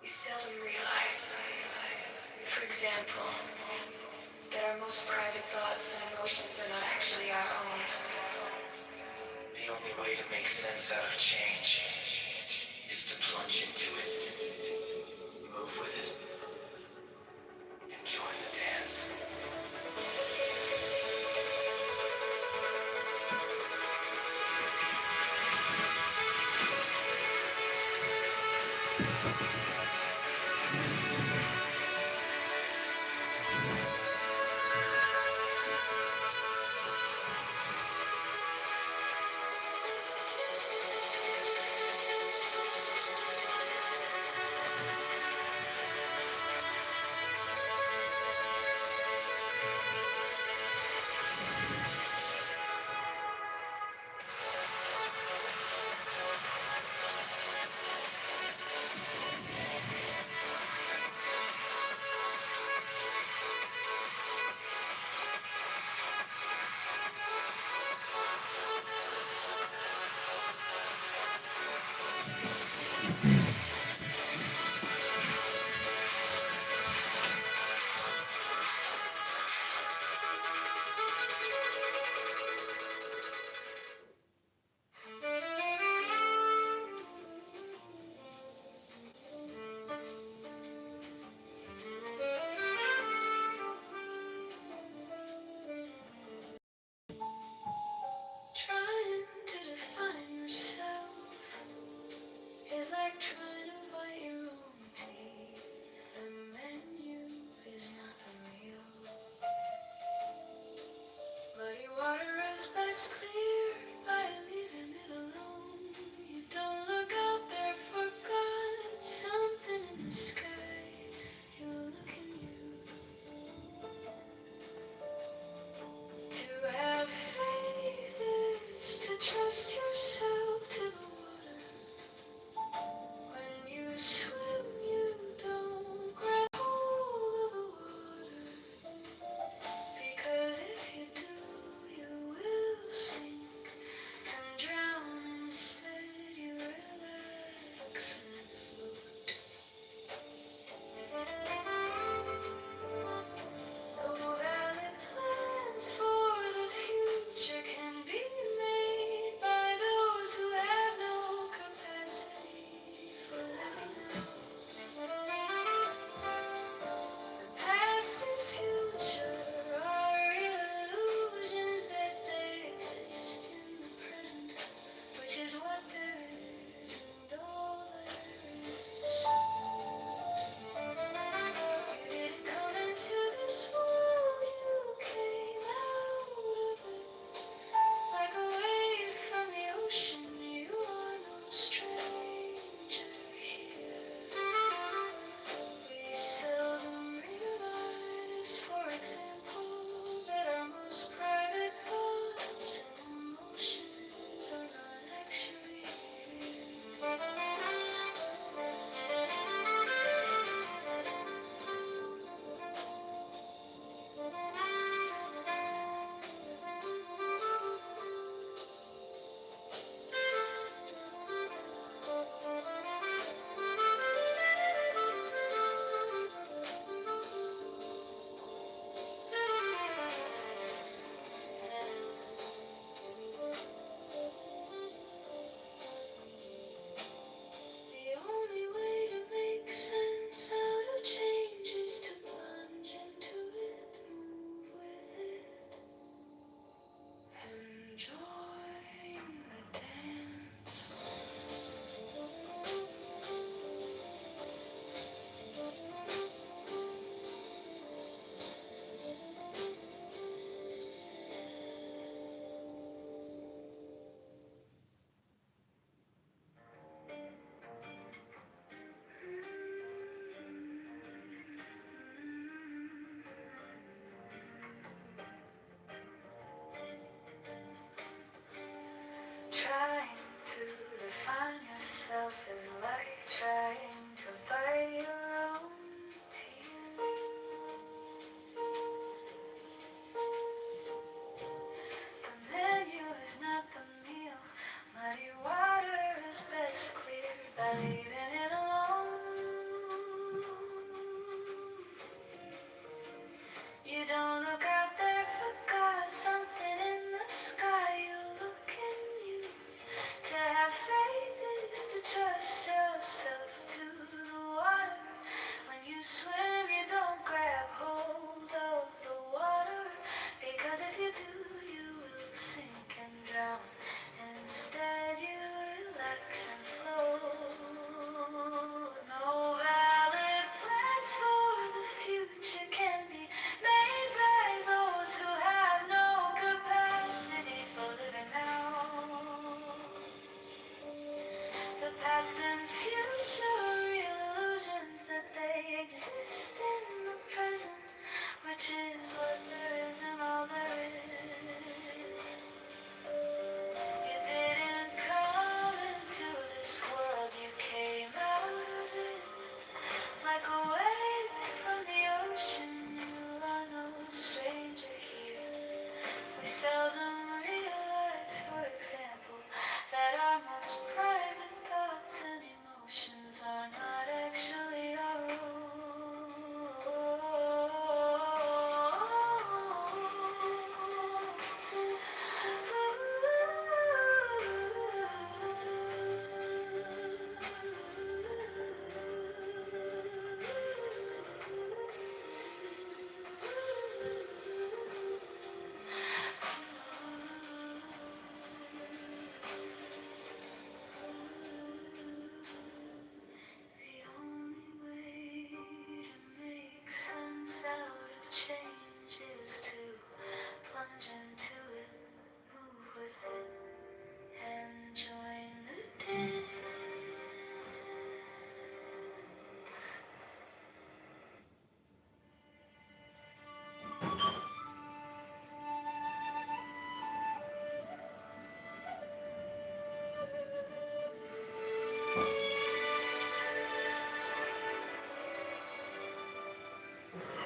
We seldom realize, for example, that our most private thoughts and emotions are not actually our own. The only way to make sense out of change is to plunge into it.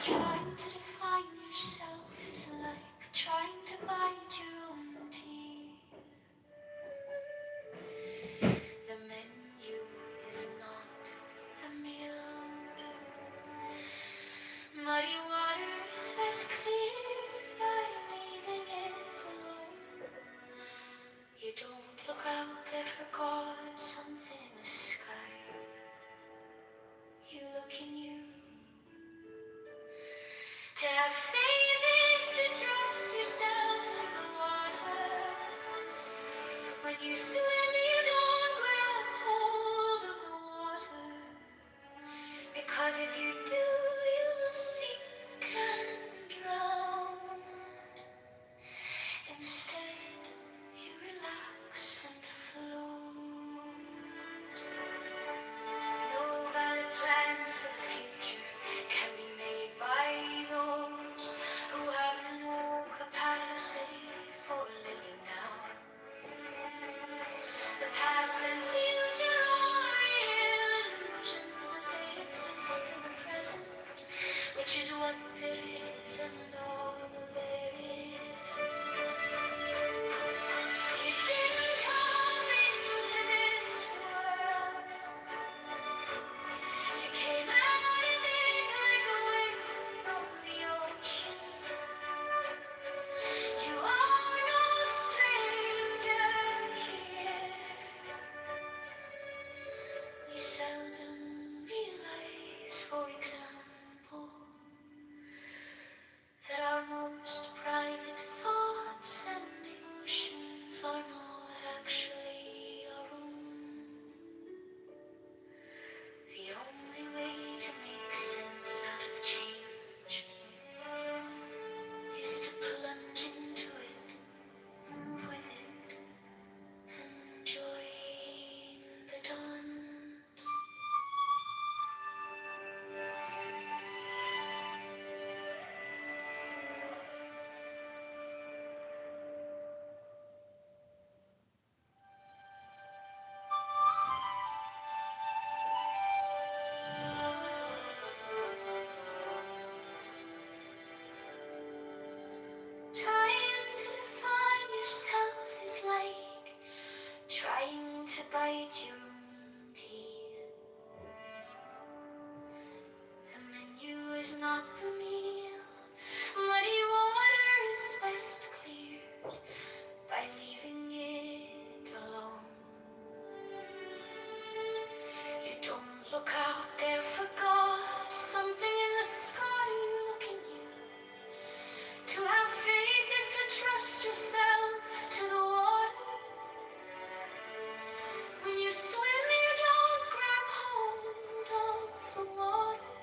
Trying to define yourself is like trying to bite your own teeth. The menu is not the meal. Muddy water is best cleared by leaving it alone. You don't look out there for God, something in the sky. You look in you. To have faith is to trust yourself to the water. When you swim, you don't grab hold of the water. Because if you do, you will sink and drown. Instead, you relax and float. No valid plans for the future can be made by those who have no capacity for living now. The past and future are real illusions that they exist in the present, which is what there is and all there is. You didn't come into this world. You came out of it like a wave from the ocean. You are no stranger here. We seldom realize, for example, that our most private thoughts and emotions are not actually our own. The only way to make sense out of change is to plunge into it, move with it, and join the dance. Trying to define yourself is like trying to bite your own teeth. The menu is not the meal. Muddy water is best cleared by leaving it alone. You don't look out there for God, something in the sky looking you. To have faith is to trust yourself to the water. When you swim, you don't grab hold of the water.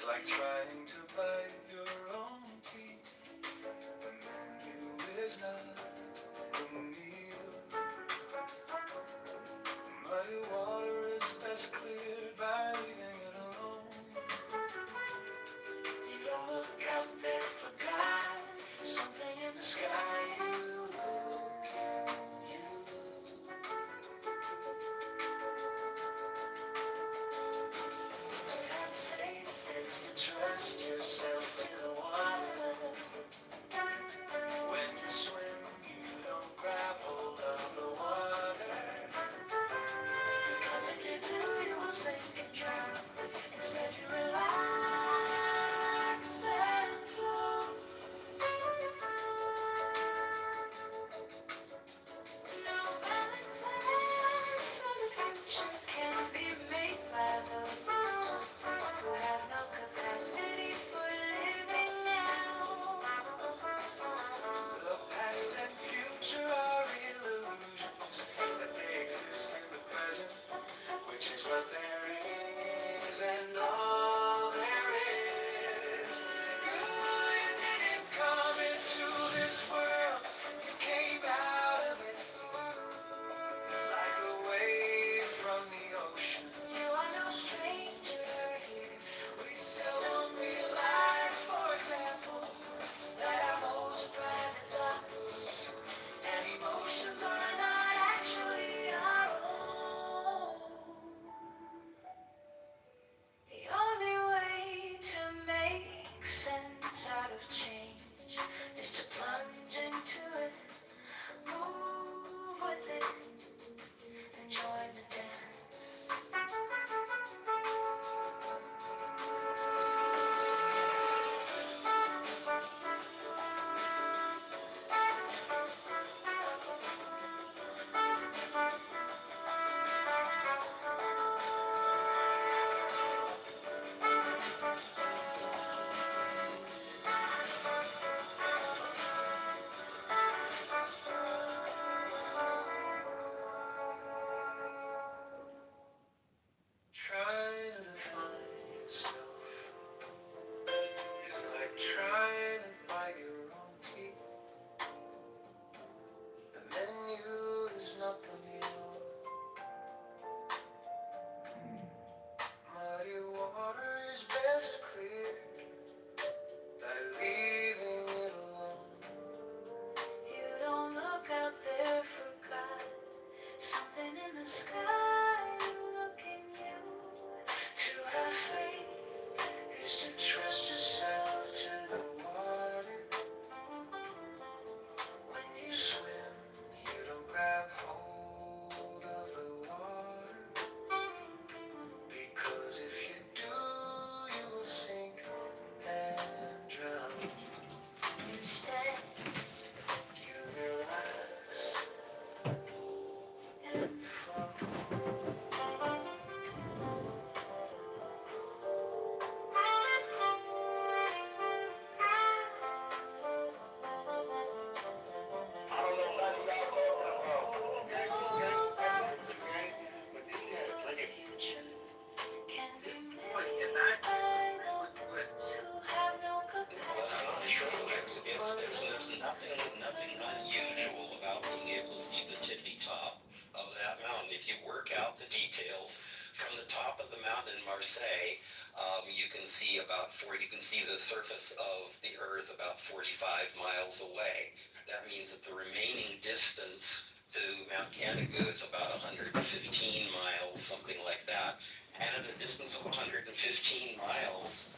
like trying to bite your own teeth. The menu is not the meal. Muddy water is best cleared by leaving it alone. You don't look out there for God, something in the sky. You look at you. To have faith is to trust yourself to the water. When you swim, you don't grab hold of the water. Because if you do, you will sink and drown. Instead, you relax and flow. No valid plans for the future can be made by those who have no capacity for living now. The past and future are illusions, that they exist in the present, which is what there is and all there is. You didn't come into this world, you came out of it like a wave from the ocean. You are no stranger here. We still don't realize, for example, that our most private thoughts and emotions are not actually our own. The only way to make sense out of change is to plunge into it, move with it, and join the dance. Trying to define yourself is like trying to bite your own teeth. The menu is not the meal. Muddy water is best cleared by leaving it alone. You don't look out there for God, something in the sky. You look in you. To have faith is to trust yourself to the water. When you swim, you don't grab hold of the water. Because if you do, you will sink and drown. Instead, you relax and flow. Can be made by those who have no capacity. There's nothing unusual about being able to see the tippy top of that mountain. If you work out the details from the top of the mountain in Marseille, you can see you can see the surface of the earth about 45 miles away. That means that the remaining distance to Mount Canigou is about 115 miles, something like that. And at a distance of 115 miles,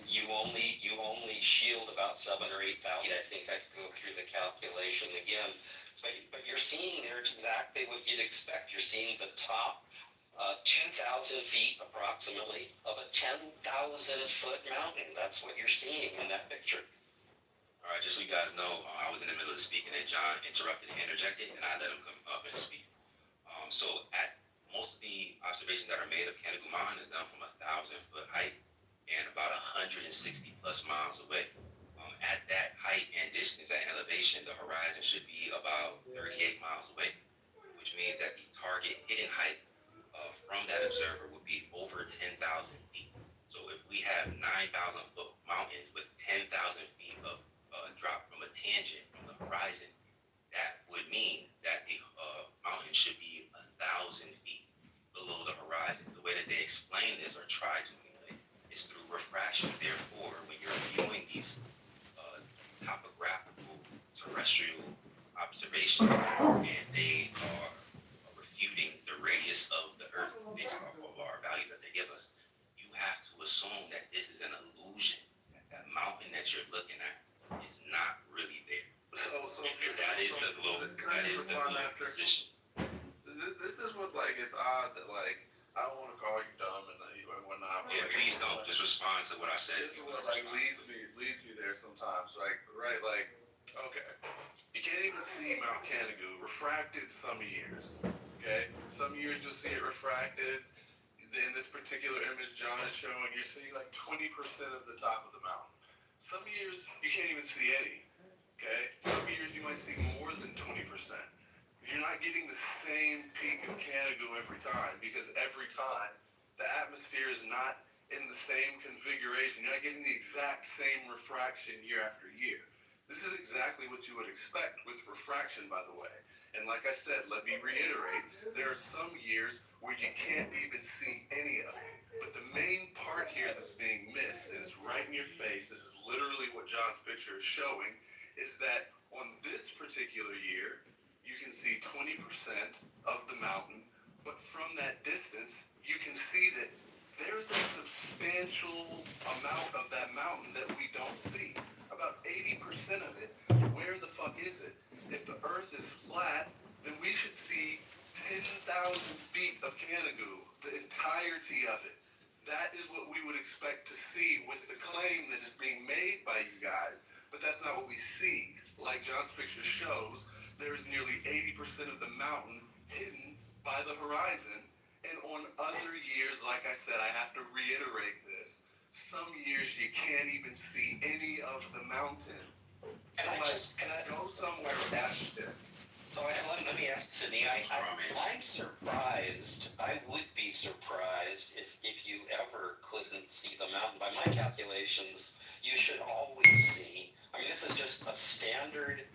you only shield about 7,000 or 8,000. I think I could go through the calculation again, but you're seeing there exactly what you'd expect. You're seeing the top 2,000 feet approximately of a 10,000 foot mountain. That's what you're seeing in that picture. All right, just so you guys know, I was in the middle of speaking and John interrupted and interjected, and I let him come up and speak. So at most of the observations that are made of Canigou Mountain is done from 1,000-foot height and about 160 plus miles away. At that height and distance, that elevation, the horizon should be about 38 miles away, which means that the target hitting height from that observer would be over 10,000 feet. So if we have 9,000 foot mountains with 10,000 feet of drop from a tangent from the horizon, that would mean that the mountain should be 1,000 feet below the horizon. The way that they explain this or try to anyway is through refraction. Therefore, when you're viewing these topographical terrestrial observations and they are refuting the radius of the Earth based off of our values that they give us, you have to assume that this is an illusion. That mountain that you're looking at is not really there. So that is the globe. That is the globe position. This is what, like, it's odd that, like, I don't want to call you dumb and whatnot. Yeah, like, please don't. Just respond to what I said. This is what, like, leads me there sometimes, right? Right, like, okay, you can't even see Mount Canigou refracted some years, okay? Some years you'll see it refracted. In this particular image John is showing, you're seeing like 20% of the top of the mountain. Some years you can't even see any, okay? Some years you might see more than 20%. You're not getting the same peak of Canigou every time because every time the atmosphere is not in the same configuration. You're not getting the exact same refraction year after year. This is exactly what you would expect with refraction, by the way. And like I said, let me reiterate, there are some years where you can't even see any of it. But the main part here that's being missed, and it's right in your face, this is literally what John's picture is showing, is that on this particular year, you can see 20% of the mountain, but from that distance, you can see that there's a substantial amount of that mountain that we don't see. About 80% of it. Where the fuck is it? If the Earth is flat, then we should see 10,000 feet of Canigou, the entirety of it. That is what we would expect to see with the claim that is being made by you guys, but that's not what we see. Like John's picture shows, there is nearly 80% of the mountain hidden by the horizon. And on other years, like I said, I have to reiterate this, some years you can't even see any of the mountain. Can I go somewhere past it? So let me ask Sydney, I'm surprised, I would be surprised if you ever couldn't see the mountain. By my calculations, you should always see, I mean, this is just a standard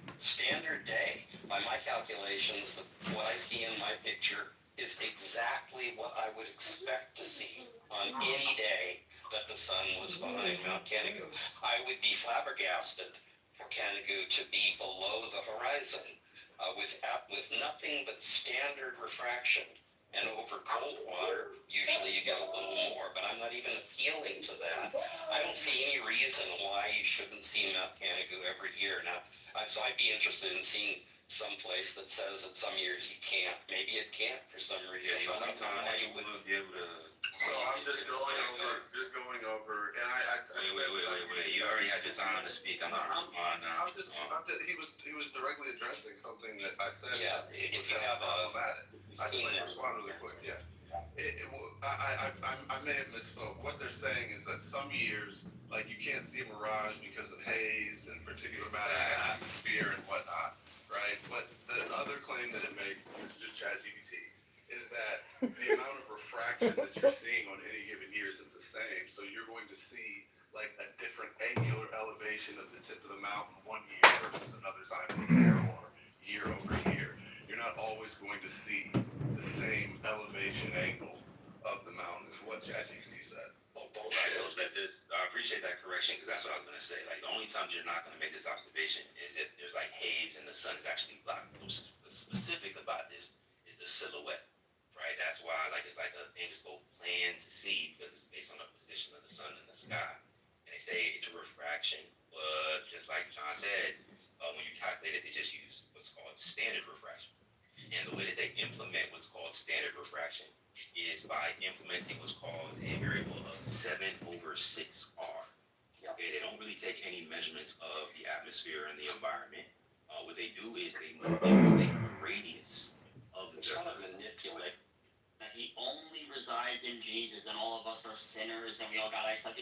day. By my calculations, what I see in my picture is exactly what I would expect to see on any day that the sun was behind Mount Canigou. I would be flabbergasted for Canigou to be below the horizon with nothing but standard refraction. And over cold water, usually you get a little more, but I'm not even appealing to that. I don't see any reason why you shouldn't see Mount Canigou every year. Now, so I'd be interested in seeing some place that says that some years you can't. Maybe it can't for some reason. Yeah, the only time that you would be able to. So I'm just going over, and I Wait. You already had your time to speak. I'm not responding now. He was directly addressing something that I said. Yeah, if you have problematic. I just want to respond really quick. Yeah. I may have misspoke. What they're saying is that some years, like you can't see a mirage because of haze and particular matter in the atmosphere and whatnot, right? But the other claim that it makes, this is just ChatGPT, is that the amount of refraction that you're seeing on any given year isn't the same. So you're going to see like a different angular elevation of the tip of the mountain one year versus another time of the year or year over year. You're not always going to see the same elevation angle of the mountain is what ChatGPT said. I appreciate that correction because that's what I was going to say. Like the only times you're not going to make this observation is if there's like haze and the sun is actually blocking. What's specific about this is the silhouette, right? That's why like it's like a inspo plan to see because it's based on the position of the sun in the sky. And they say it's a refraction, but just like John said, when you calculate it, they just use what's called standard refraction. And the way that they implement what's called standard refraction is by implementing what's called a variable of 7/6R. Okay, they don't really take any measurements of the atmosphere and the environment. What they do is they manipulate the radius of the Son of manipulate. He only resides in Jesus, and all of us are sinners, and we all got eyesight.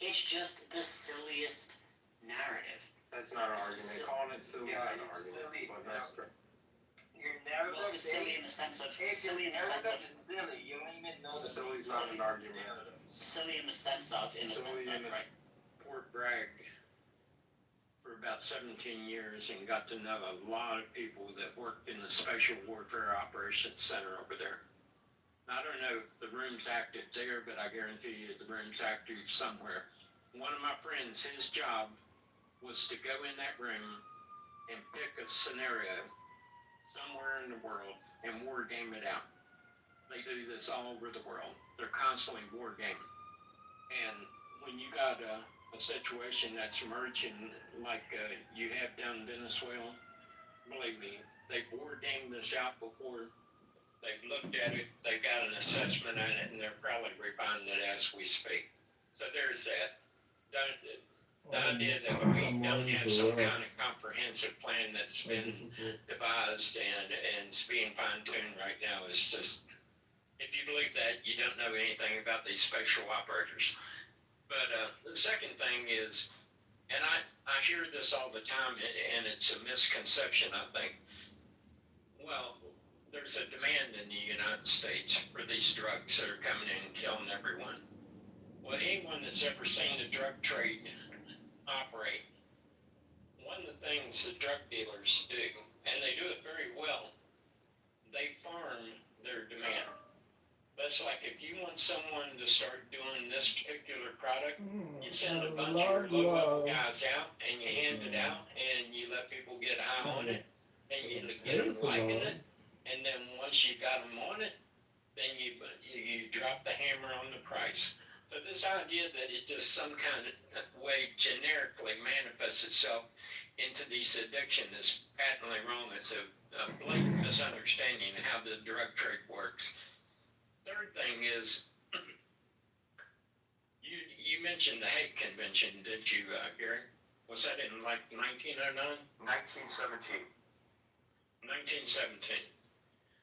It's just the silliest narrative. That's not an argument. Calling it silly is not an argument. But that's true. Your narrative is silly in the sense of silly in the sense of silly. You don't even know Silly is not an argument. Silly in the sense of, right? Fort Bragg for about 17 years and got to know a lot of people that worked in the Special Warfare Operations Center over there. I don't know if the room's active there, but I guarantee you the room's active somewhere. One of my friends, his job was to go in that room and pick a scenario somewhere in the world and war game it out. They do this all over the world. They're constantly war gaming. And when you got a situation that's emerging like you have down in Venezuela, believe me, they war gamed this out before. They've looked at it, they've got an assessment on it, and they're probably refining it as we speak. So there's that. The idea that we don't have some kind of comprehensive plan that's been devised and it's being fine-tuned right now is just, if you believe that, you don't know anything about these special operators. But the second thing is, and I hear this all the time, and it's a misconception, I think. Well, there's a demand in the United States for these drugs that are coming in and killing everyone. Well, anyone that's ever seen a drug trade operate, one of the things the drug dealers do, and they do it very well, they farm their demand. That's like if you want someone to start doing this particular product, you send a bunch of your low-level guys out and you hand it out and you let people get high on it and you get them liking it. And then once you got them on it, then you drop the hammer on the price. So this idea that it's just some kind of way generically manifests itself into this addiction is patently wrong. It's a blatant misunderstanding of how the drug trade works. Third thing is, you mentioned the Hague Convention, didn't you, Gary? Was that in like 1909? 1917. 1917.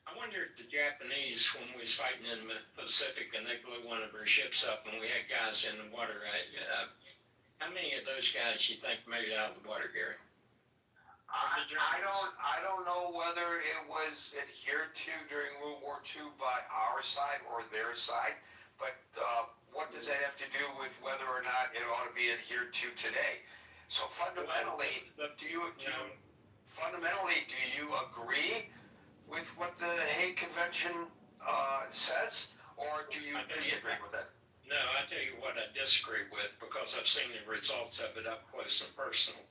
I wonder if the Japanese, when we was fighting in the Pacific and they blew one of our ships up and we had guys in the water, how many of those guys you think made it out of the water, Gary? I don't know whether it was adhered to during World War II by our side or their side, but what does that have to do with whether or not it ought to be adhered to today? So fundamentally, do you agree with what the Hague Convention says, or do you disagree with it? No, I tell you what I disagree with, because I've seen the results of it up close and personal.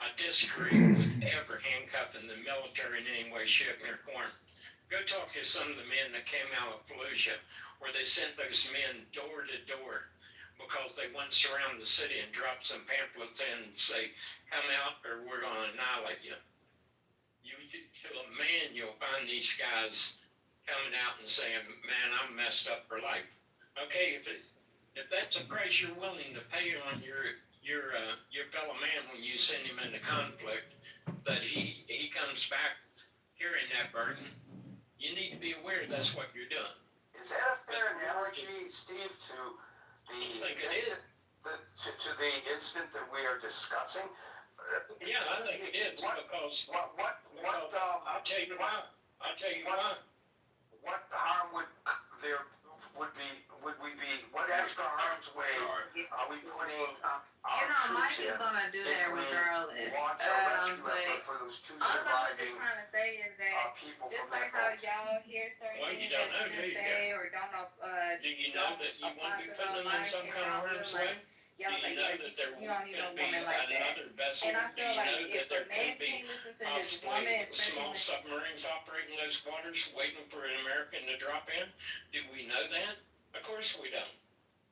I disagree with ever handcuffing the military in any way, shape, or form. Go talk to some of the men that came out of Fallujah, where they sent those men door to door because they wanted to surround the city and drop some pamphlets in and say, come out or we're going to annihilate you. To a man, you'll find these guys coming out and saying, man, I'm messed up for life. Okay, if that's a price you're willing to pay on your fellow man when you send him into conflict, that he comes back carrying that burden, you need to be aware that's what you're doing. Is that a fair analogy, Steve, to the incident that we are discussing? Yeah, I think it is, because I'll tell you why. What harm what extra harm's way are we putting our Mike troops in is gonna do that regardless. launch a rescue effort for those two All I was surviving just trying to say is that people just from like that how boat? y'all hear certain Well, you things don't that know, do women you, say or don't Do you know that you wouldn't be putting them in some kind of harm's way? Do y'all you say, know yeah, that there you don't need could no be woman like that. another vessel? And I Do feel you like know if that there the man could be can't listen to his woman, possibly small especially submarines operating those waters waiting for an American to drop in? Do we know that? Of course we don't.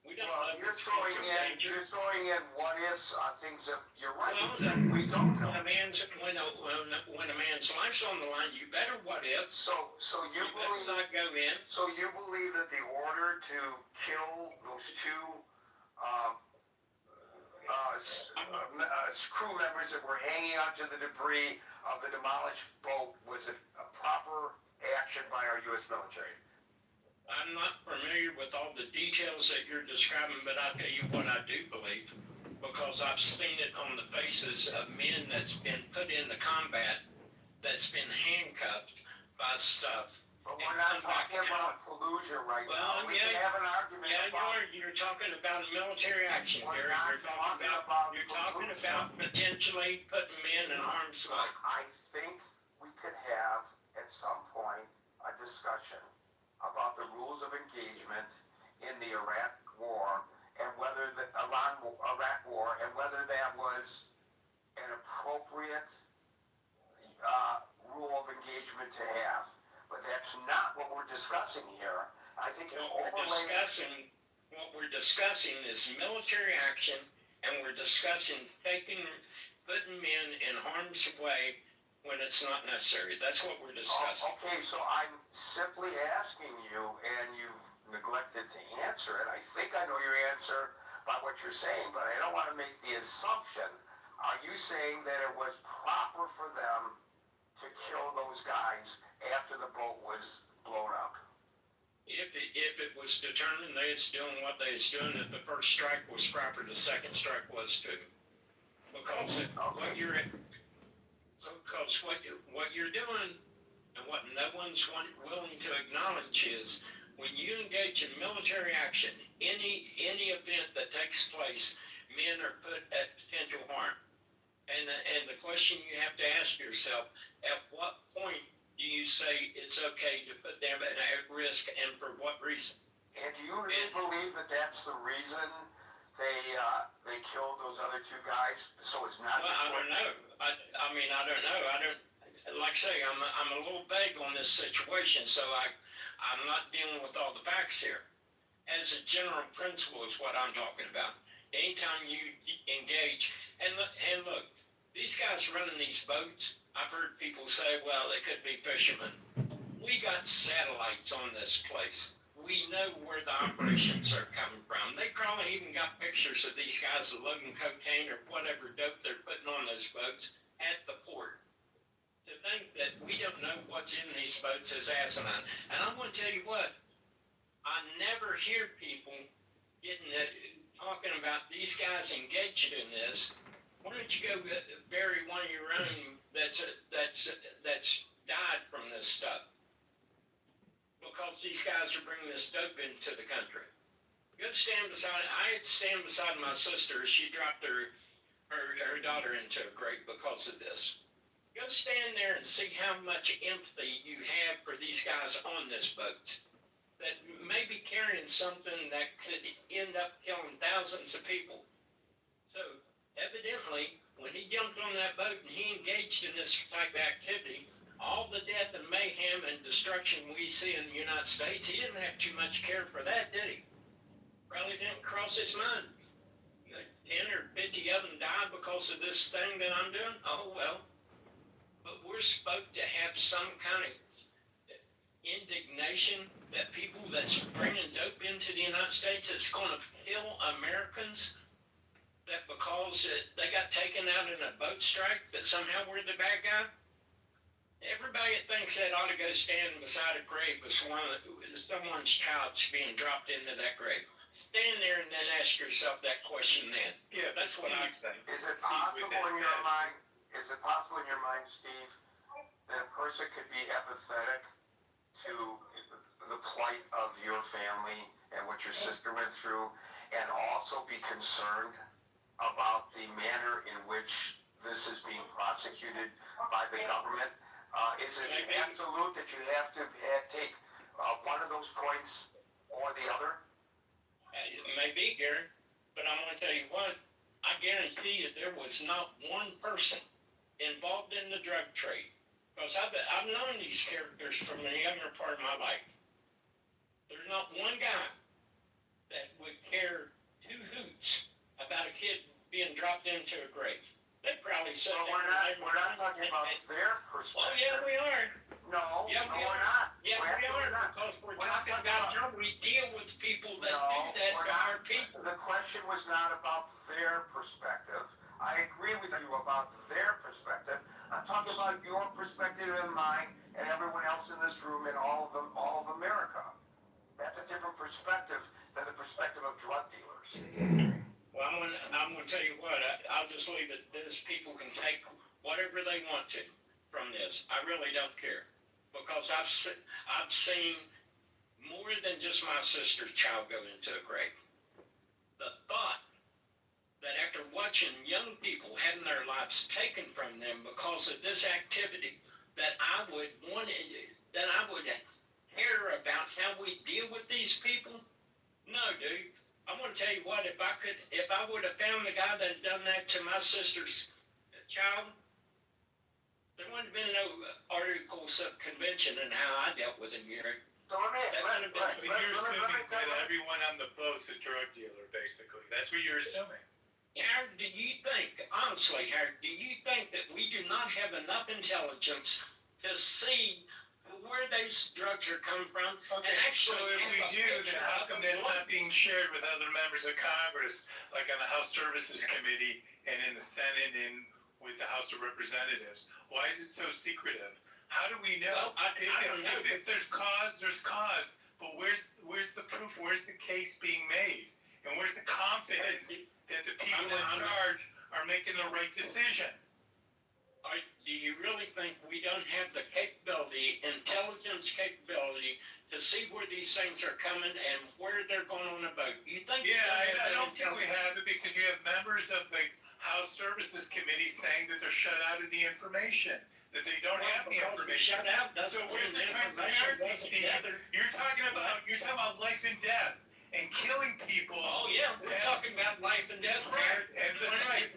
We don't know. You're throwing in what ifs on things that you're right. Well, we don't know. When a man's life's on the line, you better what if. So you believe not go in. So you believe that the order to kill those two crew members that were hanging onto the debris of the demolished boat was a proper action by our U.S. military? I'm not familiar with all the details that you're describing, but I'll tell you what I do believe, because I've seen it on the faces of men that's been put into combat, that's been handcuffed by stuff But we're not talking about Fallujah right now. We can have an argument about. You're talking about military action, We're Gary. not You're talking about potentially putting men in harm's way. I think we could have, at some point, a discussion about the rules of engagement in the Iraq War and whether the Iraq War and whether that was an appropriate rule of engagement to have. But that's not what we're discussing here. I think what we're discussing is military action, and we're discussing putting men in harm's way when it's not necessary. That's what we're discussing. Okay, so I'm simply asking you, and you've neglected to answer it. I think I know your answer by what you're saying, but I don't want to make the assumption. Are you saying that it was proper for them to kill those guys after the boat was blown up? If it was determined they was doing what they was doing, that the first strike was proper, the second strike was too. Because what you're doing, and what no one's willing to acknowledge is, when you engage in military action, any event that takes place, men are put at potential harm. And the question you have to ask yourself, at what point do you say it's okay to put them at risk, and for what reason? And do you really believe that that's the reason they killed those other two guys? So it's not. Well, I don't know. I don't know. Like I say, I'm a little vague on this situation, so I'm not dealing with all the facts here. As a general principle is what I'm talking about. Anytime you engage, and look, these guys running these boats, I've heard people say, well, they could be fishermen. We got satellites on this place. We know where the operations are coming from. They probably even got pictures of these guys loading cocaine or whatever dope they're putting on those boats at the port. To think that we don't know what's in these boats is asinine. And I'm going to tell you what, I never hear people talking about these guys engaged in this. Why don't you go bury one of your own that's died from this stuff? Because these guys are bringing this dope into the country. I had to stand beside my sister as she dropped her daughter into a grave because of this. Go stand there and see how much empathy you have for these guys on this boat that may be carrying something that could end up killing thousands of people. So evidently, when he jumped on that boat and he engaged in this type of activity, all the death and mayhem and destruction we see in the United States, he didn't have too much care for that, did he? Probably didn't cross his mind. 10 or 50 of them died because of this thing that I'm doing? Oh, well. But we're supposed to have some kind of indignation that people that's bringing dope into the United States that's going to kill Americans, that because they got taken out in a boat strike, that somehow we're the bad guy? Everybody that thinks that ought to go stand beside a grave as someone's child's being dropped into that grave. Stand there and then ask yourself that question then. Yeah, that's what I think. Is it possible in your mind? Is it possible in your mind, Steve, that a person could be empathetic to the plight of your family and what your sister went through, and also be concerned about the manner in which this is being prosecuted by the government? Is it absolute that you have to take one of those points or the other? It may be, Gary, but I'm going to tell you what, I guarantee you there was not one person involved in the drug trade, because I've known these characters from the younger part of my life. There's not one guy that would care two hoots about a kid being dropped into a grave. They probably said we're not talking about their perspective. Oh, yeah, we are. No, yeah, we're not. Yeah, we are, because we're talking about how we deal with people that do that to our people. The question was not about their perspective. I agree with you about their perspective. I'm talking about your perspective and mine and everyone else in this room and all of America. That's a different perspective than the perspective of drug dealers. Well, I'm going to tell you what, I'll just leave it this. People can take whatever they want to from this. I really don't care. because I've seen more than just my sister's child go into a grave. The thought that after watching young people having their lives taken from them because of this activity, that I would care about how we deal with these people. No, dude. I want to tell you what, if I would have found the guy that had done that to my sister's child, there wouldn't have been no articles of convention in how I dealt with him, Gary. So you're assuming that everyone on the boat's a drug dealer, basically. That's what you're assuming. Howard, do you think, honestly, Howard, do you think that we do not have enough intelligence to see where those drugs are coming from? Okay, and actually, so if we do, then how come that's not being shared with other members of Congress, like on the House Services Committee and in the Senate and with the House of Representatives? Why is it so secretive? How do we know? Well, I don't know. If there's cause, there's cause. But where's the proof? Where's the case being made? And where's the confidence that the people in charge are making the right decision? Do you really think we don't have the capability, intelligence capability, to see where these things are coming and where they're going on a boat? You think? Yeah, I don't think we have it because you have members of the House Services Committee saying that they're shut out of the information, that they don't have the information. Shut out doesn't So where's the mean the information transparency, doesn't Steve? You're talking about life and death and killing people. Oh yeah, we're talking about life and death. Right, and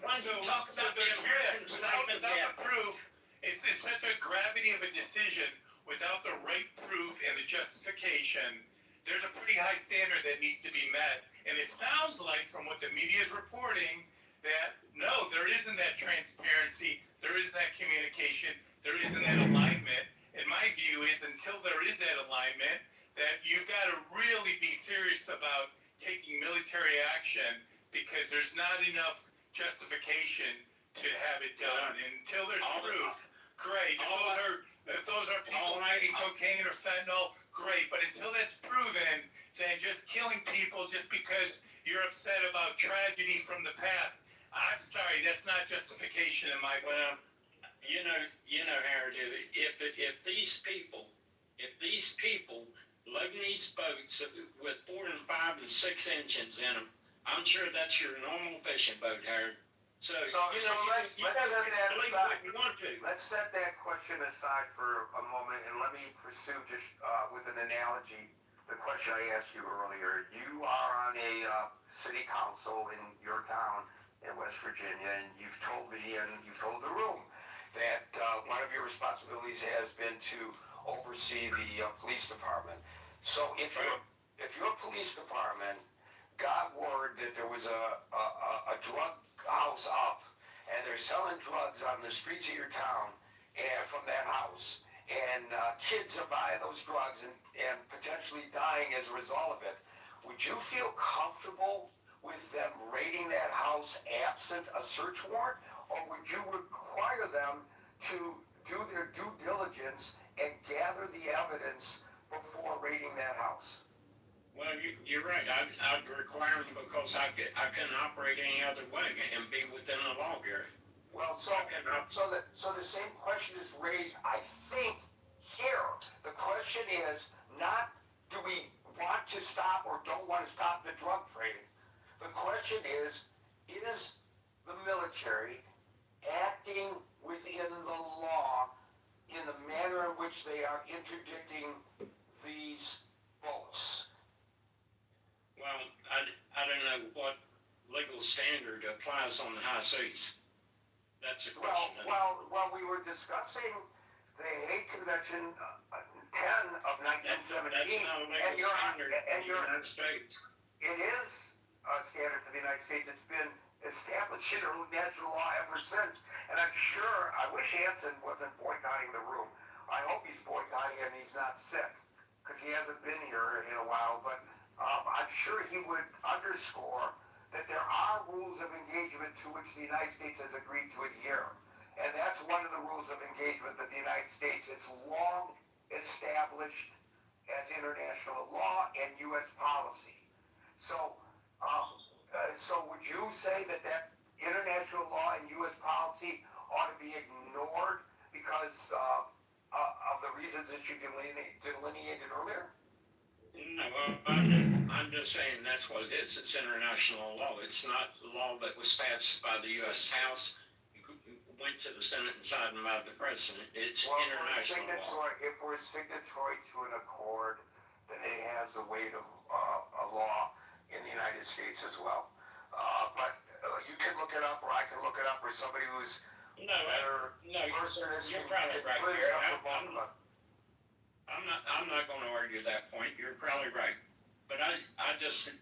Why don't you talk about the Americans' life and without death? the proof, it's such a gravity of a decision without the right proof and the justification. There's a pretty high standard that needs to be met, and it sounds like from what the media is reporting that no, there isn't that transparency, there isn't that communication, there isn't that alignment. And my view is until there is that alignment, that you've got to really be serious about taking military action because there's not enough justification to have it done. And until there's proof, great. If those are people taking cocaine or fentanyl, great. But until that's proven, then just killing people just because you're upset about tragedy from the past, I'm sorry, that's not justification in my book. Well, you know, Howard, if these people loading these boats with 4 and 5 and 6 engines in them, I'm sure that's your normal fishing boat, Howard. So let's set that aside. Let's set that question aside for a moment and let me pursue just with an analogy the question I asked you earlier. You are on a city council in your town in West Virginia, and you've told me and you've told the room that one of your responsibilities has been to oversee the police department. So if your police department got word that there was a drug house up and they're selling drugs on the streets of your town and from that house, and kids are buying those drugs and potentially dying as a result of it, would you feel comfortable with them raiding that house absent a search warrant, or would you require them to do their due diligence and gather the evidence before raiding that house? Well, you're right. I'd require them because I couldn't operate any other way and be within the law, Gary. Well, so the same question is raised, I think, here. The question is not do we want to stop or don't want to stop the drug trade. The question is the military acting within the law in the manner in which they are interdicting these boats? Well, I don't know what legal standard applies on the high seas. That's a question. Well, we were discussing the Hague Convention 10 of 1917. That's not a legal standard in the United States. It is a standard for the United States. It's been established in international law ever since. And I'm sure, I wish Hansen wasn't boycotting the room. I hope he's boycotting it and he's not sick, because he hasn't been here in a while. But I'm sure he would underscore that there are rules of engagement to which the United States has agreed to adhere. And that's one of the rules of engagement that the United States, it's long established as international law and U.S. policy. So, so would you say that international law and U.S. policy ought to be ignored because of the reasons that you delineated earlier? No, well, I'm just saying that's what it is. It's international law. It's not law that was passed by the U.S. House, went to the Senate and signed by the president. It's international law. If we're signatory to an accord, then it has the weight of a law in the United States as well. But you can look it up, or I can look it up, or somebody who's better versed in this you're can probably right, clear Gary. up for both of us. I'm not going to argue that point. You're probably right. But I just,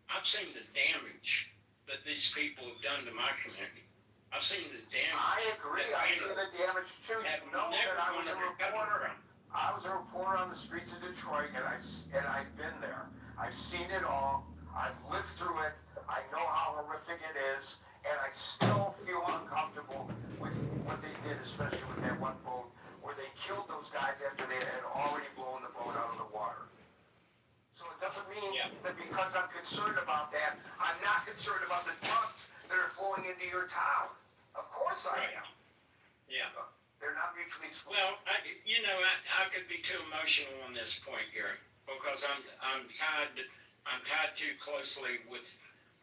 I've seen the damage that these people have done to my community. I've seen the damage. I agree. I've seen the damage too. You know that I was a reporter. I was a reporter on the streets of Detroit, and I've been there. I've seen it all. I've lived through it. I know how horrific it is, and I still feel uncomfortable with what they did, especially with that one boat where they killed those guys after they had already blown the boat out of the water. So it doesn't mean that because I'm concerned about that, I'm not concerned about the drugs that are flowing into your town. Of course I am. Yeah. They're not mutually exclusive. Well, I could be too emotional on this point, Gary, because I'm tied too closely with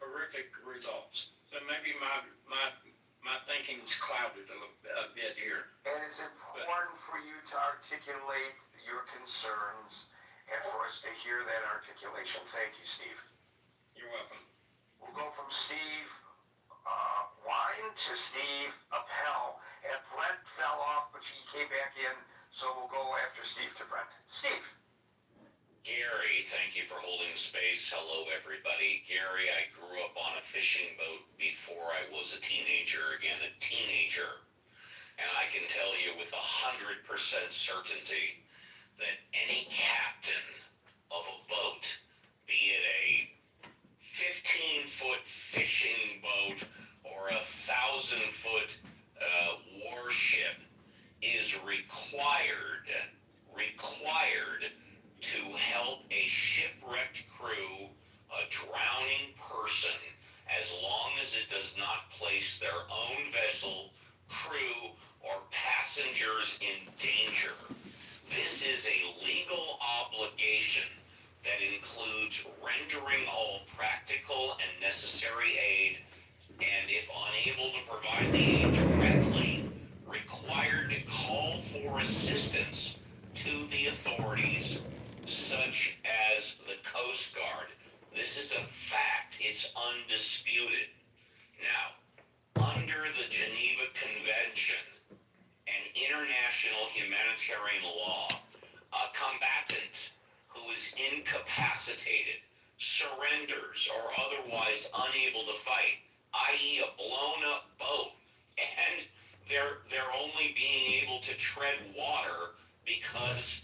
horrific results. So maybe my thinking's clouded a bit here. And it's important for you to articulate your concerns and for us to hear that articulation. Thank you, Steve. You're welcome. We'll go from Steve Wine to Steve Appel. And Brent fell off, but he came back in, so we'll go after Steve to Brent. Steve. Gary, thank you for holding space. Hello, everybody. Gary, I grew up on a fishing boat before I was a teenager. Again, a teenager. And I can tell you with 100% certainty that any captain of a boat, be it a 15-foot fishing boat or a 1,000-foot warship, is required to help a shipwrecked crew, a drowning person, as long as it does not place their own vessel, crew, or passengers in danger. This is a legal obligation that includes rendering all practical and necessary aid, and if unable to provide the aid directly, required to call for assistance to the authorities, such as the Coast Guard. This is a fact. It's undisputed. Now, under the Geneva Convention and international humanitarian law, a combatant who is incapacitated, surrenders, or otherwise unable to fight, i.e. a blown-up boat, and they're only being able to tread water because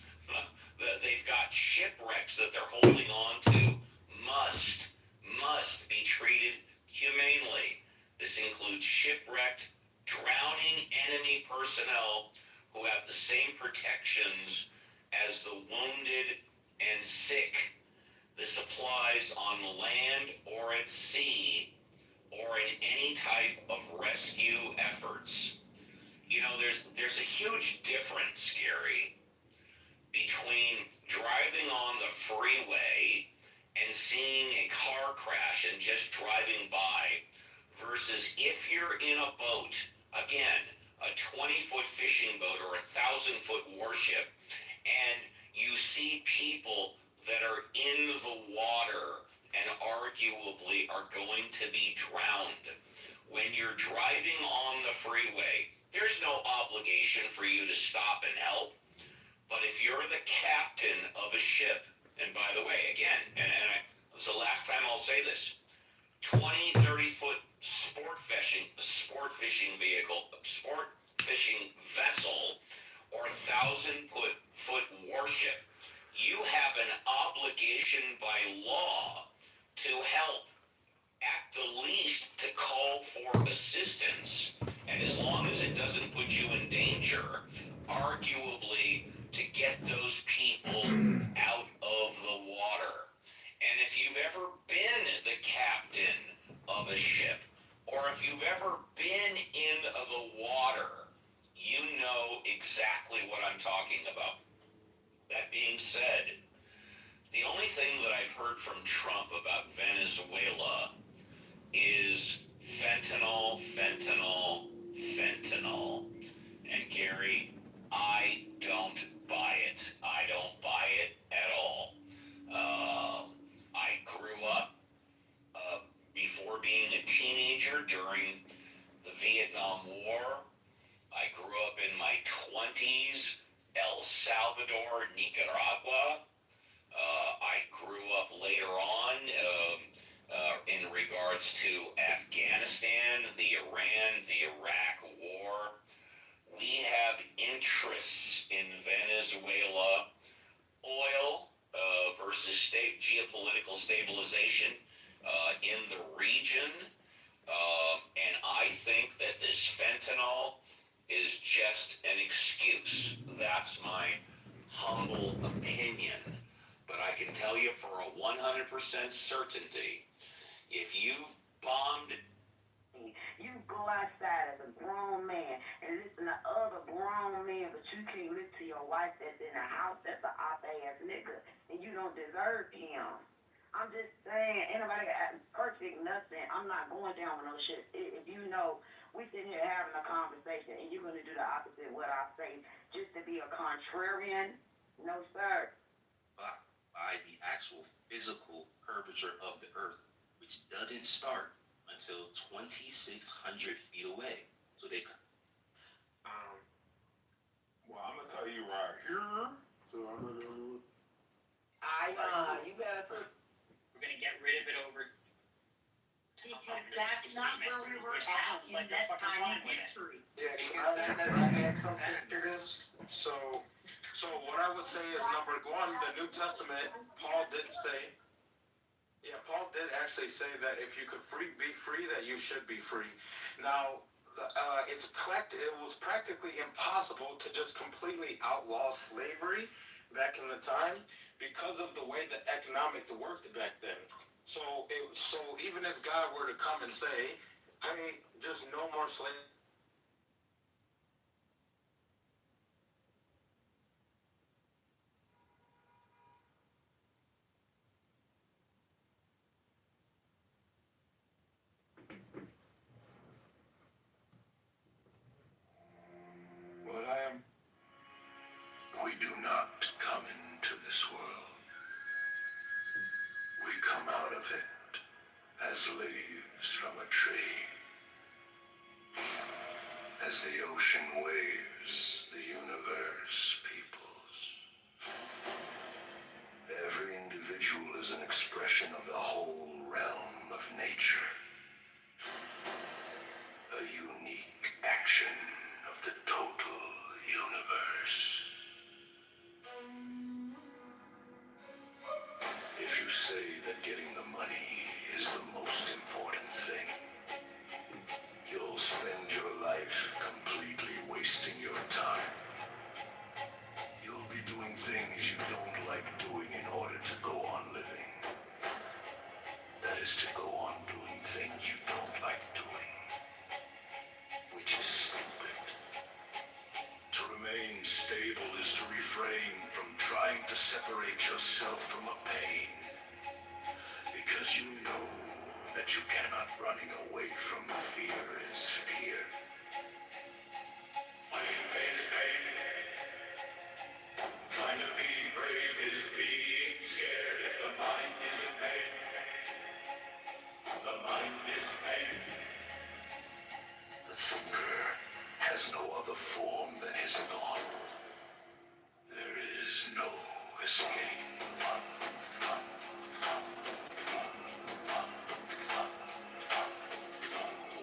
they've got shipwrecks that they're holding on to, must be treated humanely. This includes shipwrecked, drowning enemy personnel who have the same protections as the wounded and sick. This applies on land or at sea or in any type of rescue efforts. There's a huge difference, Gary, between driving on the freeway and seeing a car crash and just driving by versus if you're in a boat, again, a 20-foot fishing boat or a 1,000-foot warship, and you see people that are in the water and arguably are going to be drowned. When you're driving on the freeway, there's no obligation for you to stop and help. But if you're the captain of a ship, and by the way, again, it's the last time I'll say this, 20, 30-foot sport fishing vessel, or 1,000-foot warship, you have an obligation by law to help, at the least to call for assistance, and as long as it doesn't put you in danger, arguably to get those people out of the water. And if you've ever been the captain of a ship, or if you've ever been in the water, you know exactly from Trump about Venezuela is fentanyl, fentanyl, fentanyl. And Gary, I don't buy it. I don't buy it at all. I grew up before being a teenager during the Vietnam War. I grew up in my 20s, El Salvador, Nicaragua. I grew up later on in regards to Afghanistan, the Iran, the Iraq war. We have interests in Venezuela, oil versus geopolitical stabilization in the region. And I think that this fentanyl is just an excuse. That's my humble opinion. But I can tell you for a 100% certainty, if you've bombed... You go outside as a grown man and listen to other grown men, but you can't listen to your wife that's in the house. That's an op-ass nigga, and you don't deserve him. I'm just saying, anybody got perfect nothing. I'm not going down with no shit. If you know, we sitting here having a conversation, and you're going to do the opposite of what I say just to be a contrarian, no, sir. By the actual physical curvature of the earth, which doesn't start until 2,600 feet away. So they... Well, I'm going to tell you right here. So I'm going to... You gotta put... We're gonna get rid of it over. Because that's not where we were at in that time in history. Yeah, can I add something to this? So what I would say is, number one, the New Testament, Paul did say, Paul did actually say that if you could be free, that you should be free. Now, it was practically impossible to just completely outlaw slavery back in the time because of the way the economics worked back then. So even if God were to come and say, hey, just no more slavery. What we do not come into this world. We come out of it as leaves from a tree. As the ocean waves, the universe peoples. Every individual is an expression of the whole realm of nature. A unique action of the total universe. If you say that getting the money is the most important thing, you'll spend your life completely wasting your time. You'll be doing things you don't like doing in order to go on living. That is to go on doing things you don't like doing, which is stupid. To remain stable is to refrain from trying to separate yourself from a pain, because you know that you cannot running away from fear is fear. Fighting pain is pain. Trying to be brave is being scared. If the mind is in pain, the mind is pain. The thinker has no other form than his thought. There is no escape.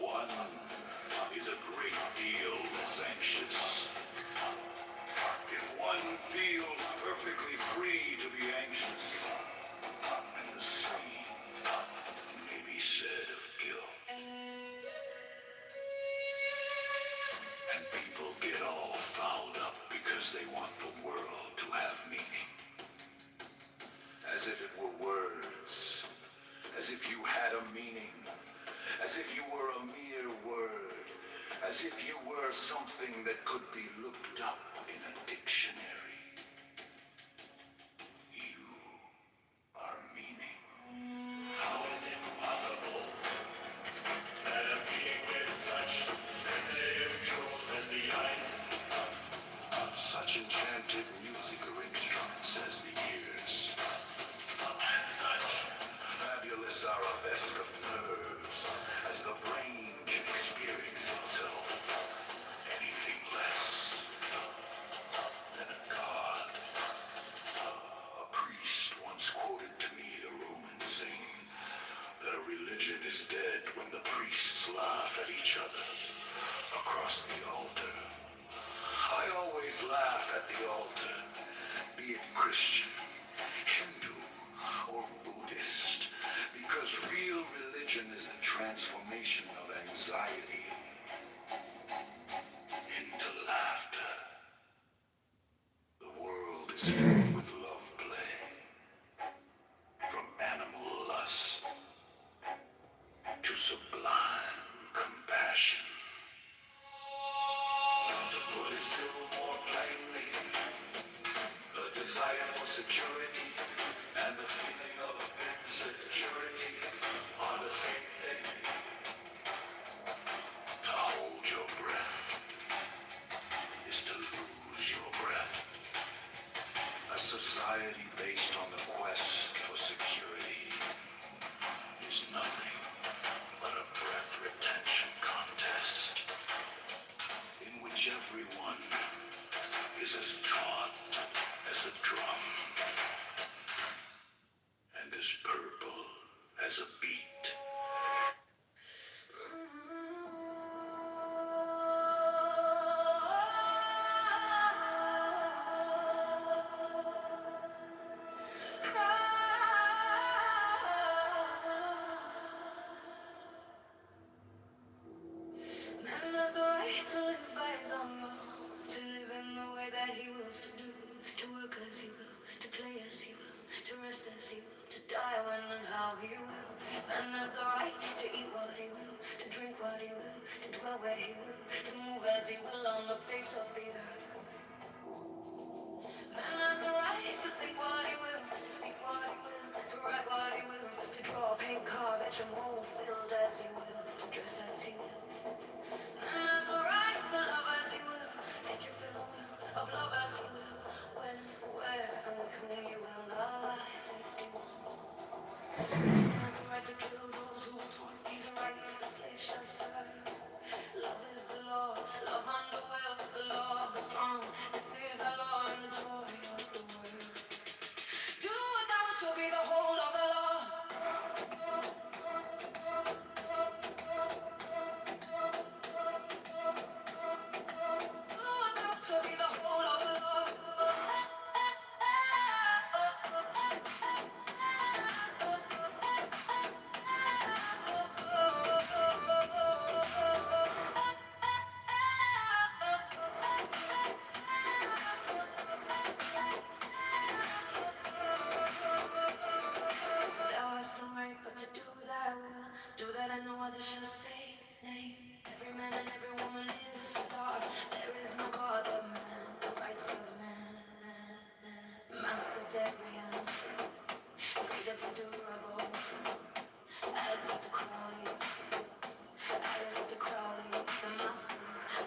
One is a great deal less anxious. If one feels perfectly free to be anxious, and the same may be said of guilt. And people get all fouled up because they want the world to have meaning. As if it were words. As if you had a meaning. As if you were a mere word. As if you were something that could be looked up in a dictionary. You are meaning. nervous are a best of nerves, as the brain can experience itself anything less than a god. A priest once quoted to me the Roman saying that a religion is dead when the priests laugh at each other across the altar. I always laugh at the altar, be it Christian, Hindu, or Buddhist, because real religion is a transformation of anxiety into laughter. The world is filled with love play, from animal lust to sublime compassion. To put it still more plainly, the desire for security and the feeling of insecurity are the same thing. To hold your breath is to lose your breath. A society based on the quest for security is nothing but a breath retention contest in which everyone is as taut as a drum and as purple as a beat. Man has a right to live by his own law, to live in the way that he wills to do, to work as he will, to play as he will, to rest as he will, to die when and how he will. Man has the right to eat what he will, to drink what he will, to dwell where he will, to move as he will on the face of the earth. Man has the right to think what he will, to speak what he will, to write what he will, to draw, paint, carve, etch and mold, build as he will, to dress as he will. Man has the right to love as he will, take your fill and will of love as he will, when, where, and with whom you will. Life 51. Man has the right to kill those who want these rights the slave shall serve. Love is the law, love under will, the law of the strong. This is our law and the joy of the world. Do what thou wilt shall be the whole of the law. Do what thou wilt shall be the whole of the law. Thou hast no right but to do thy will, do that and no other shall say nay. Every man and every woman is a star. There is no God but man, the rights of man, Master Therian, freedom durable. Alistair Crowley, Alistair Crowley, the master,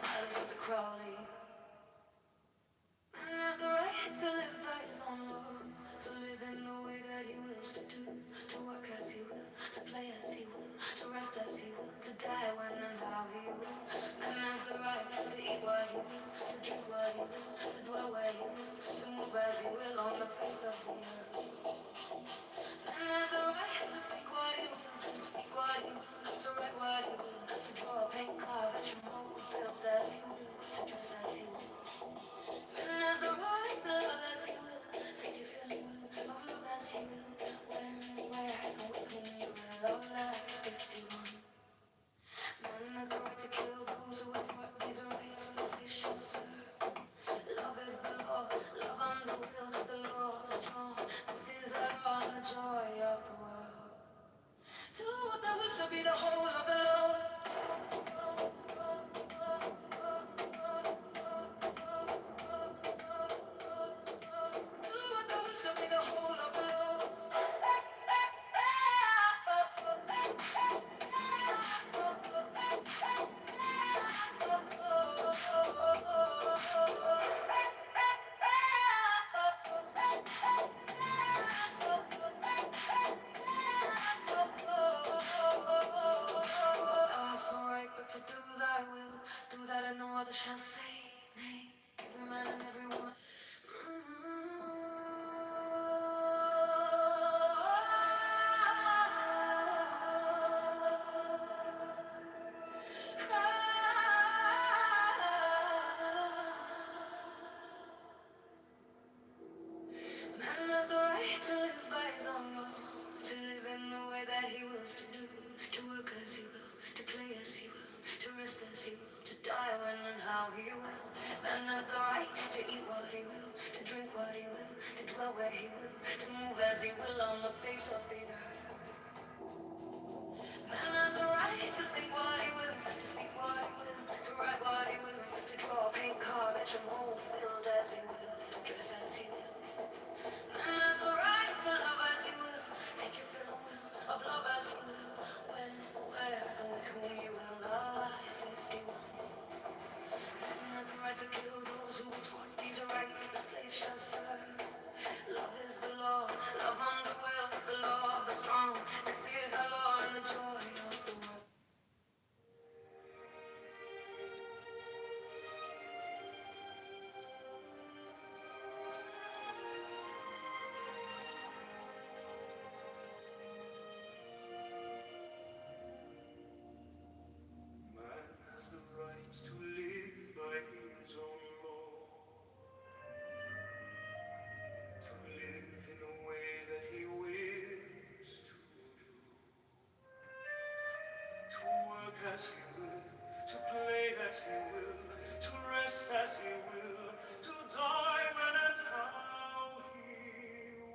Alistair Crowley. Man has the right to live by his own law, to live in the way that he wills to do, to work as he will, to play as he will, to rest as he will, to die when and how he will. Man has the right to eat what he will, to drink what he will, to dwell where he will, to move as he will on the face of the earth. Man has the right to think what he will, to speak what he will, to write what he will, to draw, paint, carve, etch and mold, build as he will, to dress as he will. Man has the right to love as he will, take your feeling will of love as he will, when, where, and with whom you will. Love life 51. Man has the right to kill those who have brought these rights the slave shall serve. Love is the law, love and the will, the law of the strong. This is our law and the joy of the world. Do what thou wilt shall be the whole of the law. Do what thou wilt shall be the whole of the law. to do, to work as he will, to play as he will, to rest as he will, to die when and how he will. Man has the right to eat what he will, to drink what he will, to dwell where he will, to move as he will on the face of the earth. Man has the right to think what he will, to speak what he will, to write what he will, to draw, paint, carve, etch and mold, build as he will, to dress as he will. Man has the right to love as he will, take your fill and will of love as he will, when, where, and with whom you will. Life 51. Man has the right to kill those who will thwart these rights the slave shall serve. Love is the law, love under will, the law of the strong. This is our law and the joy of the world. Man has the right to live by his own law, to live in the way that he wills to do, to work as he will, to play as he will, to rest as he will, to die when and how he will.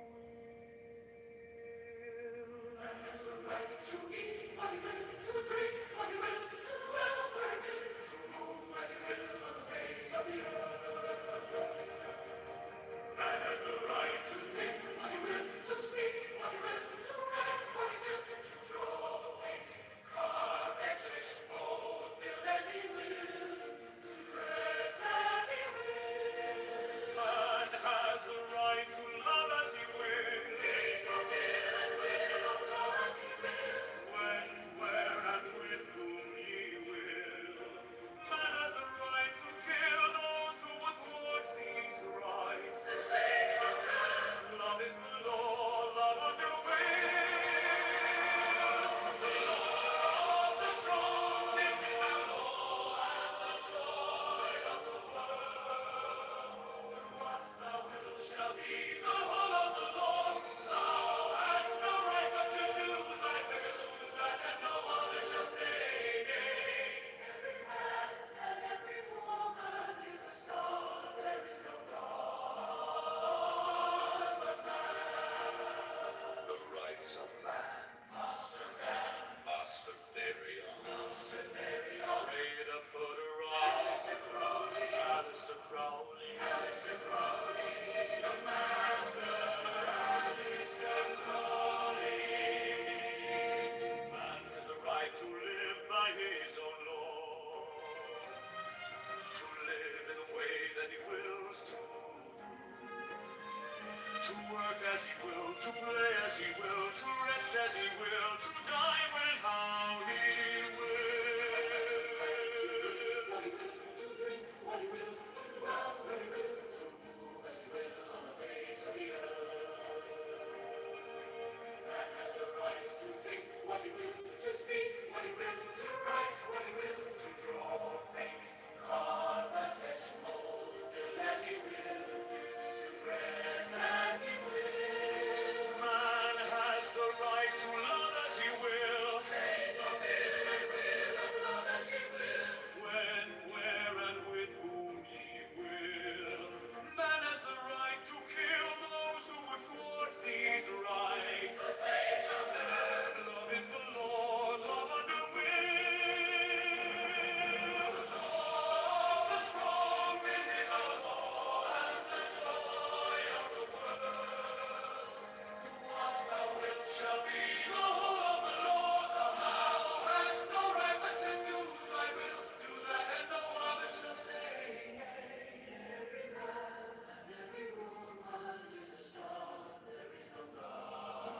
Man has the right to eat what he will, to drink what he will, to dwell where he will, to move as he will on the face of the earth. Man has the right to think what he will, to speak what he will, to write what he will, to draw, paint, carve, etch, mold, build as he will, to dress as he will. Man has the right to love as he will, take a will and will of love as he will, when, where, and with whom he will. Man has the right to kill those who would thwart these rights. The slave shall serve. Love is the law, love under will. The law of the strong. This is our law and the joy of the world. Do what thou wilt shall be the whole of the law. Thou hast no right but to do thy will. Do that and no other shall say nay. Every man and every woman is a star. There is no God but man. The rights of man. Master Therion. Freda Puderon. Alistair Crowley. The Master Alistair Crowley. Man has a right to live by his own law, to live in the way that he wills to work as he will, to play as he will, to rest as he will, to die when and how he will. To drink what he will, to dwell where he will, to move as he will on the face of the earth. Man has the right to think what he will, to speak what he will, to write what he will, to draw, paint, carve, etch, mold, build as he will, to dress as he will. Man has the right to love as he will, take a will and will of love as he will, when, where, and with whom he will. Man has the right to kill those who would thwart these rights. The slave shall serve. Love is the law, love under will. The law of the strong. This is our law and the joy of the world. Do what thou wilt shall be the whole of the law. Thou hast no right but to do thy will. Do that and no other shall say nay. Every man and every woman is a star. There is no God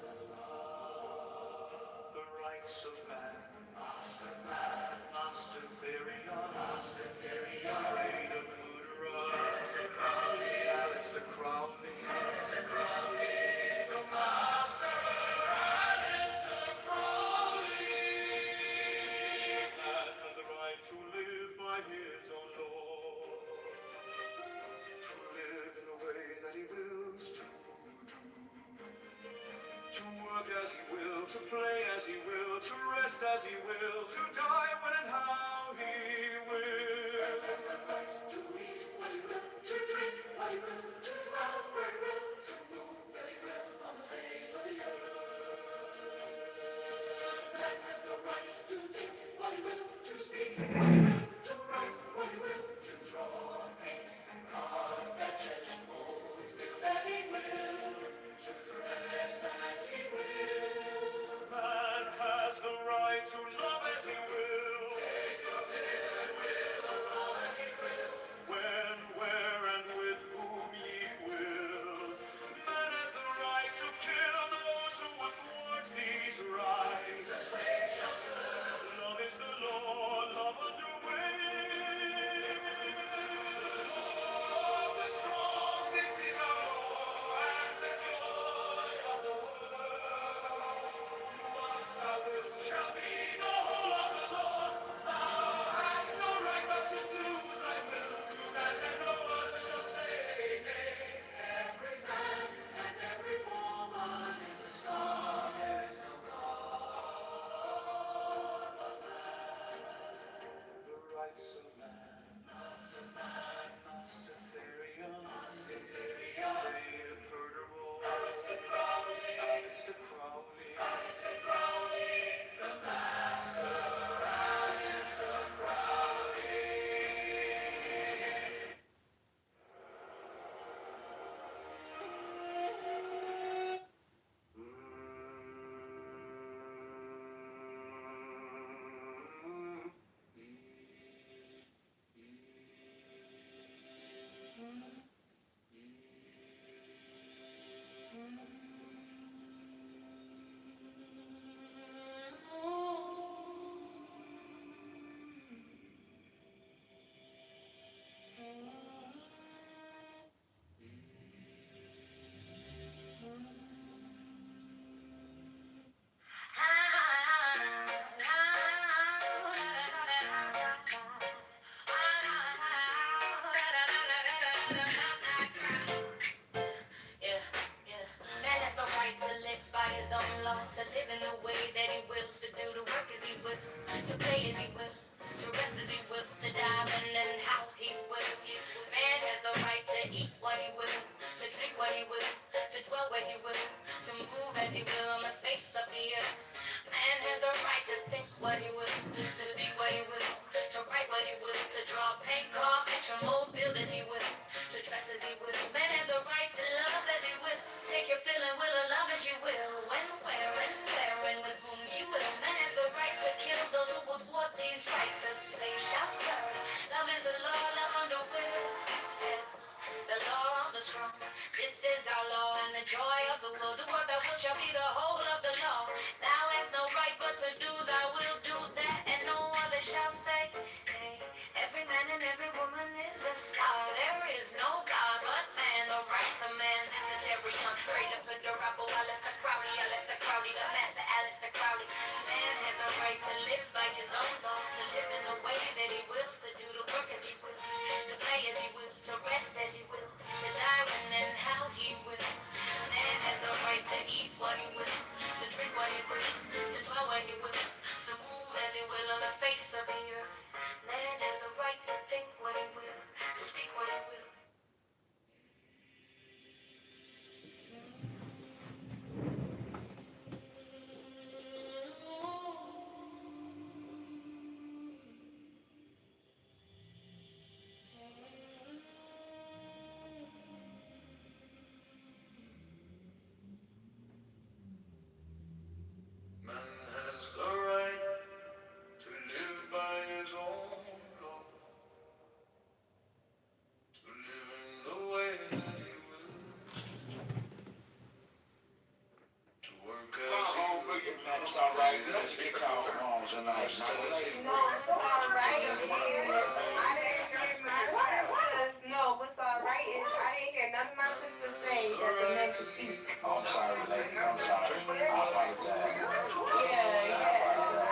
but man. The rights of man. Master Therion. Freda Puderon. Alistair Crowley. The Master Alistair Crowley. Man has the right to live by his own law, to live in the way that he wills to do, to work as he will, to play as he will, to rest as he will, to die when and how he will. To eat what he will, to drink what he will, to dwell where he will, to move as he will on the face of the earth. Man has the right to think what he will, to speak what he will, to write what he will, to draw, paint, and carve, etch, mold, build as he will, to dress as he will. Man has the right to love as he will. Take your fill and will of all as he will. When, where, and with whom ye will. Man has the right to kill those who would thwart these rights. The slave shall serve. Love is the law, love underway. Of the strong, this is our law, and the joy of the world. Do what thou wilt shall be the whole of the law. Thou hast no right but to do thy will. Do that and no other shall say nay. Every man and every woman is a star. There is no God but man. The rights of man. Mastersterian. Theta Perderable. Alistair Crowley. The master Alistair Crowley. Yeah, yeah. Man has no right to live by his own law, to live in the way that he wills, to do the work as he will, to play as he will, to rest as he will, to die when and how he will. Man has the right to eat what he will, to drink what he will, to dwell where he will, to move as he will on the face of the earth. Man has the right to think what he will, to speak what he will, to write what he will, to draw, paint, carve, etch, mold, build as he will, to dress as he will. Man has the right to love as he will, take your feeling will of love as you will, when, where, and with whom you will. Man has the right to kill those who would thwart these rights. The slave shall serve. Love is the law, love under will. Yeah. The law of the strong. This is our law and the joy of the world. Do what thou wilt shall be the whole of the law. Thou hast no right but to do thy will, do that, and no other shall say. Hey, every man and every woman is a star. There is no God but man. The rights of man is the Terrion. Pray to put the rabble, Alistair Crowley, the master Alistair Crowley. Man has the right to live by his own law, to live in the way that he wills, to do the work as he will, to play as he will, to rest as he will, to die when and how he will. Man has the right to eat what he will, to drink what he will, to dwell where he will, to move as he will on the face of the earth. Man has the right to think what he will, to speak what he will. Man has the right to live by his own law, to live in the way that he wills, to work as he will. It's all right. We don't get y'all wrong tonight. No, it's all right. No, what's all right is I didn't hear none of my sisters say that the men could speak. Oh, I'm sorry, ladies. I'm sorry. I apologize. I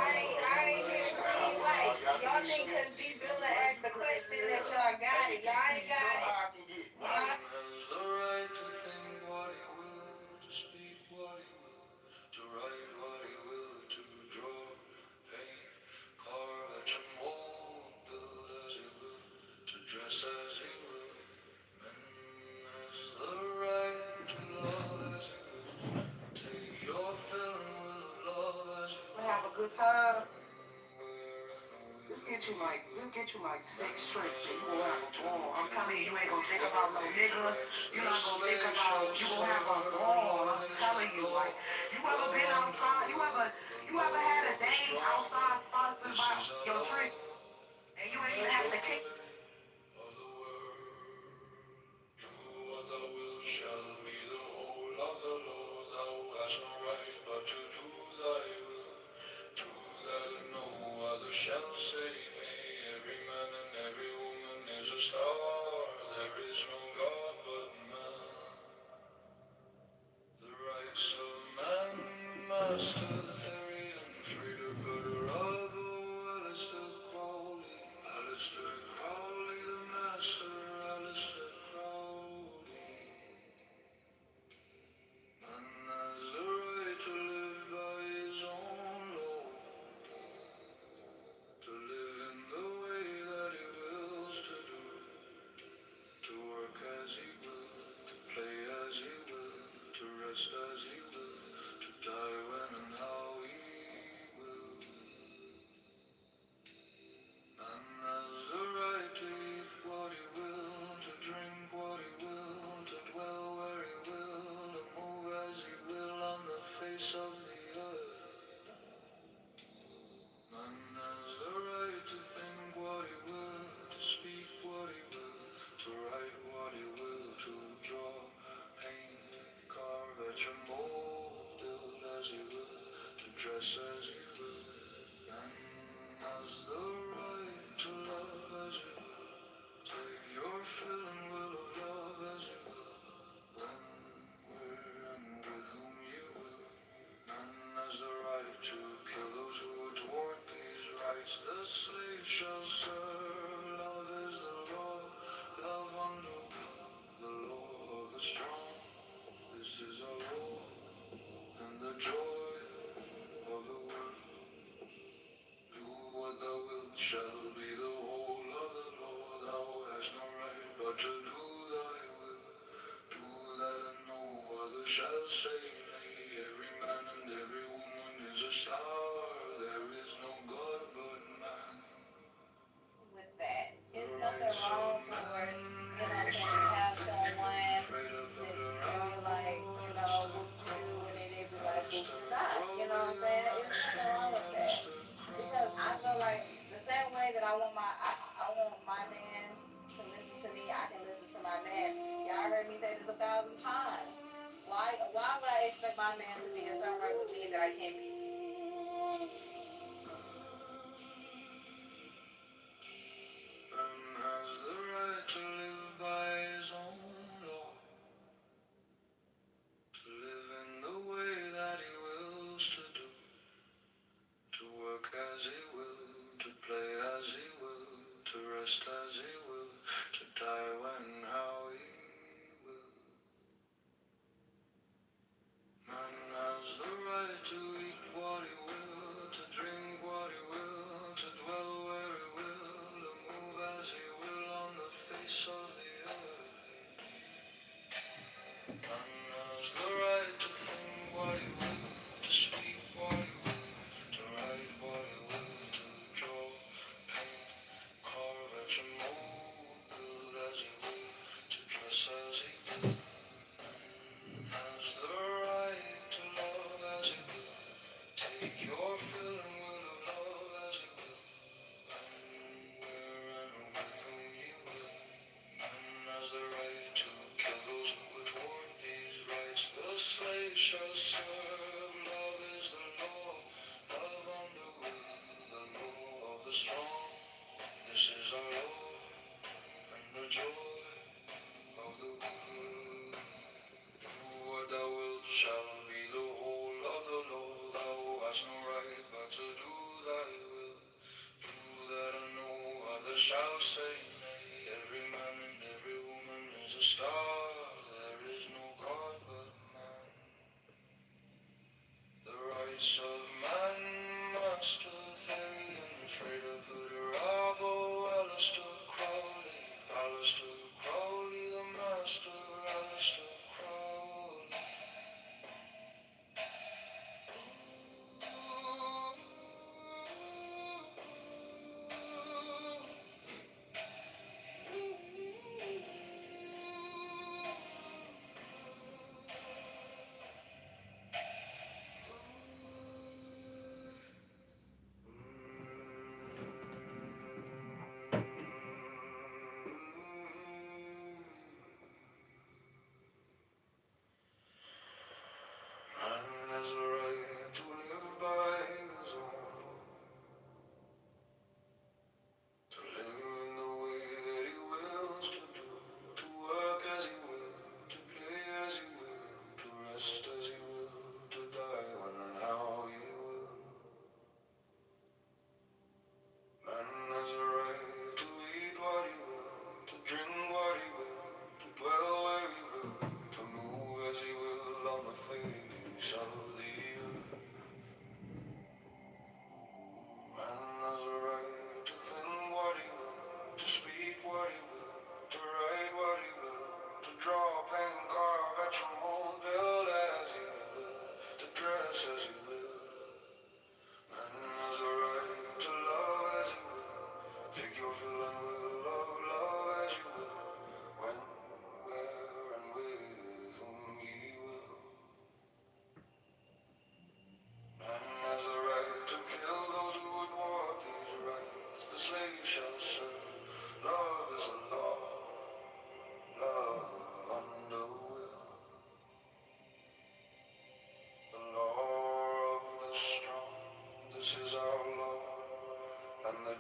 ain't hear it clean like. Y'all think cause D Villa asked the question that y'all got it. Y'all ain't got it. Man has the right to think what he will, to speak what he will, to write a good time, just get you like 6 tricks and you gonna have a ball. I'm telling you, you ain't gonna think about no nigga. You're not gonna think about, you gonna have a ball. I'm telling you, like, you ever been outside? You ever had a date outside sponsored by your tricks? And you ain't even have to kick. What thou wilt shall be the whole of the law. Thou hast no right but to do thy will. Do that and no other shall save me. Every man and every woman is a star. There is no God but man. The rights of man, Master Therian, Frida Buddha, Alistair Crowley, Alistair Crowley, the Master, Alistair Crowley. Man has the right to live by his own law, to live in the way that he wills to do, to work as he will, to play as he will, to rest as he will, to die when and how he will. Man has the right to eat what he will, to drink what he will, to dwell where he will, to move as he will on the face of the earth. Man has the right to think what he will, to speak what he will, to write what he will, to draw, paint, carve at your mold, build as he will, to dress as he will. Man has the right to love as he will, take your fill and will of love as he will, when, where, and with whom you will. Man has the right to kill those who would thwart these rights. The slave shall serve. Love is the law. Love under the law of the strong. This is our law and the joy of the world. Do what thou wilt shall be the whole of the law. Thou hast no right but to do thy will. Do that and no other shall save me. Every man and every woman is a star. There is no God but man. With that, it's nothing wrong for, you know, to have someone that's really like, you know, whoop you and then they be like, whoop you not. You know what I'm saying? It's nothing wrong with that. Because I feel like the same way that I want my man to listen to me, I can listen to my man. Y'all heard me say this 1,000 times. Why would I expect my man to be a certain way with me that I can't be? Man has the right to live by his own law, to live in the way that he wills to do, to work as he will, to play as he will, to rest as he will, to die when and how he will. Man has the right to eat what he will, to drink what he will, to dwell where he will, to move as he will on the face of the earth. Man has the right to think what he will, to speak what he will, to write what he will, to draw, paint, carve at your mold, build as he will, to dress as he will. Man has the right to love as he will, take your fill and will of love as he will, when, where, and with whom you will. Man has the right to kill those who would thwart these rights. The slave shall serve. Love is the law. Love under will, the law of the strong. This is our law and the joy of the world. Do what thou wilt shall be the whole of the law. Thou hast no right but to do thy will. Do that and no other shall say nay. Every man and every woman is a star. There is no God but man. The rights of man, Master Therian, Freda Buddha, Alistair Crowley, Alistair Crowley, the Master, Alistair Crowley.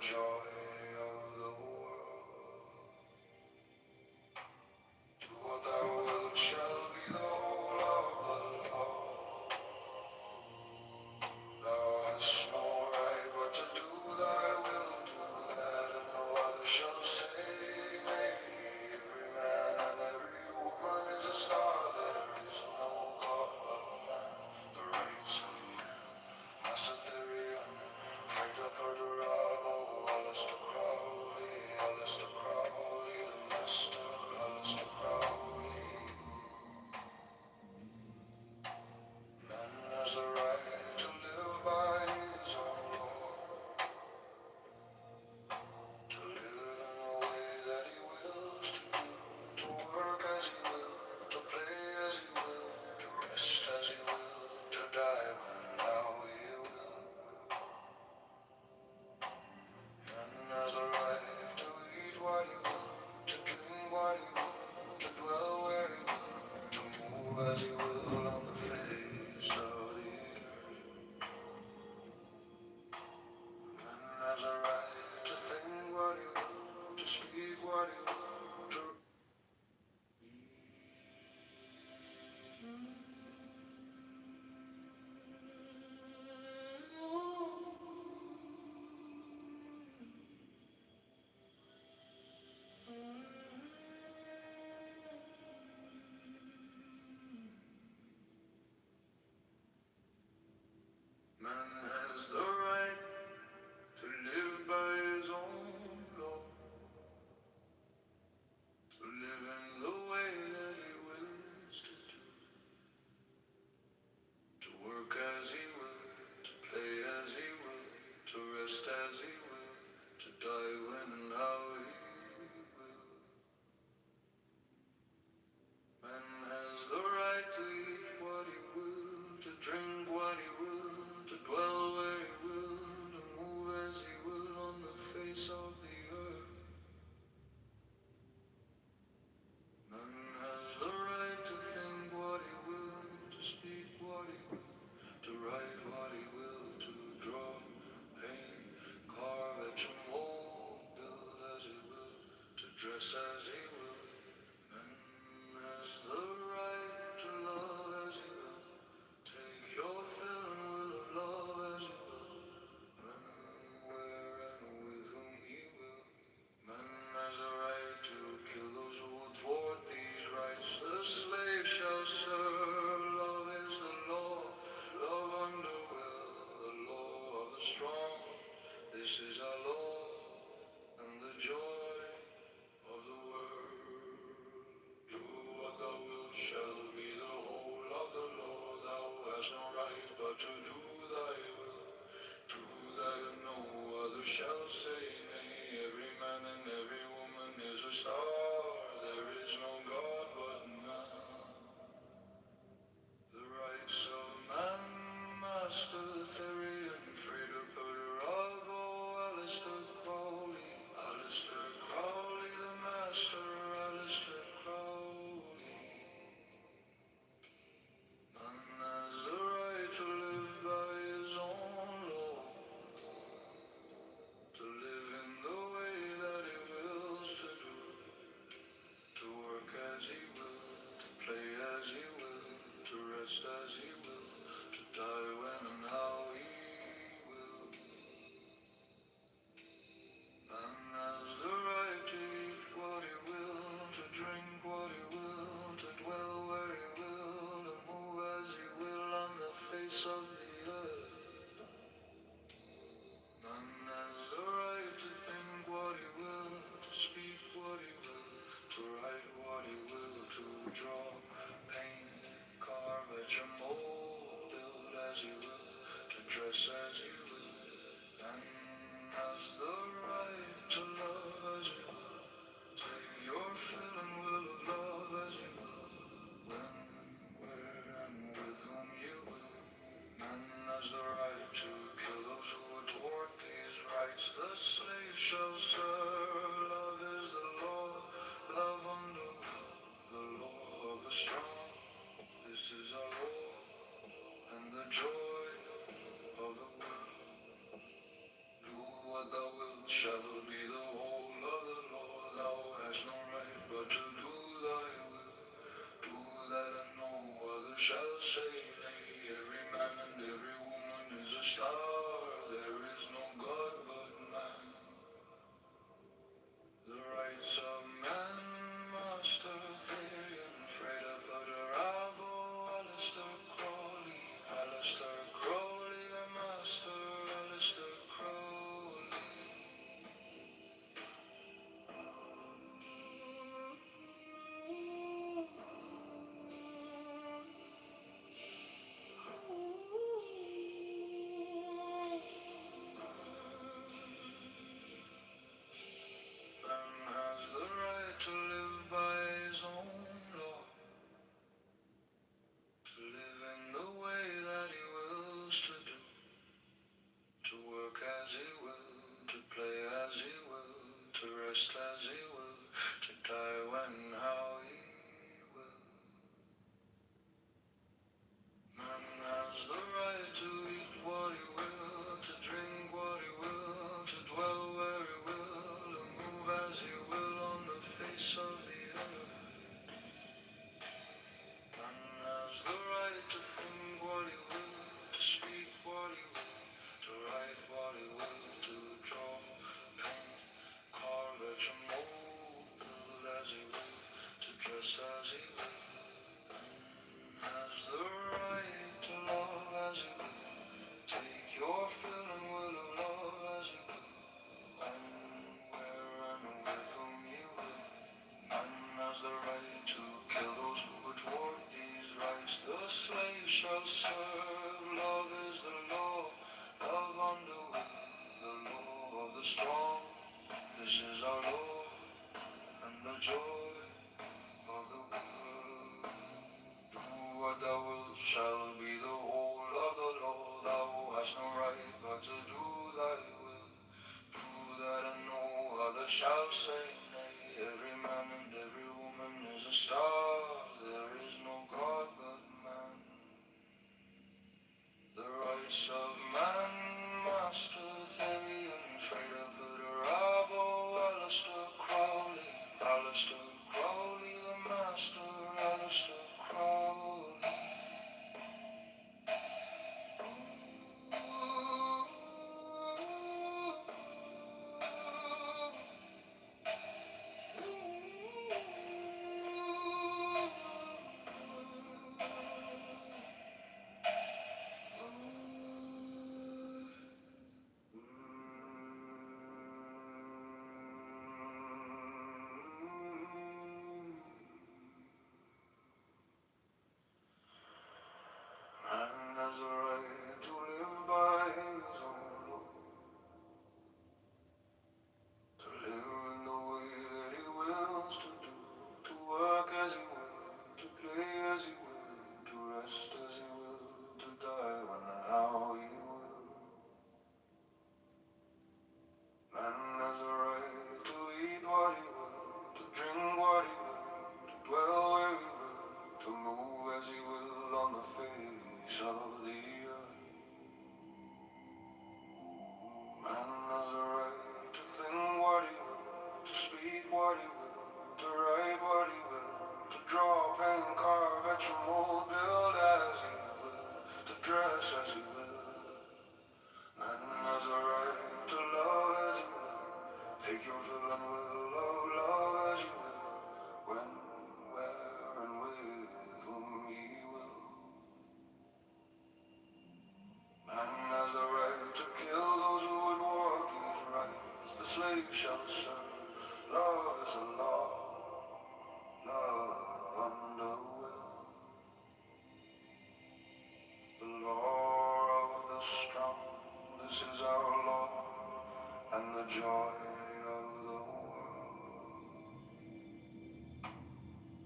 joy of the world. Do what thou wilt shall be the whole of the law. Thou hast no right but to do thy will, do that, and no other shall save me. Every man and every woman is a star. There is no God but man. The rights of men, Master Therion, Freda Perdurabo, Alistair Crowley, Alistair Crowley, the Master, Alistair Crowley. Man has the right to live by his own law, to live in the way that he wills to do, to work as he will, to play as he will, to rest as he will, to die when and how he will. Man has the right to eat what he will, to drink what he will, to dwell where he will, to move as he will on the face of the earth. Man has a right to think what he will, to speak what he will, to... Man has the right to live by his own law, to live in the way that he wills to do, to work as he will, to play as he will, to rest as he will, to die when and how he will. Man has the right to eat what he will, to drink what he will, to dwell where he will, to move as he will on the face of the earth. Man has the right to think what he will, to speak what he will, to write what he will, to draw, paint, carve, etch, and mold, build as he will, to dress as he will. Man has the right to love as he will, take your fill and will of love as he will, when, where, and with whom he will. Man has the right to kill those who would thwart these rights. The slave shall serve. Love is the law. Love under will. The law of the strong. This is our law and the joy of the world. Do what thou wilt shall be the whole of the law. Thou hast no right but to do thy will. Do that and no other shall say nay. Every man and every woman is a star. There is no God but man. The rights of man, Master Therion, Freda Perdurabo, Alistair Crowley, Alistair Crowley, the Master, Alistair Crowley. Man has the right to live by his own law, to live in the way that he wills to do, to work as he will, to play as he will, to rest as he will, to die when and how he will. Man has the right to eat what he will, to drink what he will, to dwell where he will, to move as he will on the face of the earth. Man has the right to think what he will, to speak what he will, to write what he will, to draw, paint, carve, etch, and mold, build as he will, to dress as he will. Man has the right to love as he will, take your fill and will of love as he will, when, where, and with whom you will. Man has the right to kill those who would thwart these rights. The slave shall serve. Love is the law. Love under the law of the strong. This is our law and the joy of the world. Do what thou wilt shall be the whole of the law. Thou hast no right but to do thy will. Do that and no other shall say nay. Every man and every woman is a star. There is no God but man. The rights of man, Master Therian, Freda Putter, Alistair Crowley, Alistair Crowley, the Master, Alistair Crowley. Man has the right to live by his own law, to live in the way that he wills to do, to work as he will, to play as he will, to rest as he will, to die when how he will. Man has the right to eat what he will, to drink what he will, to dwell where he will, to move as he will on the face of the earth. Man has the right to think what he will, to speak what he will, to write what he will, to draw, paint, carve, etch, and mold, build as he will, to dress as he will. Man has the right to love as he will, take your fill and will of love as he will, when, where, and with whom he will. Man has the right to kill those who would thwart these rights. The slave shall serve. Love is the law. Love under will. The law of the strong. This is our law and the joy of the world. Do what thou wilt shall be the whole of the law. Thou hast no right but to do thy will. Do that and no other shall say nay. Every man and every woman is a star. There is no God but man. The rights of man, Master Therian, Freda Putter, Alistair Crowley, Alistair Crowley, the Master, Alistair Crowley. Man has a right to live by his own law, to live in the way that he wills to do, to work as he will, to play as he will, to rest as he will, to die when and how he will. Man has a right to eat what he will, to drink what he will, to dwell where he will, to move as he will on the face of the earth. Man has a right to think what he will, to speak what he will, to write what he will, to draw, paint, carve, etch, and mold, build as he will, to dress as he will. Man has a right to love as he will, take your fill and will of love as you will, when, where, and with whom he will. Man has the right to kill those who would walk these rights. The slave shall serve. Love is the law. Love under will. The law of the strong. This is our law and the joy of the world.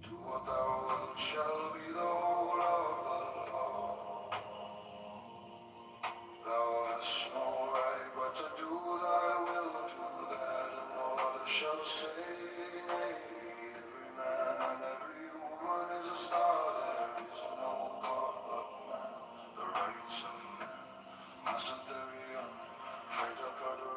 Do what thou wilt shall be the whole of the law. Thou hast no right but to do thy will, do that, and no other shall say nay. Every man and every woman is a star, there is no God but man. The rights of man, Master Therian, Freda Putter,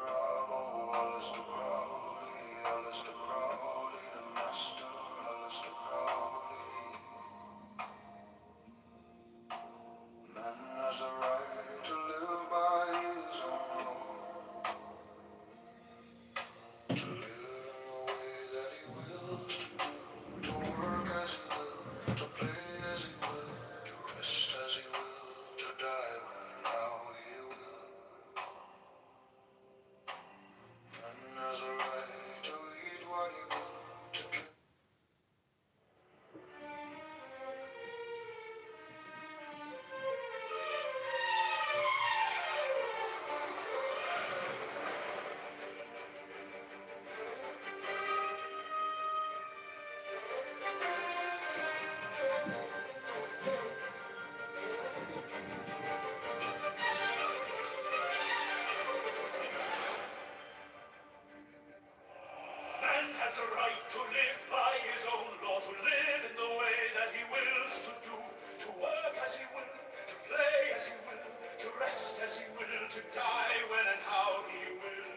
has the right to live by his own law, to live in the way that he wills to do, to work as he will, to play as he will, to rest as he will, to die when and how he will.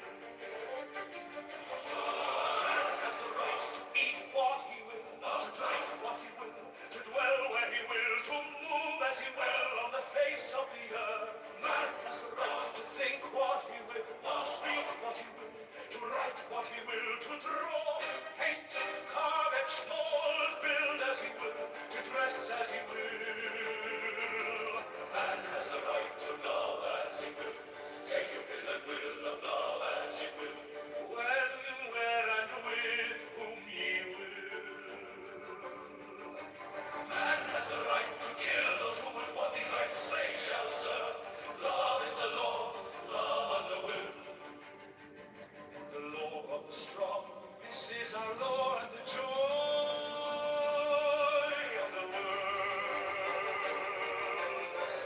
Man has the right to eat what he will, to drink what he will, to dwell where he will, to move as he will on the face of the earth. Man has the right to think what he will, to speak what he will, to write what he will, to draw, paint, carve, etch, mold, build as he will, to dress as he will. Man has the right to love as he will, take your fill and will of love as he will, when, where, and with whom he will. Man has the right to kill those who would want these rights slaves shall serve. Love is the law, love and the will. The law of the strong, this is our law and the joy of the world.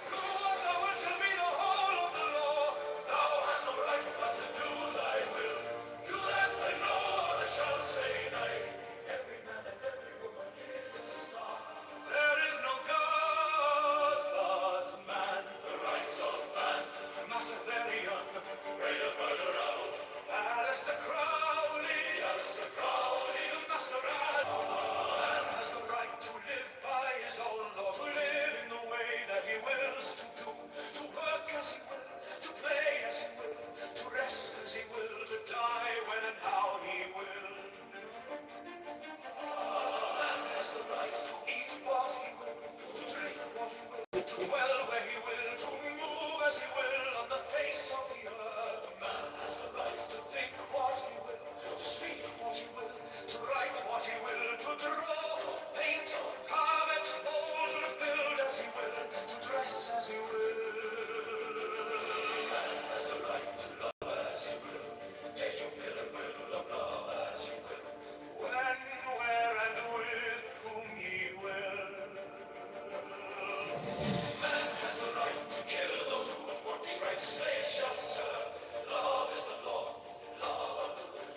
Do what thou wilt shall be the whole of the law. Thou hast no right but to do thy will. Do that and no other shall say nay. Every man and every woman is a star. There is no God but man. The rights of man. Master Therion, Freya Bergerau, Alistair Crowley, the Master Man has the right to live by his own law, to live in the way that he wills to do, to work as he will, to play as he will, to rest as he will, to die when and how he will. Man has the right to eat what he will, to drink what he will, to dwell where he will, to move as he will on the face of the earth. Man has the right to think what he will, to speak what he will, to write what he will, to draw, paint, carve, etch, mold, build as he will, to dress as he will. Man has the right to love as he will, take your fill and will of love as he will, when, where, and with whom he will. Man has the right to kill those who have fought these rights slaves shall serve. Love is the law, love and the will.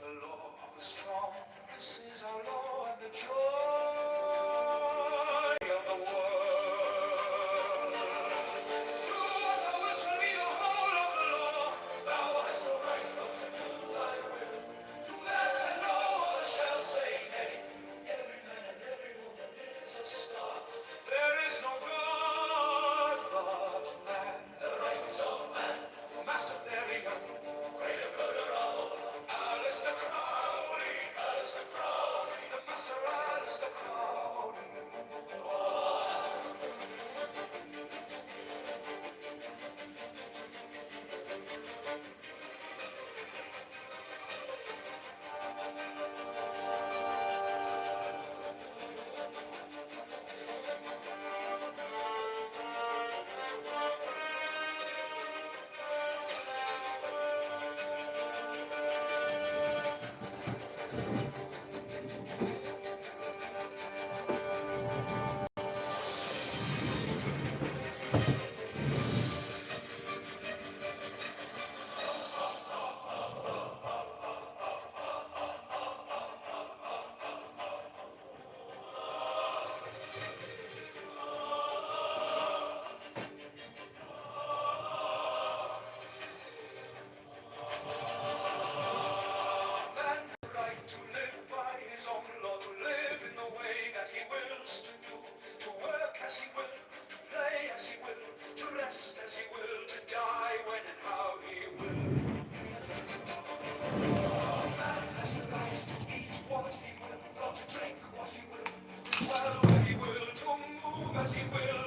The law of the strong, this is our law and the joy of the world. Do what thou wilt shall be the whole of the law. Thou hast no right but to do thy will. Do that and no other shall say nay. Every man and every woman is a star. There is no God but man. The rights of man. Master Therion, Freya Bergerau, Alistair Crowley, the Master Alistair Crowley. Man has the right to live by his own law, to live in the way that he wills to do, to work as he will, to play as he will, to rest as he will, to die when and how he will. Man has the right to eat what he will, or to drink what he will, to dwell where he will, to move as he will